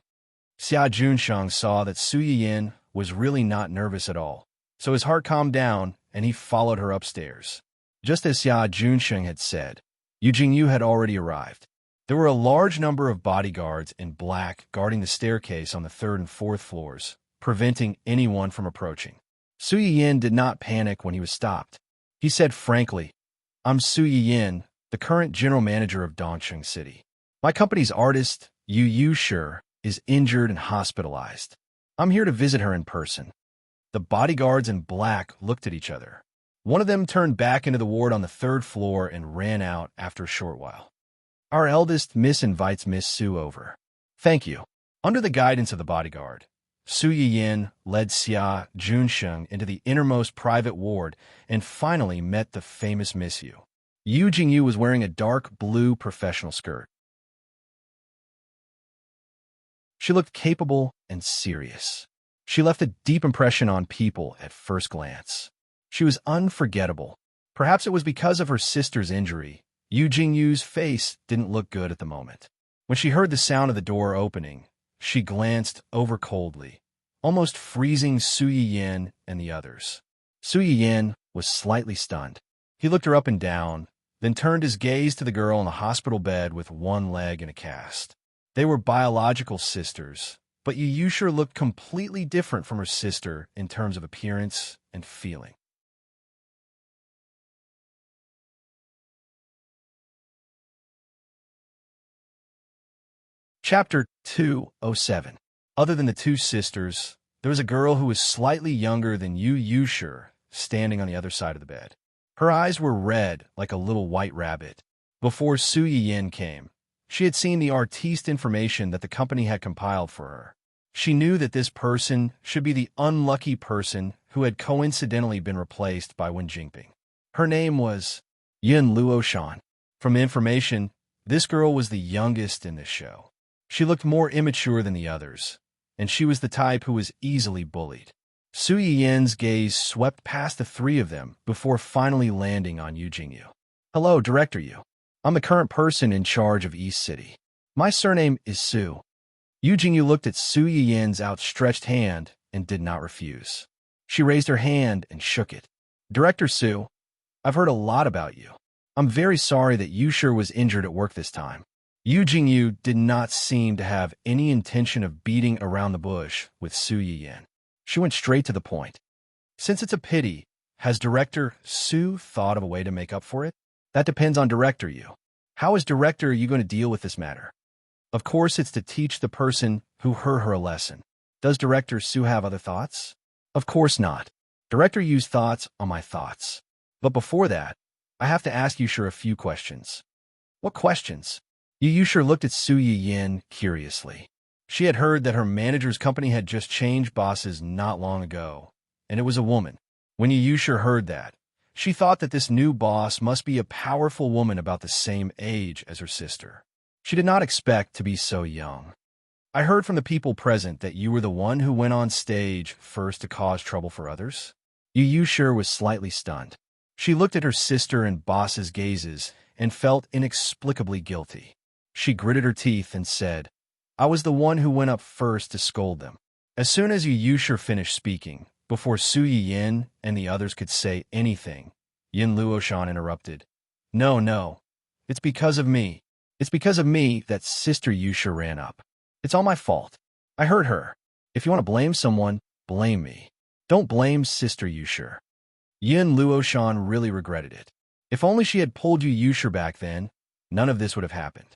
Xia Junsheng saw that Su Yiyin was really not nervous at all, so his heart calmed down and he followed her upstairs. Just as Xia Junsheng had said, Yu Jingyu had already arrived. There were a large number of bodyguards in black guarding the staircase on the 3rd and 4th floors, preventing anyone from approaching. Su Yiyin did not panic when he was stopped. He said frankly, "I'm Su Yiyin, the current general manager of Dongcheng City. My company's artist, Yu Yushi, is injured and hospitalized. I'm here to visit her in person." The bodyguards in black looked at each other. One of them turned back into the ward on the 3rd floor and ran out after a short while. "Our eldest Miss invites Miss Su over." "Thank you." Under the guidance of the bodyguard, Su Yiyin led Xia Junsheng into the innermost private ward and finally met the famous Miss Yu. Yu Jingyu was wearing a dark blue professional skirt. She looked capable and serious. She left a deep impression on people at first glance. She was unforgettable. Perhaps it was because of her sister's injury. Yu Jingyu's face didn't look good at the moment. When she heard the sound of the door opening, she glanced over coldly, almost freezing Su Yiyin and the others. Su Yiyin was slightly stunned. He looked her up and down, then turned his gaze to the girl on the hospital bed with one leg in a cast. They were biological sisters, but Yu Yushi looked completely different from her sister in terms of appearance and feeling. Chapter 207. Other than the two sisters, there was a girl who was slightly younger than Yu Yushi standing on the other side of the bed. Her eyes were red like a little white rabbit. Before Su Yiyin came, she had seen the artiste information that the company had compiled for her. She knew that this person should be the unlucky person who had coincidentally been replaced by Wen Jingping. Her name was Yin Luoshan. From the information, this girl was the youngest in this show. She looked more immature than the others, and she was the type who was easily bullied. Su Yiyin's gaze swept past the three of them before finally landing on Yu Jingyu. "Hello, Director Yu. I'm the current person in charge of East City. My surname is Su." Yu Jingyu looked at Su Yiyin's outstretched hand and did not refuse. She raised her hand and shook it. Director Sue, I've heard a lot about you. I'm very sorry that Yushir was injured at work this time. Yu Jingyu did not seem to have any intention of beating around the bush with Su Yiyin. She went straight to the point. Since it's a pity, has Director Sue thought of a way to make up for it? That depends on Director Yu. How is Director Yu going to deal with this matter? Of course, it's to teach the person who hurt her a lesson. Does Director Sue have other thoughts? Of course not. Director Yu's thoughts are my thoughts. But before that, I have to ask Yushir a few questions. What questions? Yushir looked at Su Yiyin curiously. She had heard that her manager's company had just changed bosses not long ago, and it was a woman. When Yushir heard that, she thought that this new boss must be a powerful woman about the same age as her sister. She did not expect to be so young. I heard from the people present that you were the one who went on stage first to cause trouble for others. Yushir was slightly stunned. She looked at her sister and boss's gazes and felt inexplicably guilty. She gritted her teeth and said, I was the one who went up first to scold them. As soon as Yushir finished speaking, before Su Yiyin and the others could say anything, Yin Luoshan interrupted. No. It's because of me. It's because of me that Sister Yushir ran up. It's all my fault. I hurt her. If you want to blame someone, blame me. Don't blame Sister Yushir. Yin Luoshan really regretted it. If only she had pulled Yushir back then, none of this would have happened.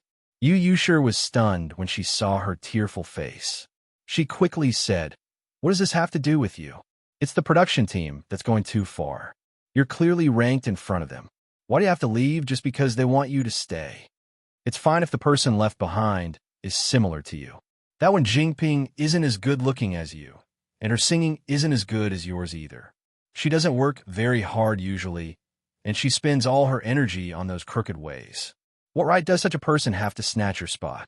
Yushir was stunned when she saw her tearful face. She quickly said, What does this have to do with you? It's the production team that's going too far. You're clearly ranked in front of them. Why do you have to leave just because they want you to stay? It's fine if the person left behind is similar to you. That one Jingping isn't as good-looking as you, and her singing isn't as good as yours either. She doesn't work very hard usually, and she spends all her energy on those crooked ways. What right does such a person have to snatch your spot?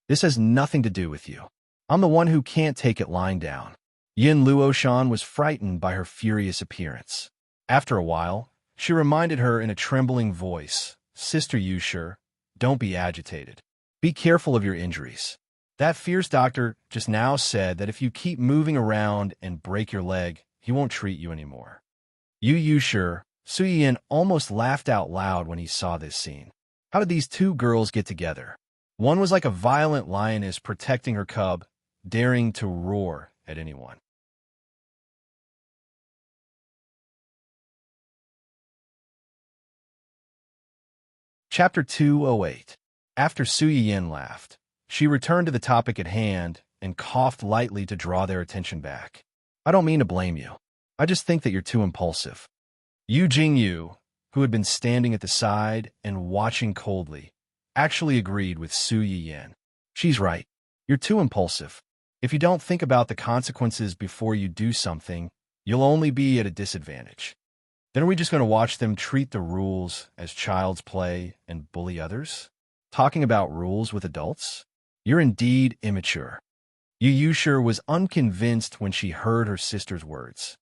This has nothing to do with you. I'm the one who can't take it lying down. Yin Luoshan was frightened by her furious appearance. After a while, she reminded her in a trembling voice, Sister Yushir, don't be agitated. Be careful of your injuries. That fierce doctor just now said that if you keep moving around and break your leg, he won't treat you anymore. Yushir, Su Yiyin almost laughed out loud when he saw this scene. How did these two girls get together? One was like a violent lioness protecting her cub, daring to roar at anyone. Chapter 208. After Su Yiyin laughed, she returned to the topic at hand and coughed lightly to draw their attention back. I don't mean to blame you. I just think that you're too impulsive. Yu Jingyu, who had been standing at the side and watching coldly, actually agreed with Su Yiyin. She's right. You're too impulsive. If you don't think about the consequences before you do something, you'll only be at a disadvantage. Then are we just going to watch them treat the rules as child's play and bully others? Talking about rules with adults? You're indeed immature. Yushir was unconvinced when she heard her sister's words.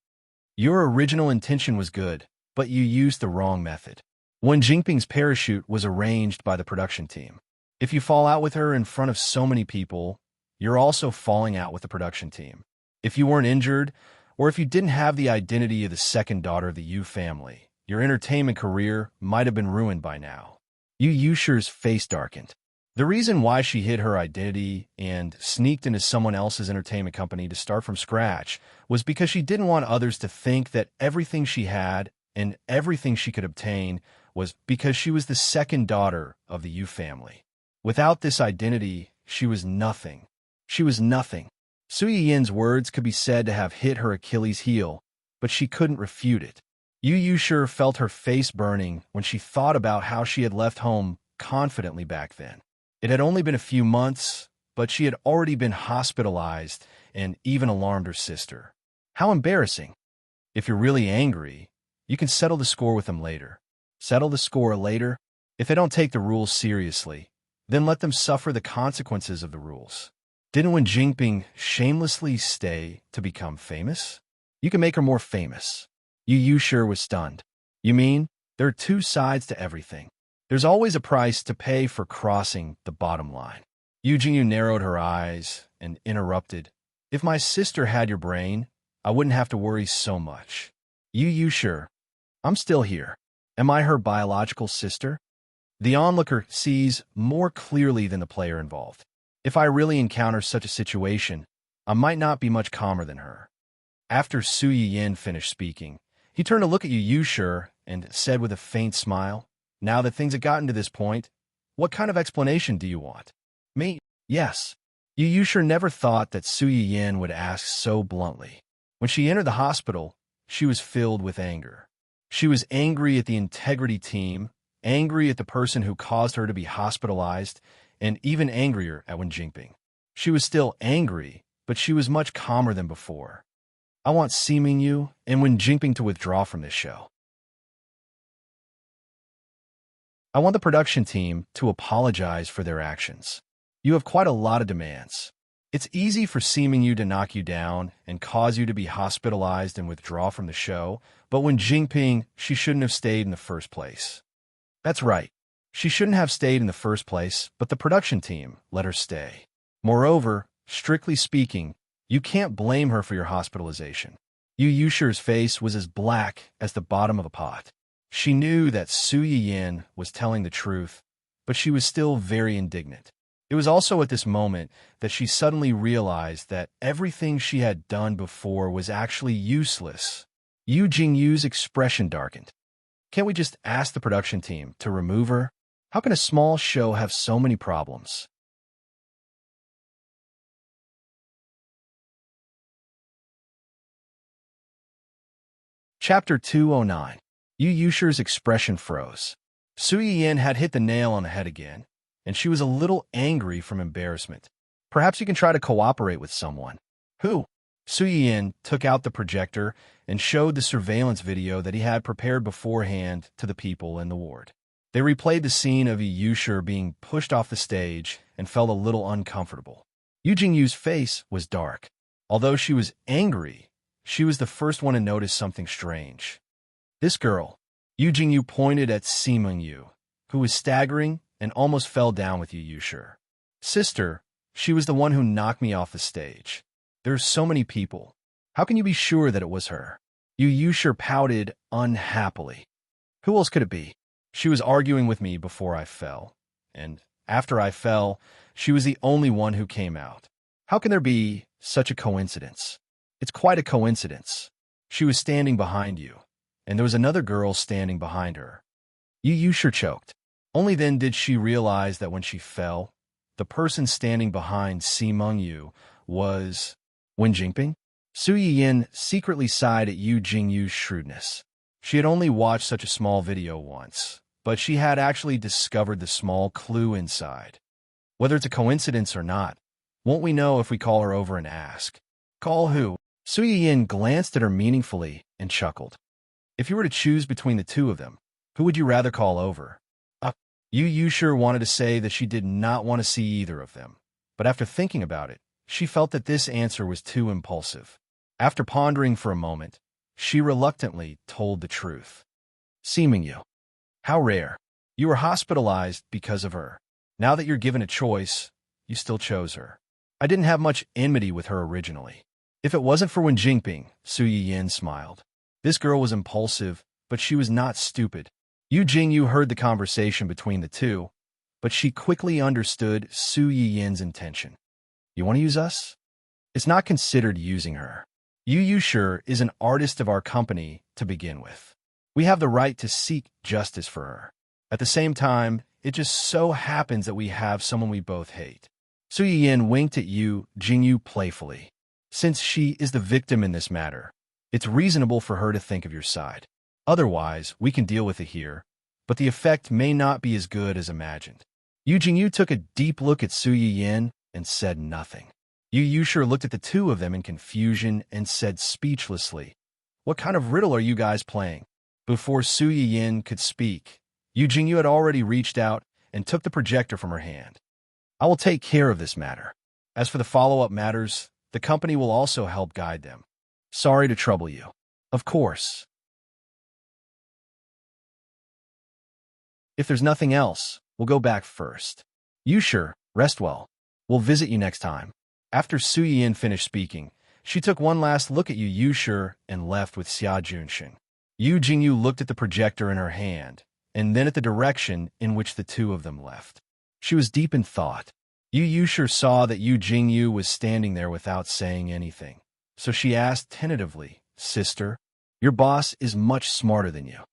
Your original intention was good, but you used the wrong method. When Jingping's parachute was arranged by the production team. If you fall out with her in front of so many people, you're also falling out with the production team. If you weren't injured, or if you didn't have the identity of the second daughter of the Yu family, your entertainment career might have been ruined by now. Yushir's face darkened. The reason why she hid her identity and sneaked into someone else's entertainment company to start from scratch was because she didn't want others to think that everything she had and everything she could obtain was because she was the second daughter of the Yu family. Without this identity, she was nothing. She was nothing. Su Yiyin's words could be said to have hit her Achilles' heel, but she couldn't refute it. Yushir felt her face burning when she thought about how she had left home confidently back then. It had only been a few months, but she had already been hospitalized and even alarmed her sister. How embarrassing. If you're really angry, you can settle the score with them later. Settle the score later? If they don't take the rules seriously, then let them suffer the consequences of the rules. Didn't Wen Jingping shamelessly stay to become famous? You can make her more famous. Yushir was stunned. You mean, there are two sides to everything. There's always a price to pay for crossing the bottom line. Yu Jingyu narrowed her eyes and interrupted. If my sister had your brain, I wouldn't have to worry so much. You sure? I'm still here. Am I her biological sister? The onlooker sees more clearly than the player involved. If I really encounter such a situation, I might not be much calmer than her. After Su Yin finished speaking, he turned to look at you sure and said with a faint smile, now that things have gotten to this point, what kind of explanation do you want? Me? Yes. You sure never thought that Su Yin would ask so bluntly. When she entered the hospital, she was filled with anger. She was angry at the integrity team, angry at the person who caused her to be hospitalized, and even angrier at Wen Jingping. She was still angry, but she was much calmer than before. I want Seeming Yu and Wen Jingping to withdraw from this show. I want the production team to apologize for their actions. You have quite a lot of demands. It's easy for Seeming Yu to knock you down and cause you to be hospitalized and withdraw from the show, but Wen Jingping, she shouldn't have stayed in the first place. That's right. She shouldn't have stayed in the first place, but the production team let her stay. Moreover, strictly speaking, you can't blame her for your hospitalization. Yu Yusher's face was as black as the bottom of a pot. She knew that Su Yin was telling the truth, but she was still very indignant. It was also at this moment that she suddenly realized that everything she had done before was actually useless. Yu Jingyu's expression darkened. Can't we just ask the production team to remove her? How can a small show have so many problems? Chapter 209. Yu Yusher's expression froze. Su Yin had hit the nail on the head again, and she was a little angry from embarrassment. Perhaps you can try to cooperate with someone. Who? Su Yin took out the projector and showed the surveillance video that he had prepared beforehand to the people in the ward. They replayed the scene of Yu Yusher being pushed off the stage and felt a little uncomfortable. Yu Jingyu's face was dark. Although she was angry, she was the first one to notice something strange. This girl. Yu Jingyu pointed at Seeming Yu, who was staggering and almost fell down with Yu Yusher. Sister, she was the one who knocked me off the stage. There's so many people. How can you be sure that it was her? Yu Yusher pouted unhappily. Who else could it be? She was arguing with me before I fell, and after I fell, she was the only one who came out. How can there be such a coincidence? It's quite a coincidence. She was standing behind you, and there was another girl standing behind her. Yu Yusher choked. Only then did she realize that when she fell, the person standing behind Seeming Yu was Wen Jingping. Su Yin secretly sighed at Yu Jingyu's shrewdness. She had only watched such a small video once, but she had actually discovered the small clue inside. Whether it's a coincidence or not, won't we know if we call her over and ask? Call who? Su Yin glanced at her meaningfully and chuckled. If you were to choose between the two of them, who would you rather call over? Yu Yusher wanted to say that she did not want to see either of them, but after thinking about it, she felt that this answer was too impulsive. After pondering for a moment, she reluctantly told the truth. Seeming Yu. How rare. You were hospitalized because of her. Now that you're given a choice, you still chose her. I didn't have much enmity with her originally. If it wasn't for Wen Jingping, Su Yin smiled. This girl was impulsive, but she was not stupid. Yu Jingyu heard the conversation between the two, but she quickly understood Su Yin's intention. You want to use us? It's not considered using her. Yu Yusher is an artist of our company to begin with. We have the right to seek justice for her. At the same time, it just so happens that we have someone we both hate. Su Yin winked at Yu Jingyu playfully. Since she is the victim in this matter, it's reasonable for her to think of your side. Otherwise, we can deal with it here, but the effect may not be as good as imagined. Yu Jingyu took a deep look at Su Yin and said nothing. Yu Yusher looked at the two of them in confusion and said speechlessly, What kind of riddle are you guys playing? Before Su Yin could speak, Yu Jingyu had already reached out and took the projector from her hand. I will take care of this matter. As for the follow-up matters, the company will also help guide them. Sorry to trouble you. Of course. If there's nothing else, we'll go back first. You sure, rest well. We'll visit you next time. After Su Yin finished speaking, she took one last look at Yu Yushi and left with Xia Junsheng. Yu Jingyu looked at the projector in her hand, and then at the direction in which the two of them left. She was deep in thought. Yu Yushi saw that Yu Jingyu was standing there without saying anything, so she asked tentatively, "Sister, your boss is much smarter than you."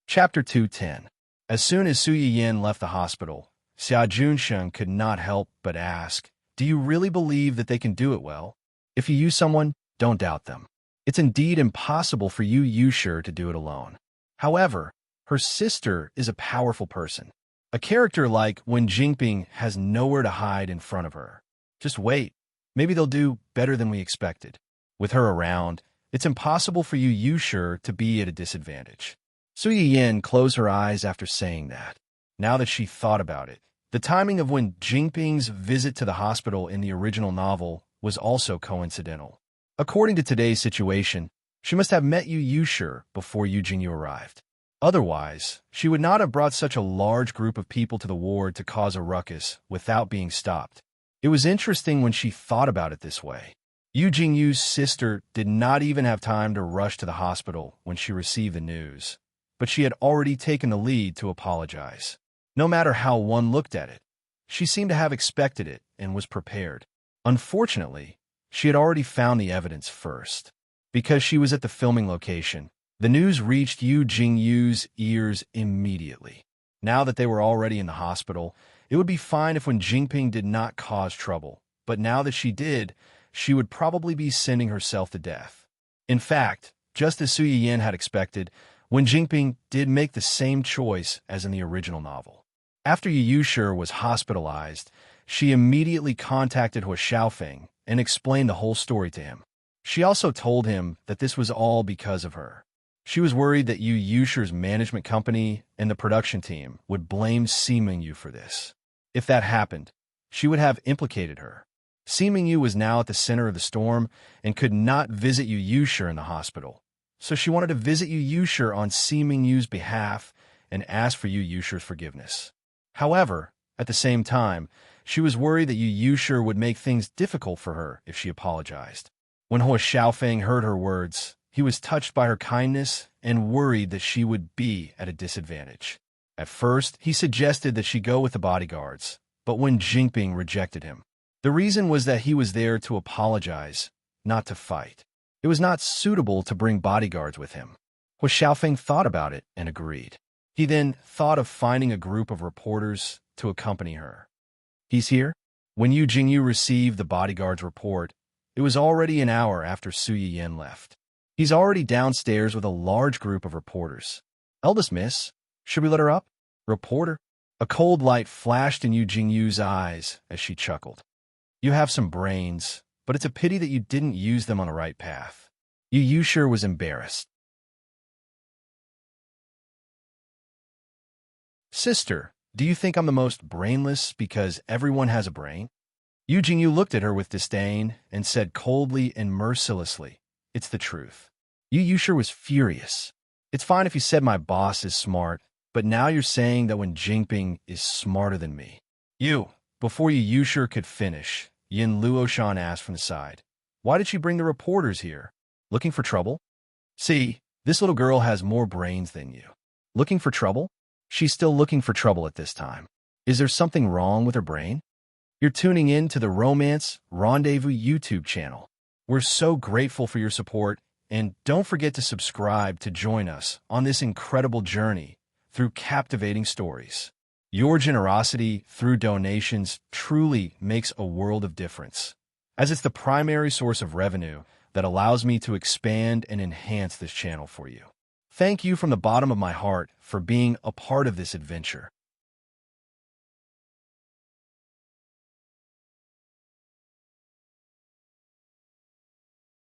Chapter 210. As soon as Su Yin left the hospital, Xia Junsheng could not help but ask, "Do you really believe that they can do it well? If you use someone, don't doubt them. It's indeed impossible for Yu Yushi to do it alone." However, her sister is a powerful person. A character like Wen Jingping has nowhere to hide in front of her. Just wait. Maybe they'll do better than we expected. With her around, it's impossible for Yu Yushi to be at a disadvantage. Su Yin closed her eyes after saying that. Now that she thought about it, the timing of Wen Jingping's visit to the hospital in the original novel was also coincidental. According to today's situation, she must have met Yu Yushi before Yu Jingyu arrived. Otherwise, she would not have brought such a large group of people to the ward to cause a ruckus without being stopped. It was interesting when she thought about it this way. Yu Jingyu's sister did not even have time to rush to the hospital when she received the news, but she had already taken the lead to apologize. No matter how one looked at it, she seemed to have expected it and was prepared. Unfortunately, she had already found the evidence first. Because she was at the filming location, the news reached Yu Jingyu's ears immediately. Now that they were already in the hospital, it would be fine if Wen Jingping did not cause trouble, but now that she did, she would probably be sending herself to death. In fact, just as Su Yin had expected, Wen Jingping did make the same choice as in the original novel. After Yu Yushi was hospitalized, she immediately contacted Hua Xiaofeng and explained the whole story to him. She also told him that this was all because of her. She was worried that Yu Yushi's management company and the production team would blame Sima Yu for this. If that happened, she would have implicated her. Sima Yu was now at the center of the storm and could not visit Yu Yushi in the hospital, so she wanted to visit Yu Yushi on Sima Yu's behalf and ask for Yu Yushi's forgiveness. However, at the same time, she was worried that Yu Yushi would make things difficult for her if she apologized. When Hua Xiaofeng heard her words, he was touched by her kindness and worried that she would be at a disadvantage. At first, he suggested that she go with the bodyguards, but Wen Jingping rejected him. The reason was that he was there to apologize, not to fight. It was not suitable to bring bodyguards with him. Hua Xiaofeng thought about it and agreed. He then thought of finding a group of reporters to accompany her. "He's here?" When Yu Jingyu received the bodyguard's report, it was already an hour after Su Yin left. "He's already downstairs with a large group of reporters." "Eldest miss, should we let her up?" "Reporter?" A cold light flashed in Yu Jingyu's eyes as she chuckled. "You have some brains, but it's a pity that you didn't use them on the right path." Yu Yushi was embarrassed. "Sister, do you think I'm the most brainless because everyone has a brain?" Yu Jingyu looked at her with disdain and said coldly and mercilessly, "It's the truth." Yu Yushi was furious. "It's fine if you said my boss is smart, but now you're saying that Wen Jingping is smarter than me." Before Yu Yushi could finish, Yin Luoshan asked from the side, "Why did she bring the reporters here? Looking for trouble?" "See, this little girl has more brains than you." "Looking for trouble?" "She's still looking for trouble at this time. Is there something wrong with her brain?" You're tuning in to the Romance Rendezvous YouTube channel. We're so grateful for your support, and don't forget to subscribe to join us on this incredible journey through captivating stories. Your generosity through donations truly makes a world of difference, as it's the primary source of revenue that allows me to expand and enhance this channel for you. Thank you from the bottom of my heart for being a part of this adventure.